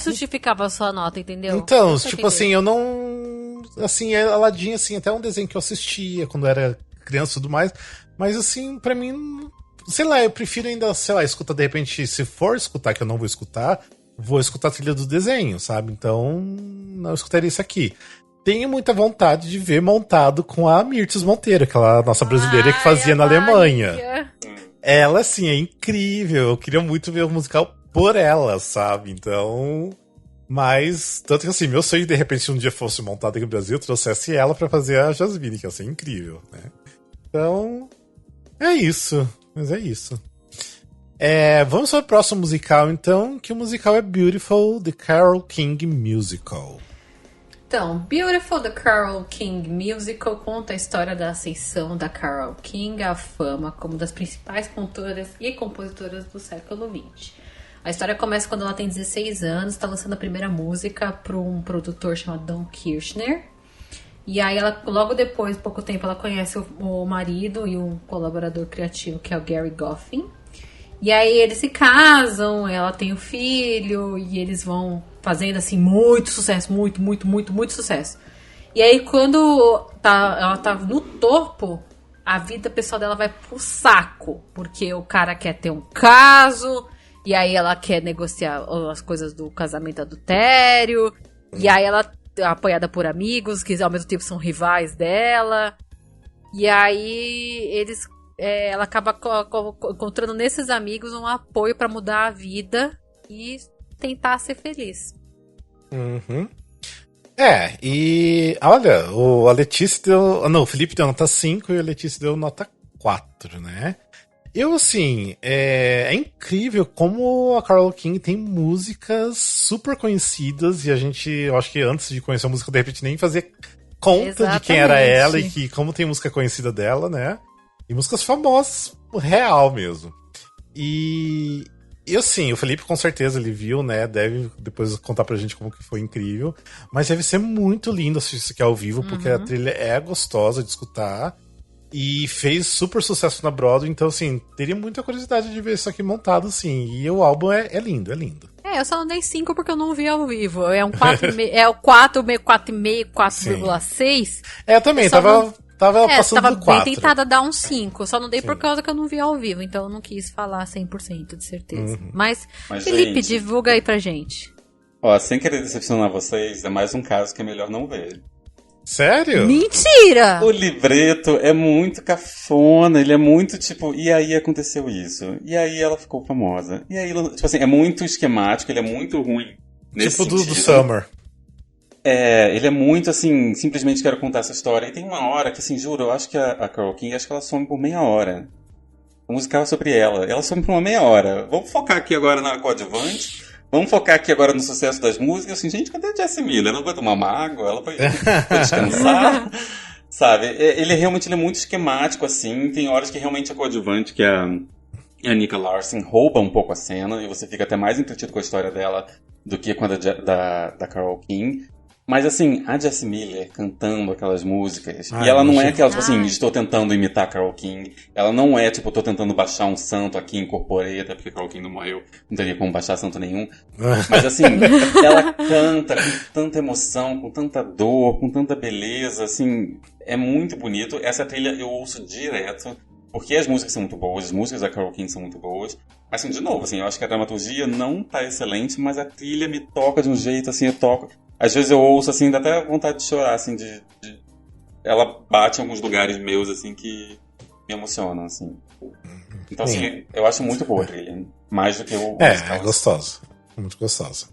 Speaker 3: Justificava a sua nota, entendeu?
Speaker 2: Então, tipo assim, eu não. Assim, Aladdin, assim, até um desenho que eu assistia quando era criança e tudo mais. Mas, assim, pra mim. Sei lá, eu prefiro ainda, sei lá, escutar de repente, se for escutar, que eu não vou escutar a trilha do desenho, sabe? Então, não escutaria isso aqui. Tenho muita vontade de ver montado com a Mirtes Monteiro, aquela nossa brasileira que fazia na Alemanha. Ela, assim, é incrível. Eu queria muito ver o musical por ela, sabe? Então. Mas, tanto que assim, meu sonho de repente se um dia fosse montado aqui no Brasil, eu trouxesse ela pra fazer a Jasmine, que ia ser incrível, né? Então. É isso. Mas é isso. Vamos para o próximo musical, então, que o musical é Beautiful, The Carole King Musical.
Speaker 3: Então, Beautiful, The Carole King Musical conta a história da ascensão da Carole King à fama como das principais cantoras e compositoras do século XX. A história começa quando ela tem 16 anos, está lançando a primeira música para um produtor chamado Don Kirshner. E aí, logo depois, pouco tempo, ela conhece o marido e um colaborador criativo, que é o Gary Goffin. E aí eles se casam, ela tem o filho, e eles vão fazendo, assim, muito sucesso, muito sucesso. E aí, quando ela tá no topo, a vida pessoal dela vai pro saco, porque o cara quer ter um caso, e aí ela quer negociar as coisas do casamento adultério, e aí ela é apoiada por amigos, que ao mesmo tempo são rivais dela, e aí ela acaba encontrando nesses amigos um apoio pra mudar a vida e tentar ser feliz.
Speaker 2: Uhum. E olha, a Letícia deu. Não, o Felipe deu nota 5 e a Letícia deu nota 4, né? Eu, assim, é incrível como a Carole King tem músicas super conhecidas e a gente, eu acho que antes de conhecer a música, de repente nem fazia conta de quem era ela e que como tem música conhecida dela, né? E músicas famosas, real mesmo. E assim, o Felipe com certeza ele viu, né? Deve depois contar pra gente como que foi incrível. Mas deve ser muito lindo assistir isso aqui ao vivo, porque a trilha é gostosa de escutar. E fez super sucesso na Broadway, então assim, teria muita curiosidade de ver isso aqui montado, sim. E o álbum é lindo, é lindo.
Speaker 3: Eu só não dei 5 porque eu não vi ao vivo. É um 4,5, é o 4,5, 4,6.
Speaker 2: Eu também, tava passando do 4.
Speaker 3: Tava bem tentada a dar um 5. Só não dei por causa que eu não vi ao vivo. Então eu não quis falar 100% de certeza. Mas Felipe, gente, divulga aí pra gente.
Speaker 4: Ó, sem querer decepcionar vocês, é mais um caso que é melhor não ver.
Speaker 2: Sério?
Speaker 3: Mentira!
Speaker 4: O libreto é muito cafona, ele é muito tipo, e aí aconteceu isso, e aí ela ficou famosa, e aí, tipo assim, é muito esquemático, ele é muito ruim nesse
Speaker 2: Tipo do
Speaker 4: sentido.
Speaker 2: Summer.
Speaker 4: É, ele é muito assim, simplesmente quero contar essa história. E tem uma hora que, assim, juro, eu acho que a Carole King, acho que ela some por meia hora. O musical é sobre ela some por uma meia hora. Vamos focar aqui agora na coadjuvante. Vamos focar aqui agora no sucesso das músicas. Assim, gente, cadê a Jessie Miller? Ela vai tomar uma água? Ela vai descansar? Sabe? Ele é muito esquemático, assim. Tem horas que realmente a coadjuvante, que é a Nika Larson, rouba um pouco a cena. E você fica até mais entretido com a história dela do que com a da Carole King. Mas assim, a Jessie Miller cantando aquelas músicas, e ela não é aquela, tipo assim, estou tentando imitar a Carole King. Ela não é, tipo, estou tentando baixar um santo aqui, incorporei, até porque a Carole King não morreu, não teria como baixar santo nenhum. Mas assim, ela canta com tanta emoção, com tanta dor, com tanta beleza, assim, é muito bonito. Essa trilha eu ouço direto, porque as músicas são muito boas, as músicas da Carole King são muito boas. Mas assim, de novo, assim, eu acho que a dramaturgia não tá excelente, mas a trilha me toca de um jeito, assim, eu toco. Às vezes eu ouço, assim, dá até vontade de chorar, assim, Ela bate em alguns lugares meus, assim, que me emocionam, assim. Então, assim, eu acho muito boa a trilha. Mais do que o musical.
Speaker 2: É gostosa. Muito gostosa.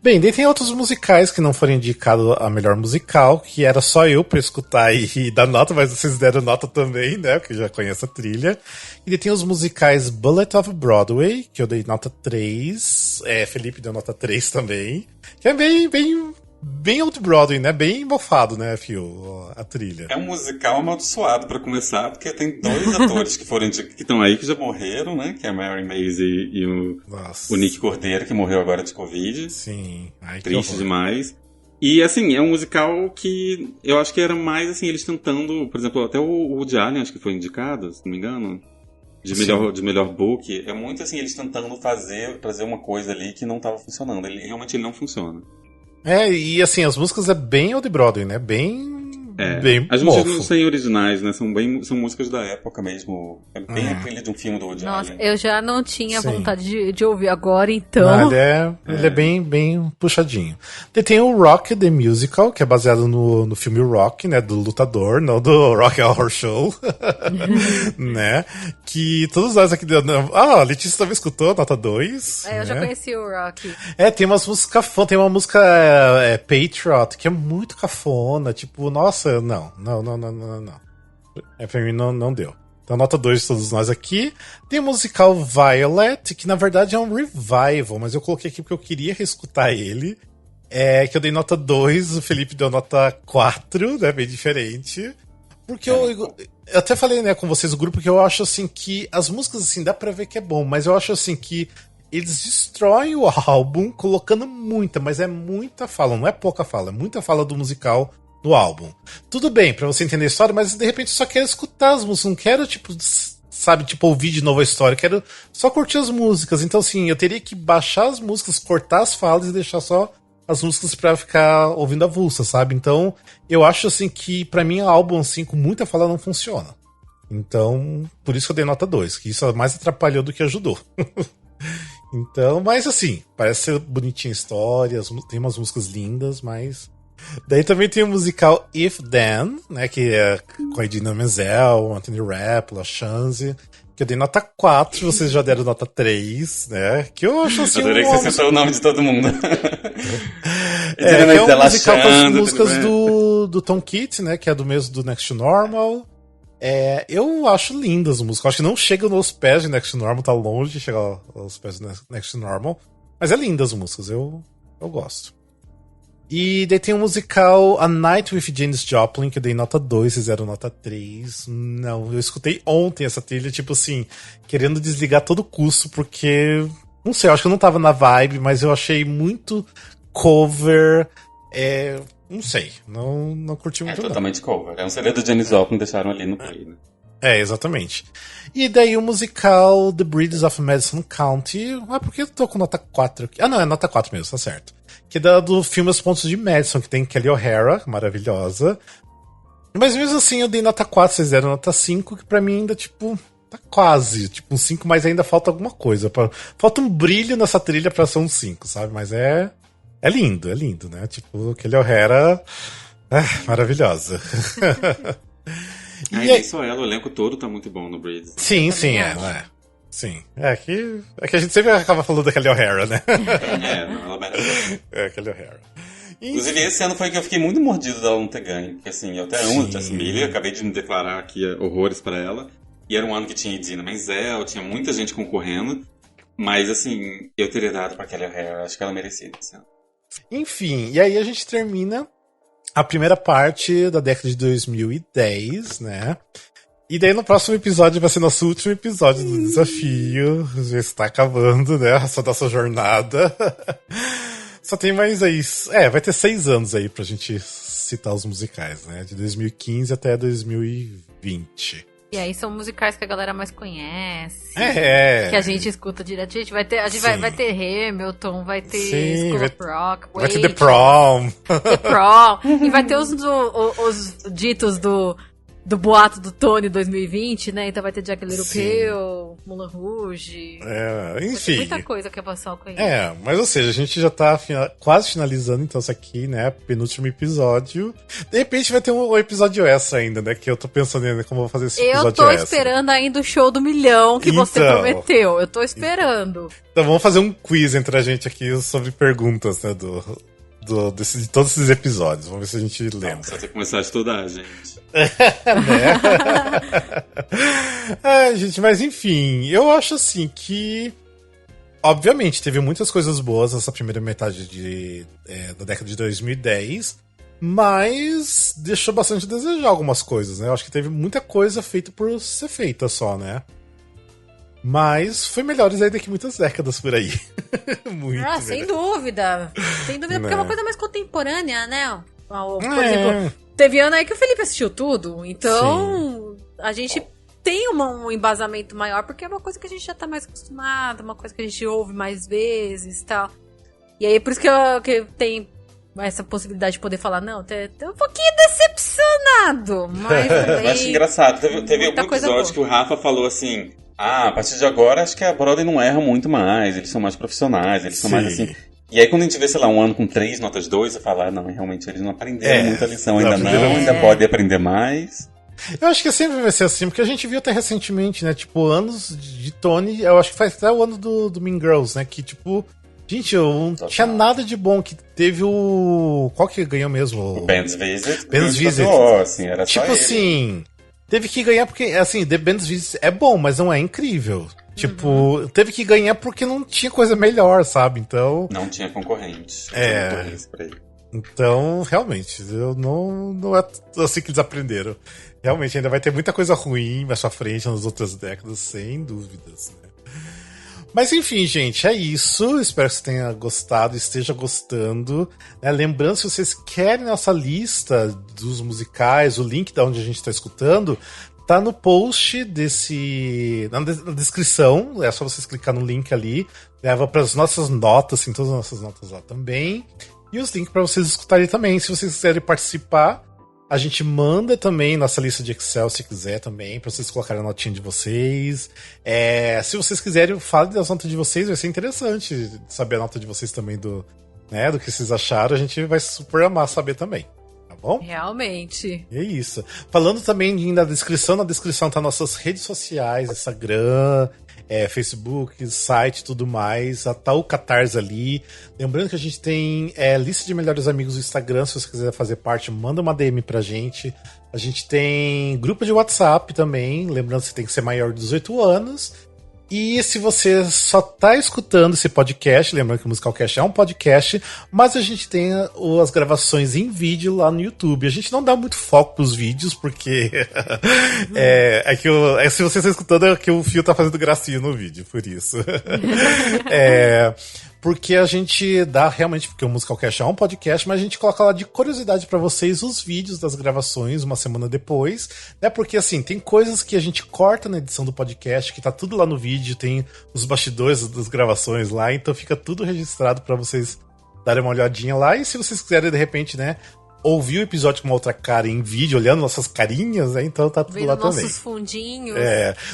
Speaker 2: Bem, daí tem outros musicais que não foram indicados a melhor musical, que era só eu pra escutar e dar nota, mas vocês deram nota também, né? Porque já conheço a trilha. E daí tem os musicais Bullet of Broadway, que eu dei nota 3. Felipe deu nota 3 também. Que é bem Old Broadway, né? Bem mofado, né, Fio? A trilha.
Speaker 4: É um musical amaldiçoado pra começar, porque tem dois atores que estão aí que já morreram, né? Que é a Mary Maisie e o Nick Cordeiro, que morreu agora de Covid.
Speaker 2: Sim. Ai,
Speaker 4: triste demais. E, assim, é um musical que eu acho que era mais, assim, eles tentando... Por exemplo, até o Woody Allen, acho que foi indicado, se não me engano, de melhor book. É muito, assim, eles tentando trazer uma coisa ali que não estava funcionando. Realmente ele não funciona.
Speaker 2: E assim, as músicas é bem Old Broadway, né? Bem
Speaker 4: as músicas não são originais, né? São músicas da época mesmo. É bem a trilha de um filme do Woody Allen.
Speaker 3: Nossa, eu já não tinha vontade de ouvir agora, então.
Speaker 2: Ele é bem puxadinho. Tem o Rock The Musical, que é baseado no filme Rock, né? Do lutador, não do Rock Horror Show. Né? Que todos nós aqui... a Letícia também escutou, nota 2.
Speaker 3: Eu já conheci o Rock.
Speaker 2: Tem umas músicas cafona, tem uma música Patriot, que é muito cafona, tipo, nossa, não. Pra mim não deu. Então, nota 2 de todos nós aqui. Tem o musical Violet, que na verdade é um revival, mas eu coloquei aqui porque eu queria reescutar ele. Que eu dei nota 2, o Felipe deu nota 4, né? Bem diferente. Porque eu até falei, né, com vocês, o grupo, que eu acho assim que as músicas, assim, dá pra ver que é bom, mas eu acho assim que eles destroem o álbum colocando mas é muita fala, não é pouca fala, é muita fala do musical no álbum. Tudo bem, pra você entender a história, mas de repente eu só quero escutar as músicas, não quero, tipo, ouvir de novo a história, quero só curtir as músicas. Então, assim, eu teria que baixar as músicas, cortar as falas e deixar só as músicas pra ficar ouvindo a avulsa, sabe? Então, eu acho, assim, que pra mim o álbum, assim, com muita fala não funciona. Então, por isso que eu dei nota 2, que isso mais atrapalhou do que ajudou. Então, mas assim, parece ser bonitinha a história, tem umas músicas lindas, mas... Daí também tem o musical If Then, né, que é com a Idina Menzel, Anthony Rapp, La Chance, que eu dei nota 4, vocês já deram nota 3, né, que eu acho assim...
Speaker 4: Adorei que você citou o nome de todo mundo.
Speaker 2: Que é um musical com as músicas do Tom Kitty, né, que é do mesmo do Next to Normal. Eu acho lindas as músicas. Acho que não chega nos pés de Next to Normal, tá longe de chegar aos pés de Next to Normal. Mas é lindas as músicas, eu gosto. E daí tem um musical A Night with Janis Joplin, que eu dei nota 2, vocês deram nota 3. Não, eu escutei ontem essa trilha, tipo assim, querendo desligar a todo custo, porque... Não sei, eu acho que eu não tava na vibe, mas eu achei muito cover... Não sei, não curti muito.
Speaker 4: Totalmente cover. É um CD do Janis Joplin, deixaram ali no play, né?
Speaker 2: Exatamente. E daí o musical The Bridges of Madison County. Por que eu tô com nota 4 aqui? Não, é nota 4 mesmo, tá certo. Que é do filme Os Pontos de Madison, que tem Kelly O'Hara, maravilhosa. Mas mesmo assim eu dei nota 4, vocês deram nota 5, que pra mim ainda, tipo, tá quase. Tipo, um 5, mas ainda falta alguma coisa. Falta um brilho nessa trilha pra ser um 5, sabe? Mas é lindo, né? Tipo, Kelly O'Hara Maravilhosa.
Speaker 4: Ai, nem só ela, o elenco todo tá muito bom no Breeds.
Speaker 2: Sim, né? Sim. É que a gente sempre acaba falando da Kelly O'Hara, né?
Speaker 4: Ela merece.
Speaker 2: Kelly O'Hara.
Speaker 4: Inclusive, esse ano foi que eu fiquei muito mordido dela não ter ganho. Porque assim, eu até amo a Jessie Miller, acabei de me declarar aqui horrores pra ela. E era um ano que tinha Idina Menzel, tinha muita gente concorrendo. Mas assim, eu teria dado pra Kelly O'Hara, acho que ela merecia esse ano.
Speaker 2: Enfim, e aí a gente termina a primeira parte da década de 2010, né? E daí no próximo episódio vai ser nosso último episódio do desafio. Já está acabando, né? Essa nossa jornada. Só tem mais aí. Vai ter 6 anos aí pra gente citar os musicais, né? De 2015 até 2020.
Speaker 3: E aí são musicais que a galera mais conhece.
Speaker 2: Que
Speaker 3: a gente escuta direto. Gente, vai ter Hamilton, vai ter School of Rock,
Speaker 2: vai ter The Prom.
Speaker 3: The Prom. E vai ter os ditos do boato do Tony 2020, né? Então vai ter Jack Little Pill, Moulin Rouge.
Speaker 2: Enfim.
Speaker 3: Muita coisa que a pessoa conhece.
Speaker 2: Mas ou seja, a gente já tá quase finalizando então isso aqui, né? Penúltimo episódio. De repente vai ter um episódio extra ainda, né? Que eu tô pensando ainda como eu vou fazer esse episódio extra.
Speaker 3: Eu tô esperando ainda o show do milhão que você prometeu. Eu tô esperando.
Speaker 2: Então vamos fazer um quiz entre a gente aqui sobre perguntas, né? De todos esses episódios. Vamos ver se a gente lembra.
Speaker 4: Só tem que começar a estudar, gente.
Speaker 2: Gente, mas enfim, eu acho assim que obviamente teve muitas coisas boas nessa primeira metade da década de 2010, mas deixou bastante a desejar algumas coisas, né? Eu acho que teve muita coisa feita por ser feita só, né? Mas foi melhores ainda que muitas décadas por aí. Muito
Speaker 3: sem dúvida. Sem dúvida, porque é uma coisa mais contemporânea, né? Por exemplo, teve ano aí que o Felipe assistiu tudo, então a gente tem um embasamento maior, porque é uma coisa que a gente já tá mais acostumado, uma coisa que a gente ouve mais vezes e tal. E aí, por isso que tem essa possibilidade de poder falar, não, tô um pouquinho decepcionado, mas também...
Speaker 4: Eu acho engraçado, teve algum episódio que o Rafa falou assim... a partir de agora, acho que a Broadway não erra muito mais, eles são mais profissionais, eles são mais assim... E aí quando a gente vê, sei lá, um ano com 3 notas 2, você fala, não, realmente eles não aprenderam muita lição ainda pode aprender mais.
Speaker 2: Eu acho que sempre vai ser assim, porque a gente viu até recentemente, né, tipo, anos de Tony, eu acho que faz até o ano do Mean Girls, né, que tipo, gente, eu não tinha nada de bom, que teve qual que ganhou mesmo?
Speaker 4: O Band's Visit.
Speaker 2: Band's Visit.
Speaker 4: Assim, era
Speaker 2: tipo
Speaker 4: só
Speaker 2: assim, teve que ganhar porque, assim, The Band's Visit é bom, mas não é incrível. Tipo, teve que ganhar porque não tinha coisa melhor, sabe? Então...
Speaker 4: Não tinha concorrente.
Speaker 2: Então, realmente, não é assim que eles aprenderam. Realmente, ainda vai ter muita coisa ruim mais pra frente nas outras décadas, sem dúvidas, né? Mas enfim, gente, é isso. Espero que você tenha gostado, esteja gostando. Lembrando, se vocês querem nossa lista dos musicais, o link de onde a gente está escutando, tá no post na descrição. É só vocês clicar no link ali. Leva para as nossas notas, assim, todas as nossas notas lá também. E os links para vocês escutarem também. Se vocês quiserem participar, a gente manda também nossa lista de Excel, se quiser também, para vocês colocarem a notinha de vocês. Se vocês quiserem, falem das notas de vocês, vai ser interessante saber a nota de vocês também do que vocês acharam. A gente vai super amar saber também. Tá bom?
Speaker 3: Realmente.
Speaker 2: É isso. Falando também na descrição tá nossas redes sociais, Instagram, Facebook, site, tudo mais. Tá o Catarse ali. Lembrando que a gente tem lista de melhores amigos do Instagram. Se você quiser fazer parte, manda uma DM pra gente. A gente tem grupo de WhatsApp também. Lembrando que você tem que ser maior de 18 anos. E se você só tá escutando esse podcast, lembrando que o Musicalcast é um podcast, mas a gente tem as gravações em vídeo lá no YouTube. A gente não dá muito foco pros vídeos, porque se você está escutando, é que o Fio tá fazendo gracinha no vídeo, por isso. Porque a gente dá realmente, porque o Musicalcast é um podcast, mas a gente coloca lá de curiosidade pra vocês os vídeos das gravações uma semana depois, né? Porque assim, tem coisas que a gente corta na edição do podcast, que tá tudo lá no vídeo, tem os bastidores das gravações lá, então fica tudo registrado pra vocês darem uma olhadinha lá. E se vocês quiserem, de repente, né, ouvir o episódio com uma outra cara em vídeo, olhando nossas carinhas, né? Então tá tudo
Speaker 3: vendo
Speaker 2: lá
Speaker 3: nossos
Speaker 2: também.
Speaker 3: Nossos fundinhos.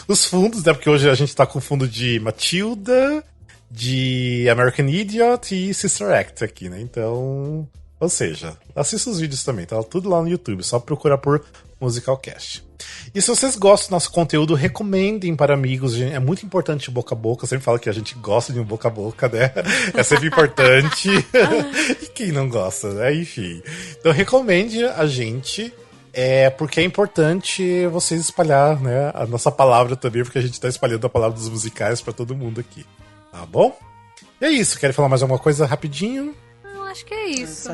Speaker 2: Os fundos, né? Porque hoje a gente tá com o fundo de Matilda, de American Idiot e Sister Act aqui, né? Então Ou seja, assista os vídeos também, tá tudo lá no YouTube, só procurar por Musicalcast. E se vocês gostam do nosso conteúdo, recomendem para amigos, é muito importante o boca a boca, eu sempre falo que a gente gosta de um boca a boca, né? É sempre importante. E quem não gosta, né? Enfim. Então recomende a gente, porque é importante vocês espalhar, né, a nossa palavra também, porque a gente tá espalhando a palavra dos musicais para todo mundo aqui. Tá bom? E é isso, querem falar mais alguma coisa rapidinho?
Speaker 3: Eu acho que é isso.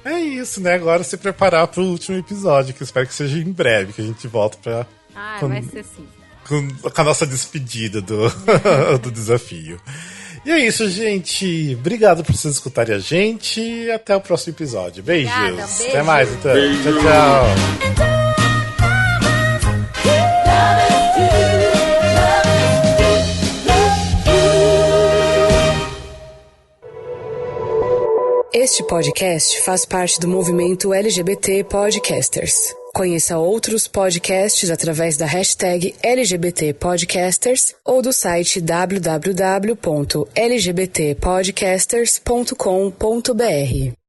Speaker 2: É isso, né? Agora se preparar pro último episódio, que eu espero que seja em breve, que a gente volta pra...
Speaker 3: Vai ser sim.
Speaker 2: Com a nossa despedida do desafio. E é isso, gente. Obrigado por vocês escutarem a gente e até o próximo episódio. Beijos.
Speaker 3: Obrigada, beijo.
Speaker 2: Até mais, então.
Speaker 4: Beijo.
Speaker 2: Tchau, tchau.
Speaker 5: Este podcast faz parte do movimento LGBT Podcasters. Conheça outros podcasts através da hashtag LGBT Podcasters ou do site www.lgbtpodcasters.com.br.